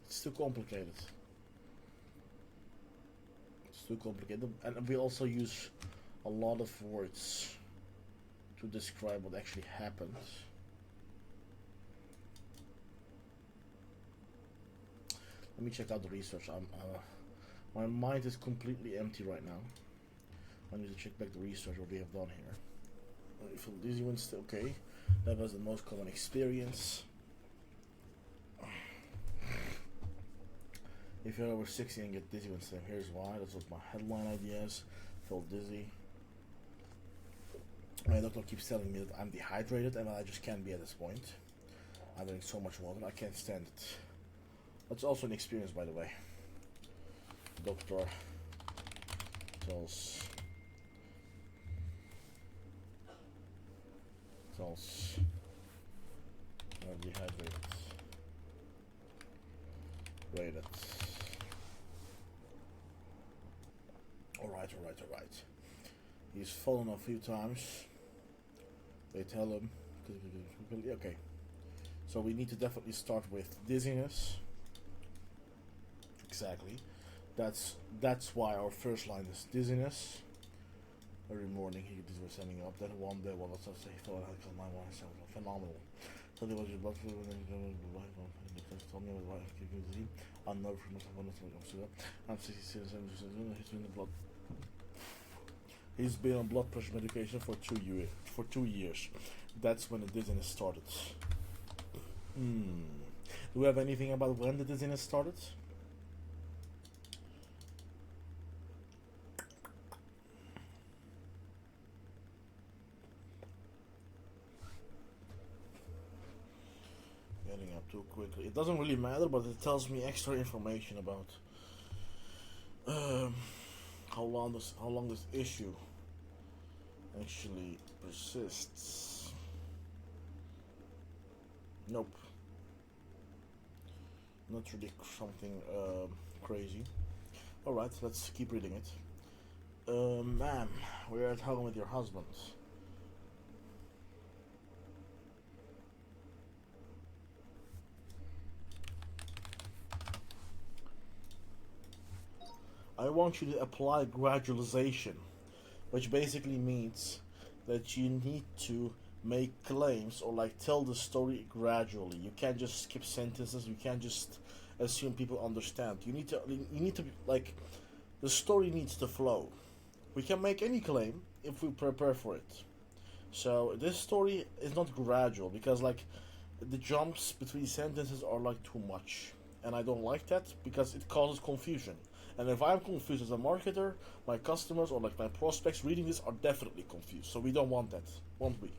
it's too complicated. It's too complicated, and we also use a lot of words to describe what actually happened. Let me check out the research. My mind is completely empty right now. I need to check back the research what we have done here. I feel dizzy when still okay. That was the most common experience. If you're over 60 and get dizzy when sleeping, here's why. That's what my headline ideas. Feel dizzy. My doctor keeps telling me that I'm dehydrated, and I just can't be at this point. I drink so much water, I can't stand it. That's also an experience, by the way. Doctor tells I'm dehydrated. Rated. Alright. He's fallen a few times. They tell him. Okay. So we need to definitely start with dizziness. Exactly. That's why our first line is dizziness. Every morning he was standing up. Then one day, well, let's say he thought I had my phenomenal. So there was your blood fluid and told me what I could see. I'm nervous from I'm 67. He's been in blood. He's been on blood pressure medication for 2 years. That's when the dizziness started. Do we have anything about when the dizziness started? Getting up too quickly. It doesn't really matter, but it tells me extra information about how long this issue actually persists. Nope. Not really something crazy. Alright, let's keep reading it. Ma'am, we're at home with your husband. I want you to apply gradualization, which basically means that you need to make claims or like tell the story gradually. You can't just skip sentences. You can't just assume people understand. You need to like, the story needs to flow. We can make any claim if we prepare for it. So this story is not gradual because like the jumps between sentences are like too much, and I don't like that because it causes confusion. And if I'm confused as a marketer, my customers or like my prospects reading this are definitely confused. So we don't want that, won't we?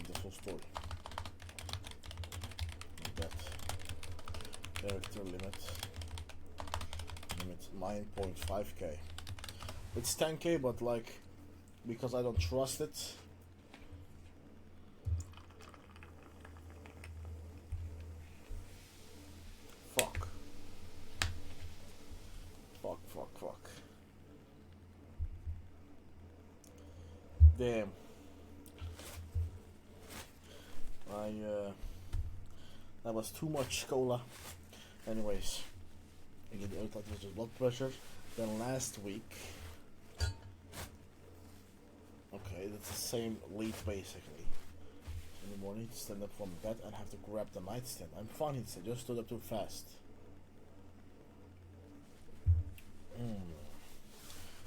The full story. That character limit 9.5k. It's 10k, but like because I don't trust it. Fuck. Damn. That was too much cola. Anyways, again, the other thought was just blood pressure. Then last week, okay, that's the same lead basically. In the morning, stand up from bed and have to grab the nightstand. I'm fine, he said, just stood up too fast.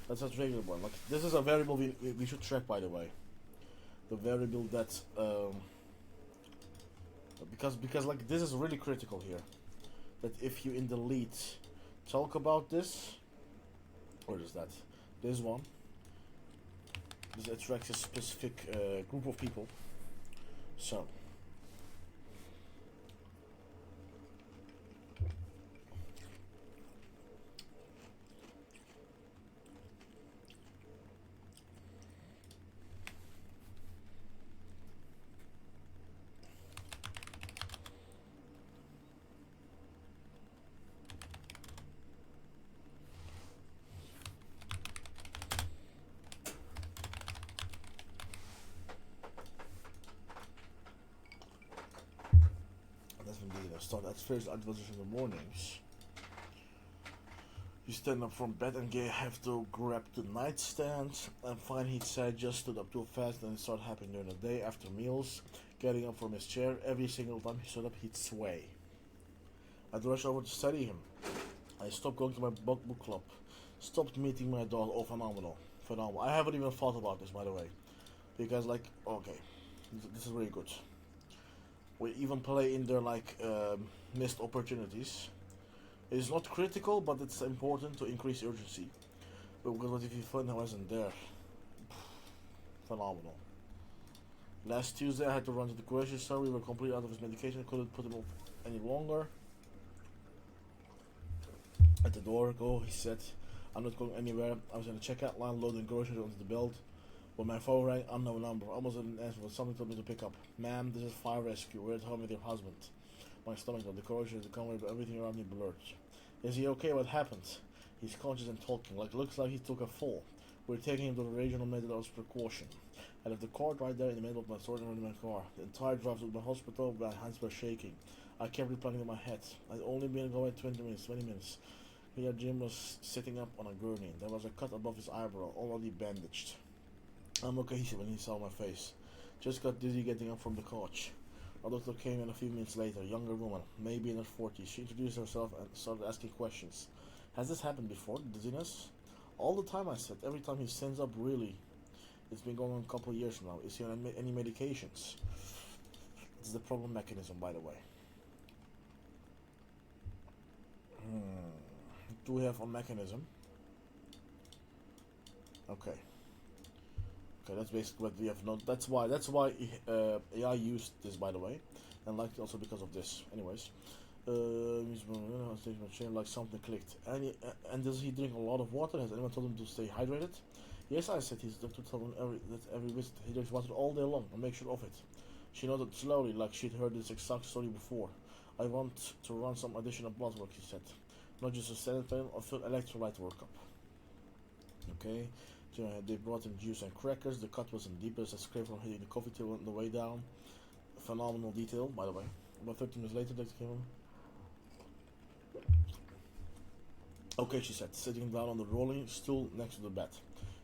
That's a regular one. Like, this is a variable we should track, by the way. The variable that because like this is really critical here, that if you in the lead talk about this, or is that this one, this attracts a specific group of people. So start at first adventures in the mornings. You stand up from bed and have to grab the nightstand, and find he'd said just stood up too fast, and it started happening during the day after meals. Getting up from his chair, every single time he stood up he'd sway. I'd rush over to study him. I stopped going to my book club, stopped meeting my dog. Oh, phenomenal. I haven't even thought about this, by the way, because like, okay, this is really good. We even play in their like missed opportunities. It's not critical, but it's important to increase urgency. Because what if you find I wasn't there? Phenomenal. Last Tuesday I had to run to the grocery store. We were completely out of his medication. I couldn't put him off any longer. At the door, go, he said. I'm not going anywhere. I was in the checkout line loading groceries onto the belt. When my phone rang, unknown number. Almost didn't answer, but something told me to pick up. Ma'am, this is fire rescue. We're at home with your husband. My stomach, the groceries, the camera, but everything around me blurred. Is he okay? What happened? He's conscious and talking. Looks like he took a fall. We're taking him to the regional medical as precaution. I left the car right there in the middle of my store and in my car. The entire drive to the hospital, my hands were shaking. I kept replying in my head. I'd only been going 20 minutes. Here Jim was sitting up on a gurney. There was a cut above his eyebrow, already bandaged. I'm okay, he said when he saw my face. Just got dizzy getting up from the couch. A doctor came in a few minutes later, a younger woman, maybe in her 40s. She introduced herself and started asking questions. Has this happened before, dizziness? All the time, I said. Every time he stands up, really. It's been going on a couple of years now. Is he on any medications? It's the problem mechanism, by the way. Do we have a mechanism? Okay. Okay, that's basically what we have known. That's why AI used this, by the way, and liked it also because of this. Anyways, like something clicked. And does he drink a lot of water? Has anyone told him to stay hydrated? Yes, I said his doctor told him every visit he drinks water all day long and make sure of it. She nodded slowly, like she'd heard this exact story before. I want to run some additional blood work, he said. Not just a sanitary or full electrolyte workup. Okay. They brought him juice and crackers. The cut wasn't deep, as a scrape from hitting the coffee table on the way down. Phenomenal detail, by the way. About 13 minutes later, they came in. Okay, she said, sitting down on the rolling stool next to the bed.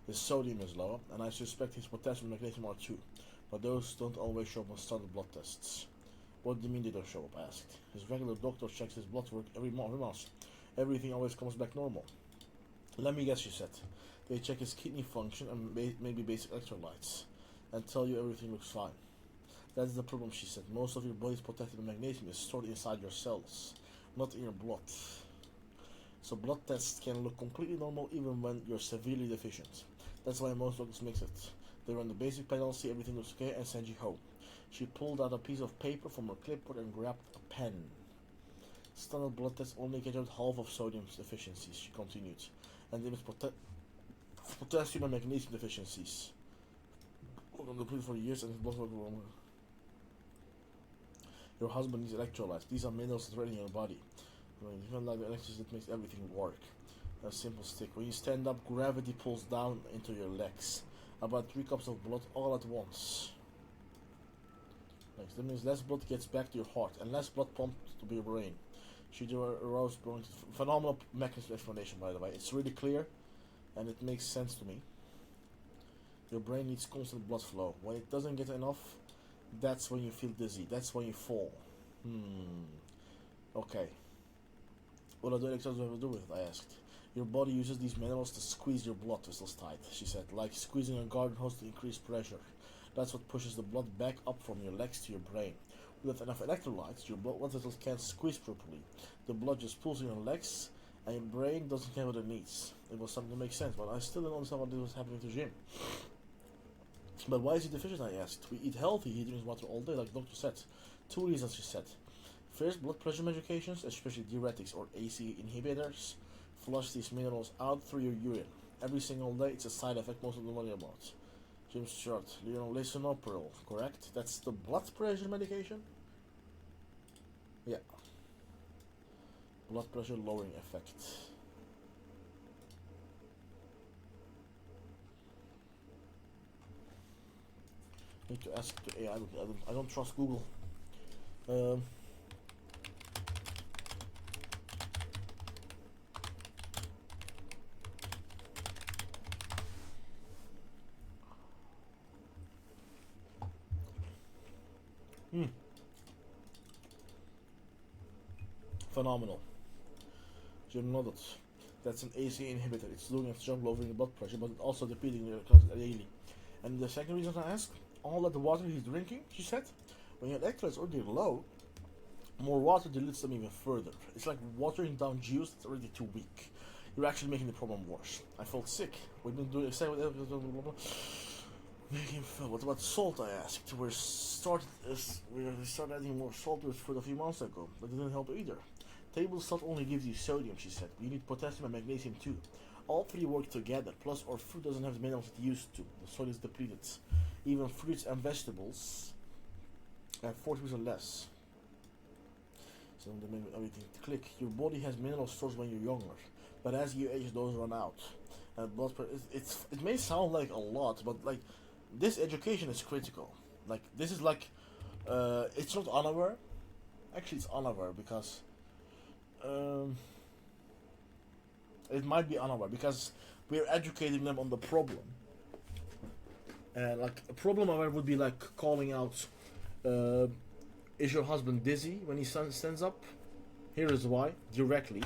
His sodium is lower, and I suspect his potassium and magnesium are too. But those don't always show up on standard blood tests. What do you mean they don't show up? I asked. His regular doctor checks his blood work every month. Everything always comes back normal. Let me guess, she said. They check his kidney function and maybe basic electrolytes, and tell you everything looks fine. That's the problem, she said. Most of your body's potassium and magnesium is stored inside your cells, not in your blood. So blood tests can look completely normal even when you're severely deficient. That's why most doctors mix it. They run the basic panel, see everything looks okay, and send you home. She pulled out a piece of paper from her clipboard and grabbed a pen. Standard blood tests only get out half of sodium deficiencies, she continued, and there is potassium and magnesium deficiencies. On the for years and his blood work wrong. Your husband needs electrolytes. These are minerals that are in your body. Even like the electricity that makes everything work. A simple stick. When you stand up, gravity pulls down into your legs. About 3 cups of blood all at once. Next, that means less blood gets back to your heart and less blood pumped to your brain. She arose, phenomenal mechanism explanation, by the way. It's really clear and it makes sense to me. Your brain needs constant blood flow. When it doesn't get enough, that's when you feel dizzy. That's when you fall. Okay. What do electrolytes have to do with it? I asked. Your body uses these minerals to squeeze your blood vessels tight, she said, like squeezing a garden hose to increase pressure. That's what pushes the blood back up from your legs to your brain. Without enough electrolytes, your blood vessels can't squeeze properly. The blood just pulls in your legs, and your brain doesn't get what it needs. It was something to make sense, but I still don't understand what this was happening to Jim. But why is he deficient? I asked. We eat healthy. He drinks water all day, like the doctor said. 2 reasons, she said. First, blood pressure medications, especially diuretics or ACE inhibitors, flush these minerals out through your urine. Every single day, it's a side effect most of them worry about. Jim's chart, lisinopril, correct? That's the blood pressure medication? Yeah. Blood pressure lowering effect. Need to ask the AI. I don't trust Google. Phenomenal. Jim nodded. That's an AC inhibitor. It's doing its job lowering the blood pressure, but it's also depleting the daily. And the second reason I asked, all that the water he's drinking, she said, when your electrolytes are already low, more water dilutes them even further. It's like watering down juice that's already too weak. You're actually making the problem worse. I felt sick. We've been doing making what about salt? I asked. We started adding more salt to it for a few months ago. That didn't help either. Table salt only gives you sodium, she said. We need potassium and magnesium too. All three work together. Plus, our food doesn't have the minerals it used to. The soil is depleted. Even fruits and vegetables have 40% less. So they make everything click. Your body has mineral stores when you're younger, but as you age, those run out. And blood pressure. It may sound like a lot, but like this education is critical. Like this is like it's not unaware. Actually, it's unaware because it might be unaware because we're educating them on the problem. And like a problem aware would be like calling out. Is your husband dizzy when he stands up? Here is why, directly,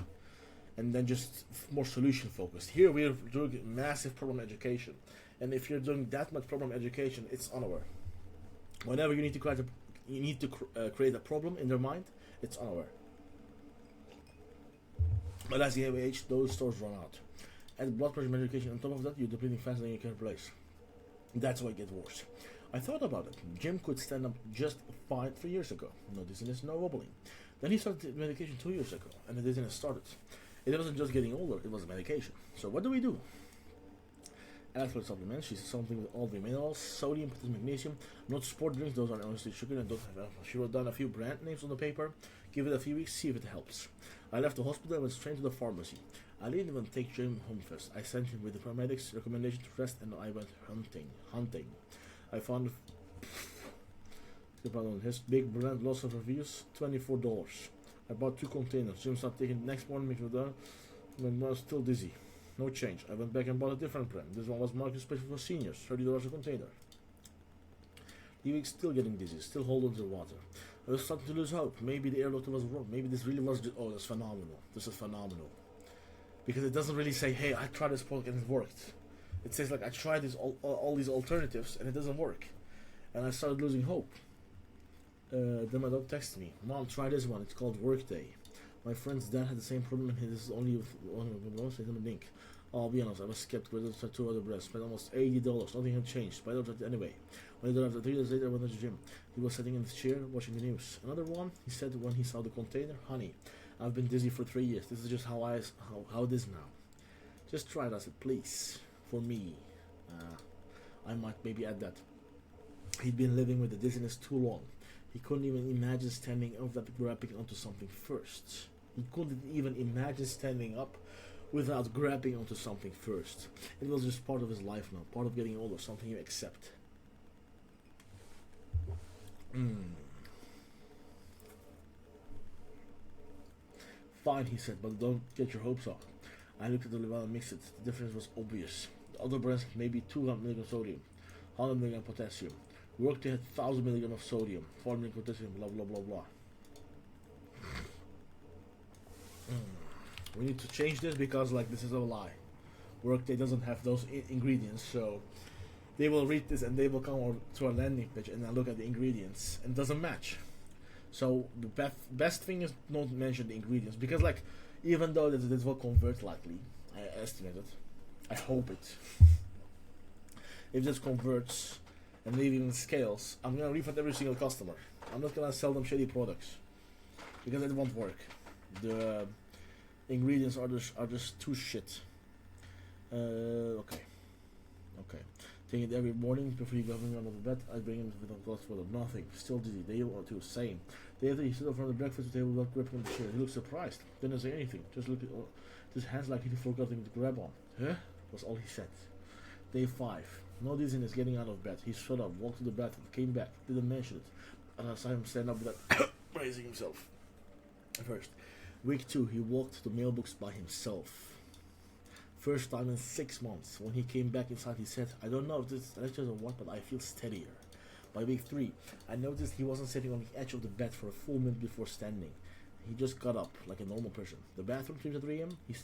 and then just more solution focused. Here we are doing massive problem education, and if you're doing that much problem education, it's unaware. Whenever you need to create a problem in their mind, it's unaware. But as you age, those stores run out. And blood pressure medication on top of that, you're depleting faster than you can replace. That's why it gets worse. I thought about it. Jim could stand up just fine 3 years ago. No dizziness, no wobbling. Then he started medication 2 years ago, and the dizziness started. It wasn't just getting older, it was medication. So what do we do? Electrolyte supplements, she said something with all the minerals, sodium, potassium, magnesium, not sport drinks, those are honestly sugar and don't have alcohol. She wrote down a few brand names on the paper, give it a few weeks, see if it helps. I left the hospital and went straight to the pharmacy. I didn't even take Jim home first. I sent him with the paramedics' recommendation to rest and I went hunting. I found his big brand, lots of reviews, $24. I bought 2 containers. Jim started taking the next morning, making it down, and I was still dizzy. No change. I went back and bought a different brand. This one was marketed special for seniors, $30 a container. The week still getting dizzy, still holding the water. I was starting to lose hope. Maybe the airlock was wrong. Maybe this really was just, oh, that's phenomenal. This is phenomenal. Because it doesn't really say, hey, I tried this product and it worked. It says like I tried this all these alternatives and it doesn't work. And I started losing hope. Then my dog texted me, Mom, try this one. It's called Workday. My friend's dad had the same problem and this is only with one send him a link. I'll be honest, I was skeptical. I tried 2 other brands, spent almost $80. Nothing had changed, but I tried it anyway. When I after 3 days later, I went to the gym. He was sitting in his chair watching the news. Another one, he said when he saw the container, honey, I've been dizzy for 3 years. This is just how it is now. Just try it, I said, please, for me. I might maybe add that. He'd been living with the dizziness too long. He couldn't even imagine standing up without grabbing onto something first. He couldn't even imagine standing up without grabbing onto something first. It was just part of his life now, part of getting older, something you accept. Fine, he said, but don't get your hopes up. I looked at the level and mixed it. The difference was obvious. The other brands had maybe 200 mg sodium, 100 mg potassium. Workday had 1000 mg of sodium, 400 mg potassium, blah blah blah blah. We need to change this because like this is a lie. Workday doesn't have those ingredients, so they will read this and they will come to our landing page and then look at the ingredients and it doesn't match. So the best thing is not mention the ingredients because like even though this will convert likely, I estimate it, I hope it. If this converts and maybe even scales, I'm gonna refund every single customer. I'm not gonna sell them shitty products because it won't work. The ingredients are just too shit. Okay. Take it every morning before you go out of bed. I bring him with a glass full of nothing. Still dizzy. Day or two, same. Day after he stood up from the breakfast table without gripping the chair. He looked surprised. Didn't say anything. Just looked at his hands like he forgot something to grab on. Huh? Was all he said. Day 5. No dizziness getting out of bed. He stood up, walked to the bathroom, came back, didn't mention it. And I saw him stand up without raising himself. First. Week 2, he walked to the mailbox by himself. First time in 6 months. When he came back inside, he said, I don't know if this is electricity or what, but I feel steadier. By week 3, I noticed he wasn't sitting on the edge of the bed for a full minute before standing. He just got up like a normal person. The bathroom cleaned at 3 a.m. He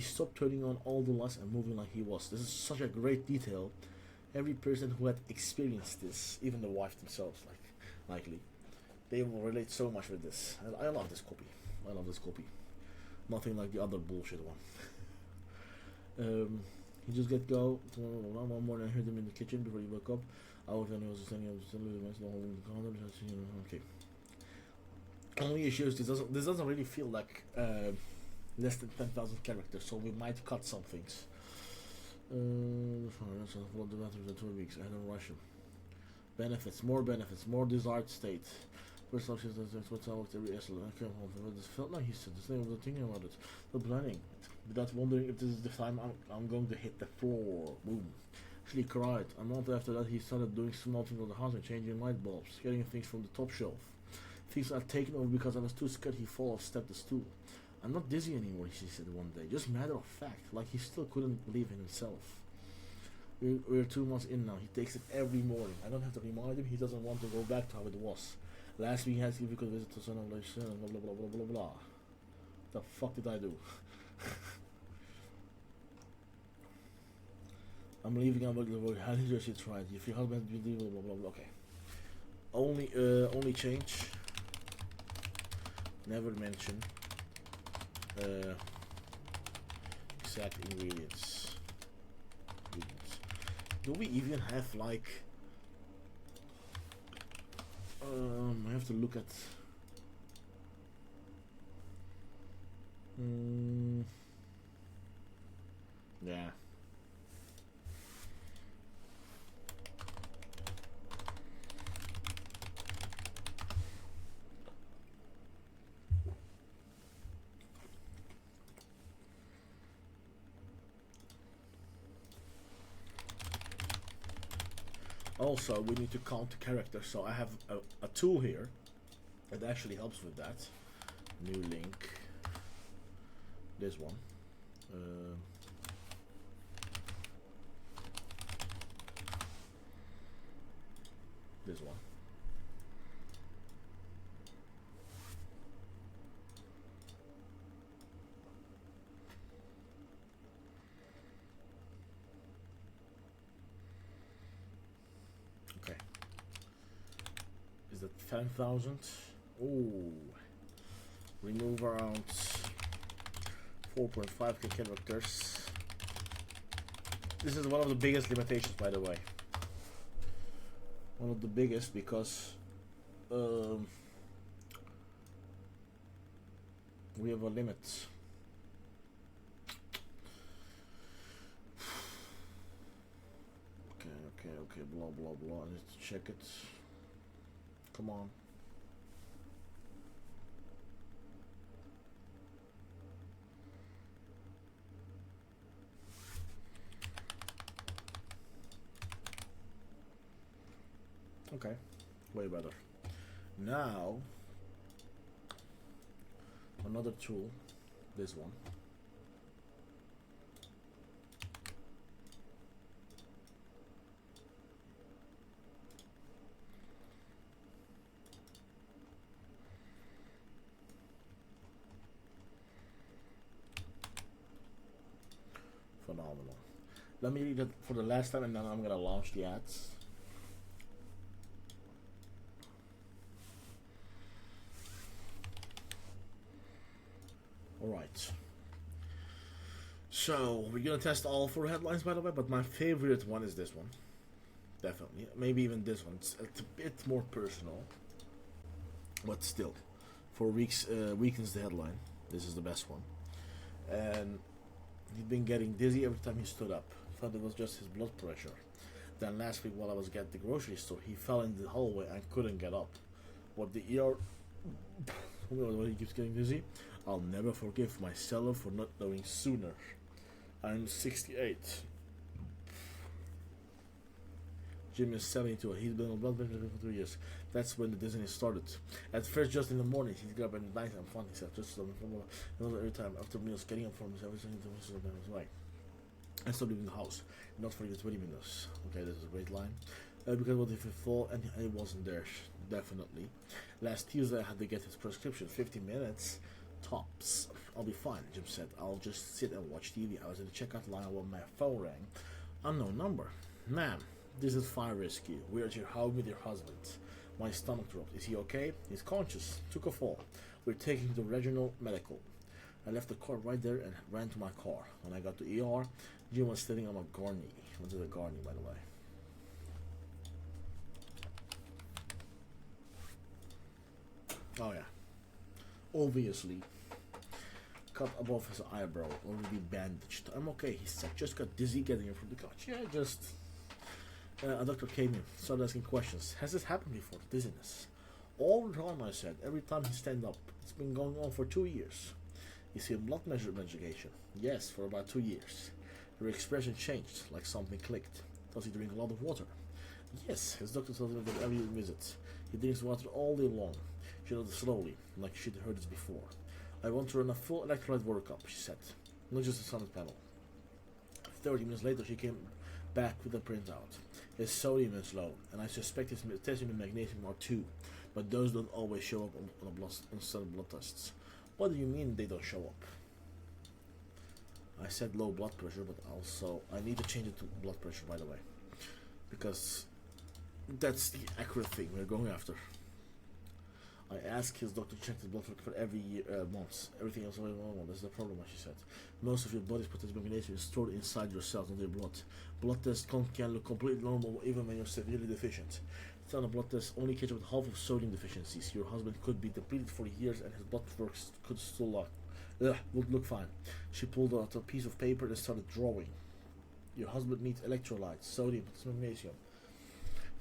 stopped turning on all the lights and moving like he was. This is such a great detail. Every person who had experienced this, even the wife themselves, likely, they will relate so much with this. And I love this copy. I love this copy. Nothing like the other bullshit one. He just get go. One morning I heard him in the kitchen before he woke up. I was standing up holding the condom. Okay. Only issue is this doesn't really feel like less than 10,000 characters, so we might cut some things. The bathrooms in 2 weeks. I had to rush him. Benefits, more desired state. First off, that's what's out every SL. I came home from this felt like he said the same was thinking about it. The planning. Without wondering if this is the time I'm going to hit the floor. Boom. Actually cried. A month after that he started doing small things on the house and changing light bulbs, getting things from the top shelf. Things I've taken over because I was too scared he'd fall off step the stool. I'm not dizzy anymore, she said one day. Just matter of fact, like he still couldn't believe in himself. We're 2 months in now. He takes it every morning. I don't have to remind him. He doesn't want to go back to how it was. Last week he asked if we could visit to son of blah blah blah blah blah blah. The fuck did I do? I'm leaving. I'm going to work. How did your shit right? If your husband blah blah blah blah blah. Okay. Only change. Never mention exact ingredients. Do we even have like? I have to look at. Yeah. Also, we need to count the characters, so I have a tool here that actually helps with that. New link. This one. This one. Okay. Is that 10,000? Ooh. Remove around 4.5k characters. This is one of the biggest limitations, by the way. One of the biggest because we have a limit. Okay, blah blah blah. I need to check it. Come on. Okay, way better. Now, another tool, this one. Phenomenal. Let me read it for the last time and then I'm gonna launch the ads. Alright, so we're gonna test all 4 headlines, by the way, but my favorite one is this one. Definitely, maybe even this one. It's a bit more personal, but still, for weeks weakens the headline. This is the best one. And he'd been getting dizzy every time he stood up. Thought it was just his blood pressure. Then last week while I was at the grocery store, he fell in the hallway and couldn't get up. What the ER when he keeps getting dizzy, I'll never forgive my seller for not knowing sooner. I'm 68. Jim is 72. He's been on blood pressure for 2 years. That's when the dizziness started. At first, just in the morning, he'd get up and night. I'm fun. He said, just every time after meals, getting up from his everything to his right. I stopped leaving the house. Not for the 20 minutes. Okay, this is a great line. Because what if he fall and it wasn't there? Definitely. Last Tuesday I had to get his prescription. 50 minutes tops. I'll be fine, Jim said. I'll just sit and watch TV. I was in the checkout line when my phone rang. Unknown number. Ma'am, this is fire rescue. We're at your house with your husband. My stomach dropped. Is he okay? He's conscious. Took a fall. We're taking him to regional medical. I left the car right there and ran to my car. When I got to ER, Jim was sitting on a gurney. What is a gurney, by the way? Oh yeah. Obviously. Cut above his eyebrow, already bandaged. I'm okay, he said. Just got dizzy getting him from the couch. Yeah, just... a doctor came in, started asking questions. Has this happened before, dizziness? All the time, I said. Every time he stand up. It's been going on for 2 years. Is he on blood measure medication? Yes, for about 2 years. Her expression changed, like something clicked. Does he drink a lot of water? Yes, his doctor told him that every visit. He drinks water all day long. She nodded slowly, like she'd heard this before. I want to run a full electrolyte workup, she said. Not just a summit panel. 30 minutes later, she came back with a printout. His sodium is low, and I suspect his potassium and magnesium are too, but those don't always show up on some blood tests. What do you mean they don't show up? I said low blood pressure, but also I need to change it to blood pressure, by the way, because that's the accurate thing we're going after. I asked his doctor to check his blood pressure for every month. Everything else is normal. That's the problem, she said. Most of your body's potassium and magnesium is stored inside your cells, not your blood. Blood tests can look completely normal even when you're severely deficient. On a blood test only catch up with half of sodium deficiencies. Your husband could be depleted for years and his blood works could still would look fine. She pulled out a piece of paper and started drawing. Your husband needs electrolytes, sodium, magnesium.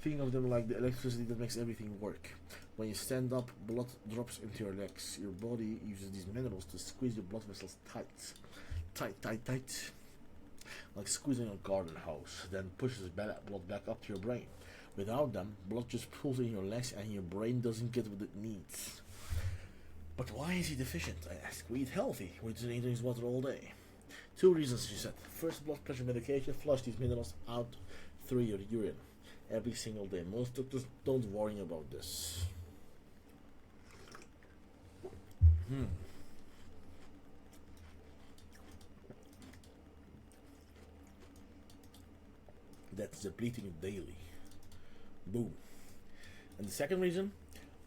Think of them like the electricity that makes everything work. When you stand up, blood drops into your legs. Your body uses these minerals to squeeze your blood vessels tight. Tight. Like squeezing a garden hose, then pushes blood back up to your brain. Without them, blood just pulls in your legs and your brain doesn't get what it needs. But why is he deficient? I asked. We eat healthy. We drink water all day. 2 reasons, she said. First, blood pressure medication flush these minerals out through your urine every single day. Most doctors don't worry about this. That's depleting it daily. Boom. And the second reason,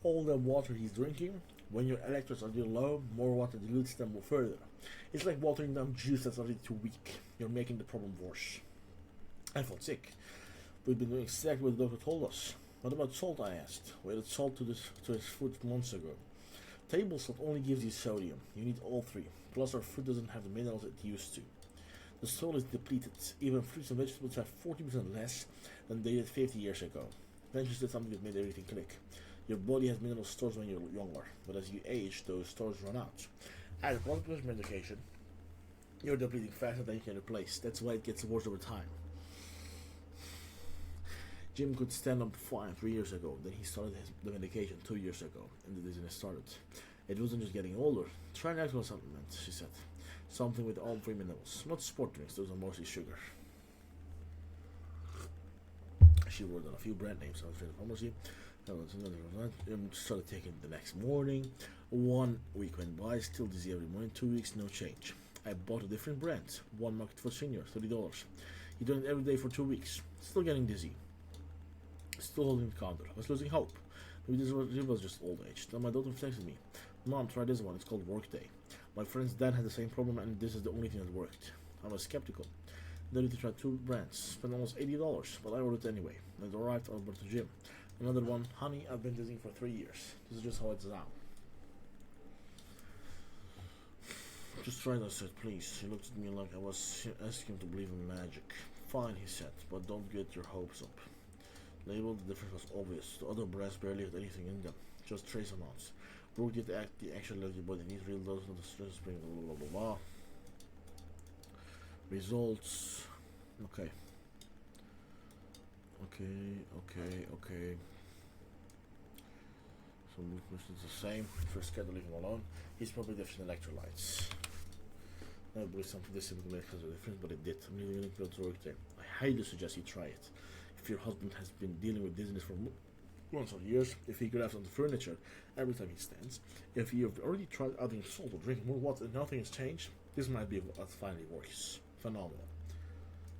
all the water he's drinking, when your electrolytes are too low, more water dilutes them further. It's like watering down juice that's already too weak. You're making the problem worse. I felt sick. We've been doing exactly what the doctor told us. What about salt, I asked. We added salt to his food months ago. Table salt only gives you sodium. You need all three. Plus our food doesn't have the minerals it used to. The soil is depleted. Even fruits and vegetables have 40% less than they did 50 years ago. Then she said something that made everything click. Your body has mineral stores when you're younger, but as you age, those stores run out. As blood pressure medication, you're depleting faster than you can replace. That's why it gets worse over time. Jim could stand up fine 3 years ago. Then he started the medication 2 years ago, and the dizziness started. It wasn't just getting older. Try an actual supplement, she said. Something with all three minerals. Not sport drinks, those are mostly sugar. She wrote down a few brand names. I was in the pharmacy. Started taking it the next morning. 1 week went by, still dizzy every morning. 2 weeks, no change. I bought a different brand. One market for senior, $30. He done it every day for 2 weeks. Still getting dizzy. Still holding the counter. I was losing hope. Maybe this was just old age. Then my daughter texted me. Mom, try this one. It's called Workday. My friend's dad had the same problem and this is the only thing that worked. I was skeptical. Then to try 2 brands. Spent almost $80, but I ordered it anyway. When it arrived, I brought to Jim. Another one, honey, I've been dizzying for 3 years. This is just how it's now. Just try this, said, please. He looked at me like I was asking him to believe in magic. Fine, he said, but don't get your hopes up. Label, the difference was obvious. The other brands barely had anything in them. Just trace amounts. Broke the actual level your body needs real dose, not the stress spring, blah blah blah blah. Results. Okay. So movement is the same. First cat leave him alone. He's probably deficient in electrolytes. I believe something this simply makes a difference, but it did. I'm really willing to go to work there. I highly suggest you try it. if your husband has been dealing with dizziness for months or years, if he grabs on the furniture every time he stands, if you've already tried adding salt or drinking more water and nothing has changed, this might be what finally works. Phenomenal.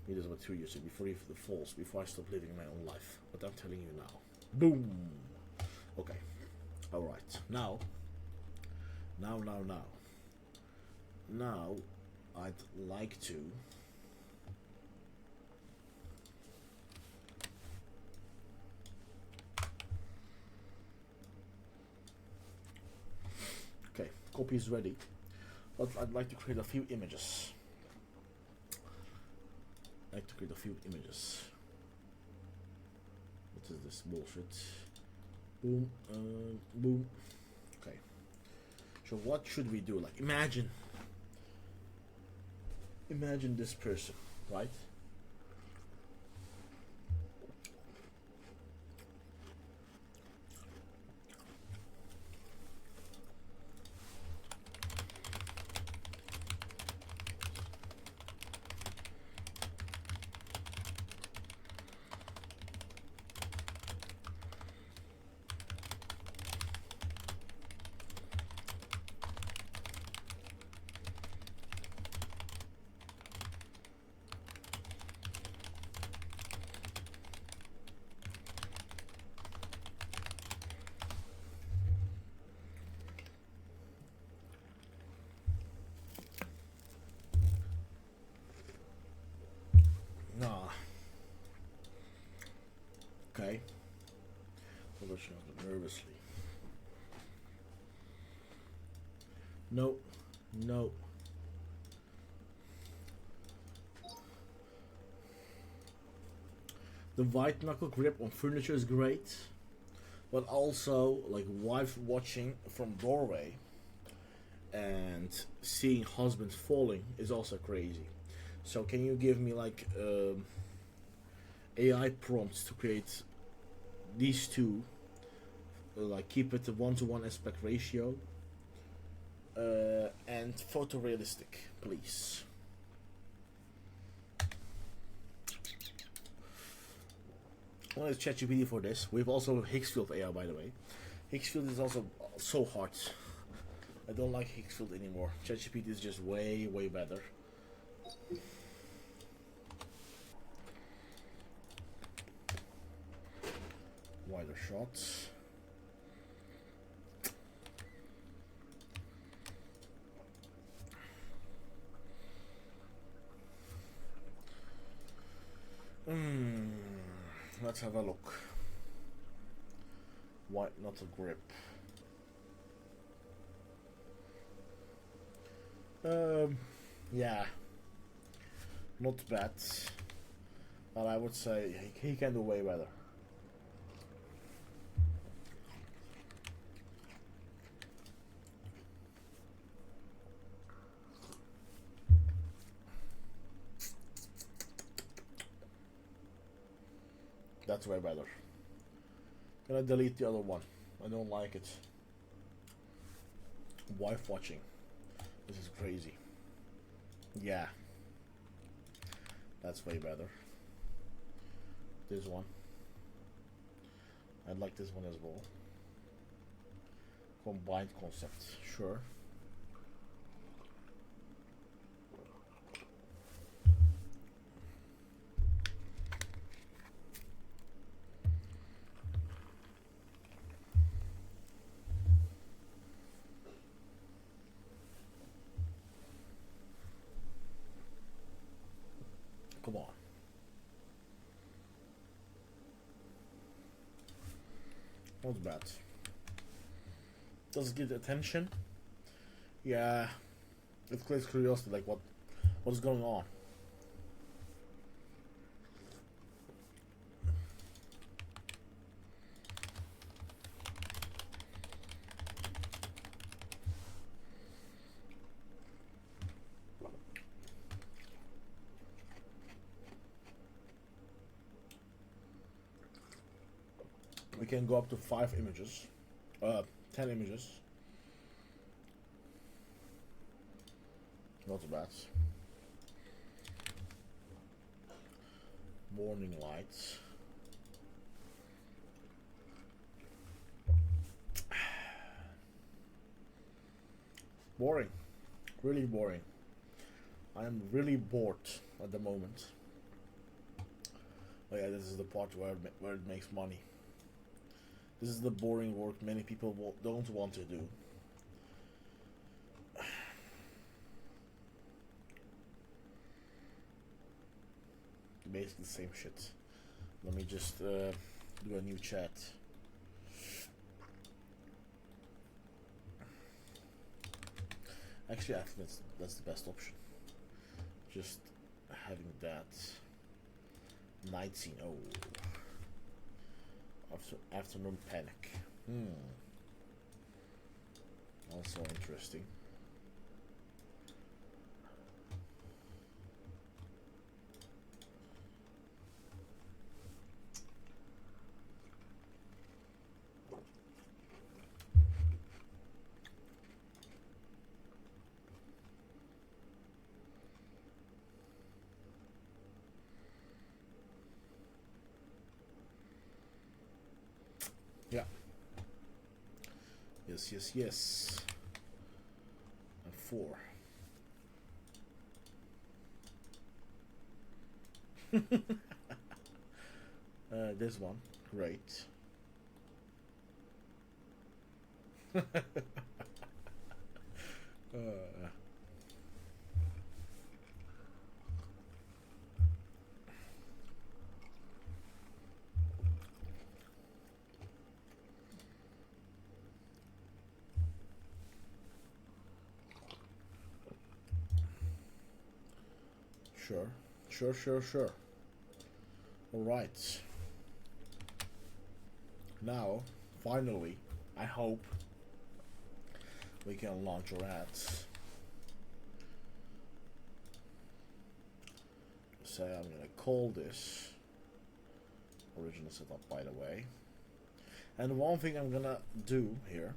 He does about 2 years before he falls, before I stop living my own life. But I'm telling you now. Boom! Okay. Alright. Now, I'd like to okay, copy is ready, but I'd like to create a few images. What is this bullshit? Boom, boom. Okay. So what should we do? Like, imagine this person, right? Nah. Okay. Publishing nervously. No. The white knuckle grip on furniture is great, but also like wife watching from doorway and seeing husbands falling is also crazy. So can you give me like AI prompts to create these two, like keep it a 1-to-1 aspect ratio, and photorealistic, please. I want to ChatGPT for this. We have also Higgsfield AI, by the way. Higgsfield is also so hard. I don't like Higgsfield anymore. ChatGPT is just way better. Wider shots. Let's have a look. White knuckle grip. Yeah, not bad, but I would say he can do way better. That's way better. Gonna delete the other one. I don't like it. Wife watching. This is crazy. Yeah. That's way better. This one. I like this one as well. Combined concept. Sure. Come on. Not bad. Does it get attention? Yeah. It creates curiosity, like what's going on. We can go up to 5 images, 10 images. Not bad. Morning lights. Boring. Really boring. I am really bored at the moment. Oh yeah, this is the part where it makes money. This is the boring work many people don't want to do. Basically the same shit. Let me just do a new chat. Actually, I think that's the best option. Just having that night scene. Oh, afternoon panic. Also interesting. Yeah. Yes. And 4. This one, great. Sure. All right. Now, finally, I hope we can launch our ads. So I'm gonna call this original setup, by the way. And one thing I'm gonna do here,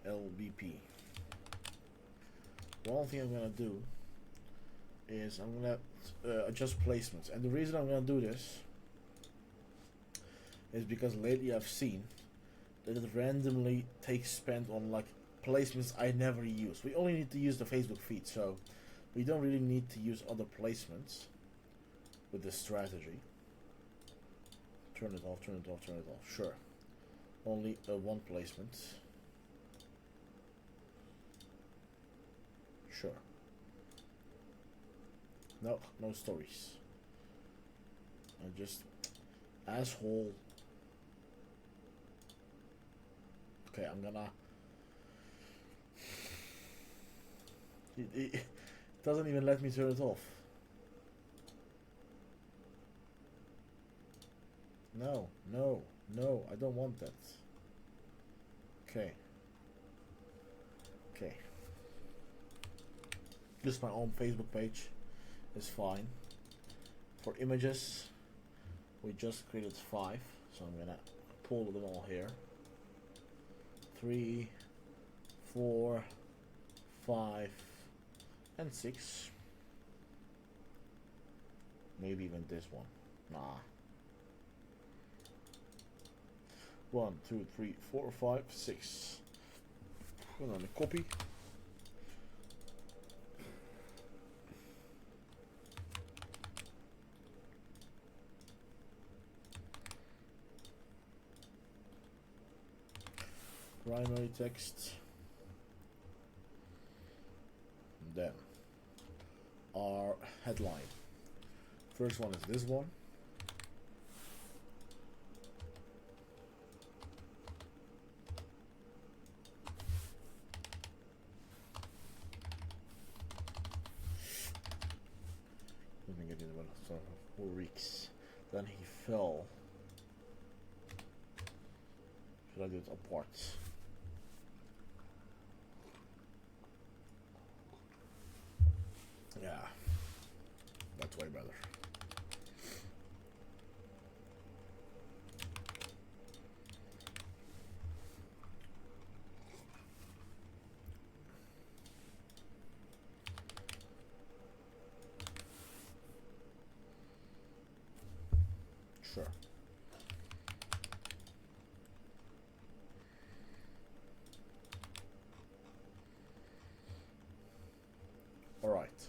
LBP. One thing I'm gonna do is I'm gonna adjust placements, and the reason I'm gonna do this is because lately I've seen that it randomly takes spend on like placements I never use. We only need to use the Facebook feed, so we don't really need to use other placements with this strategy. Turn it off. Sure. Only one placement. Sure. No stories. I just asshole. Okay, I'm gonna. It doesn't even let me turn it off. No, I don't want that. Okay. Just my own Facebook page is fine. For images, we just created 5, so I'm gonna pull them all here. 3, 4, 5, and 6. Maybe even this one. Nah. 1, 2, 3, 4, 5, 6. Put on a copy. Primary text. Then our headline. First one is this one. Let me get it. Well, so 4 weeks. Then he fell. Should I do it apart? Yeah, that's way better. Sure. copyright.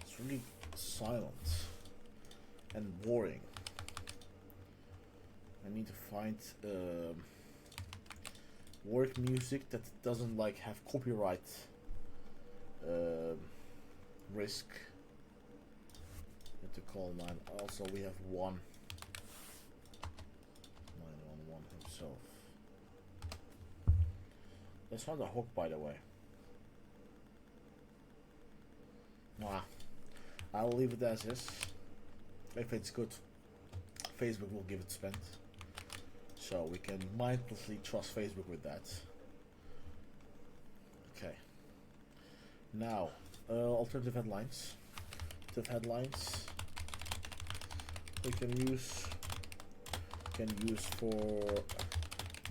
It's really silent and boring. I need to find work music that doesn't like have copyright risk. Need to call 9. Also, we have 911 himself. That's not a hook, by the way. Nah, I'll leave it as is. If it's good, Facebook will give it spent. So we can mindlessly trust Facebook with that. Okay. Now, alternative headlines. Alternative headlines we can use for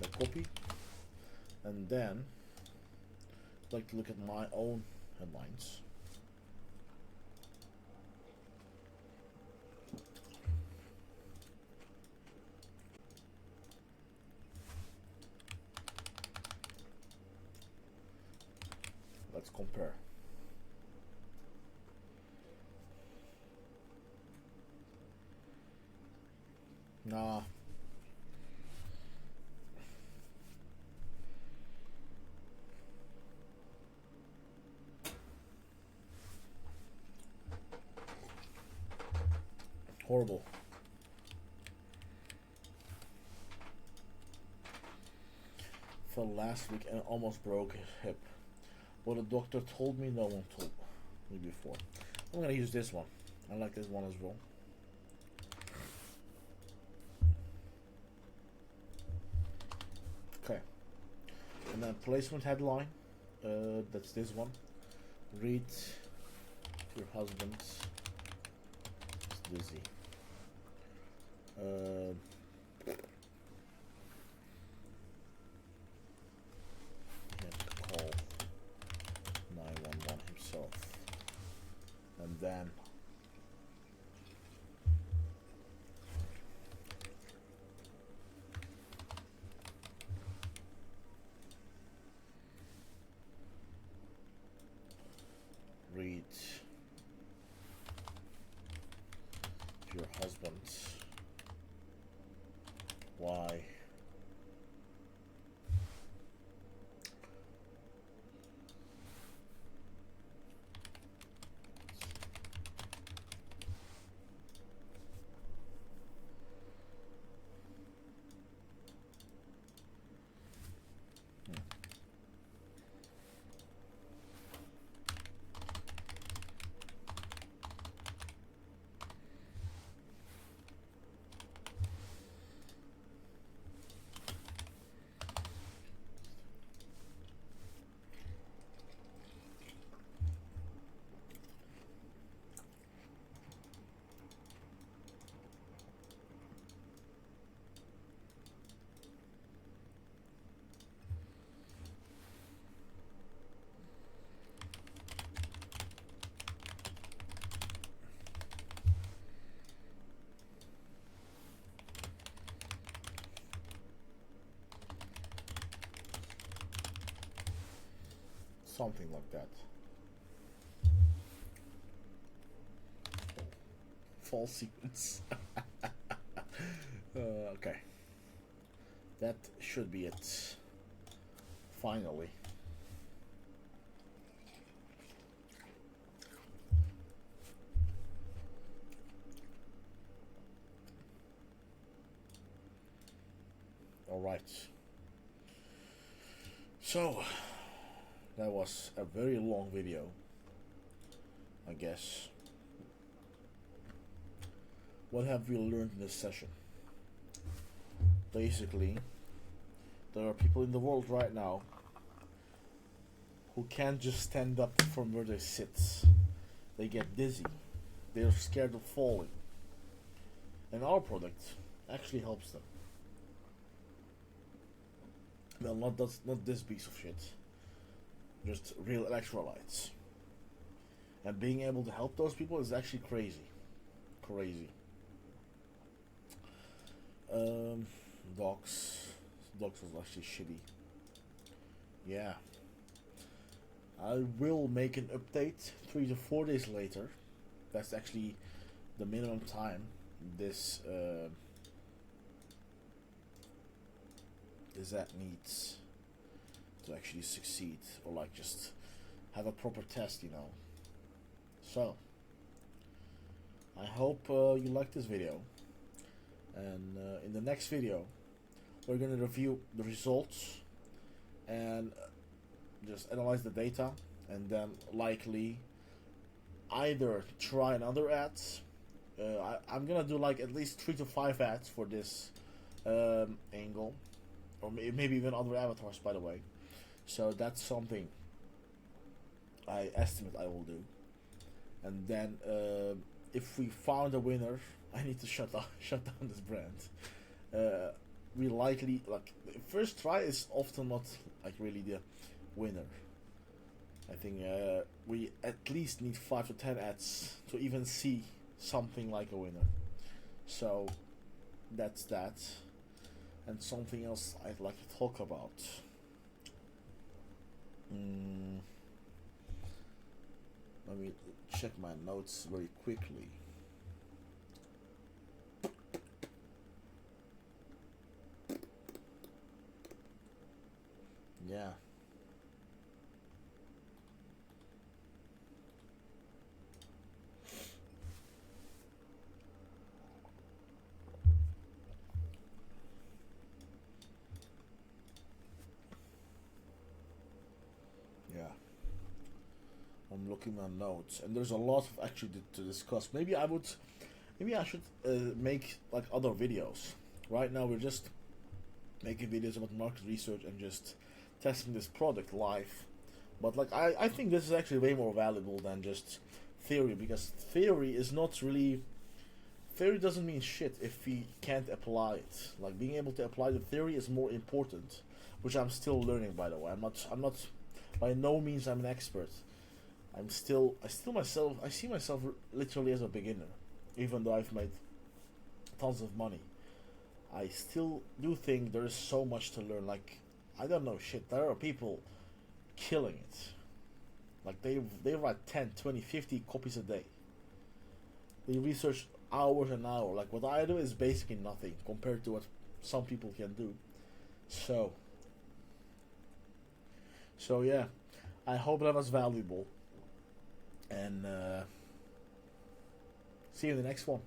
the copy, and then I'd like to look at my own headlines. Let's compare. Nah. Horrible. Fell last week and almost broke his hip. What a doctor told me, no one told me before. I'm gonna use this one. I like this one as well. Okay. And then placement headline. That's this one. Read your husband is dizzy. He had to call 911 himself. And then read to your husband why something like that. Fall sequence. Okay. That should be it. Finally. Alright. So, that was a very long video, I guess. What have we learned in this session? Basically, there are people in the world right now who can't just stand up from where they sit. They get dizzy. They're scared of falling. And our product actually helps them. Well, not this piece of shit. Just real electrolytes. And being able to help those people is actually crazy. Crazy. Docs. dogs was actually shitty. Yeah. I will make an update 3 to 4 days later. That's actually the minimum time this app needs to actually succeed, or like just have a proper test, you know. So I hope you like this video, and in the next video we're gonna review the results and just analyze the data, and then likely either try another ads. I'm gonna do like at least 3 to 5 ads for this angle, or maybe even other avatars, by the way. So that's something I estimate I will do. And then if we found a winner, I need to shut down this brand. We likely, like, first try is often not like really the winner. I think we at least need 5 to 10 ads to even see something like a winner. So that's that. And something else I'd like to talk about. Let me check my notes very quickly. Yeah. Yeah. I'm looking at notes, and there's a lot of actually to discuss. Maybe I should make like other videos. Right now we're just making videos about market research and just testing this product live. But like I think this is actually way more valuable than just theory, because theory is not really, theory doesn't mean shit if we can't apply it. Like, being able to apply the theory is more important, which I'm still learning, by the way. I'm not by no means I'm an expert. I see myself literally as a beginner, even though I've made tons of money. I still do think there is so much to learn. Like, I don't know shit. There are people killing it. Like, they write 10, 20, 50 copies a day. They research hours and hours. Like, what I do is basically nothing compared to what some people can do. So yeah, I hope that was valuable, and see you in the next one.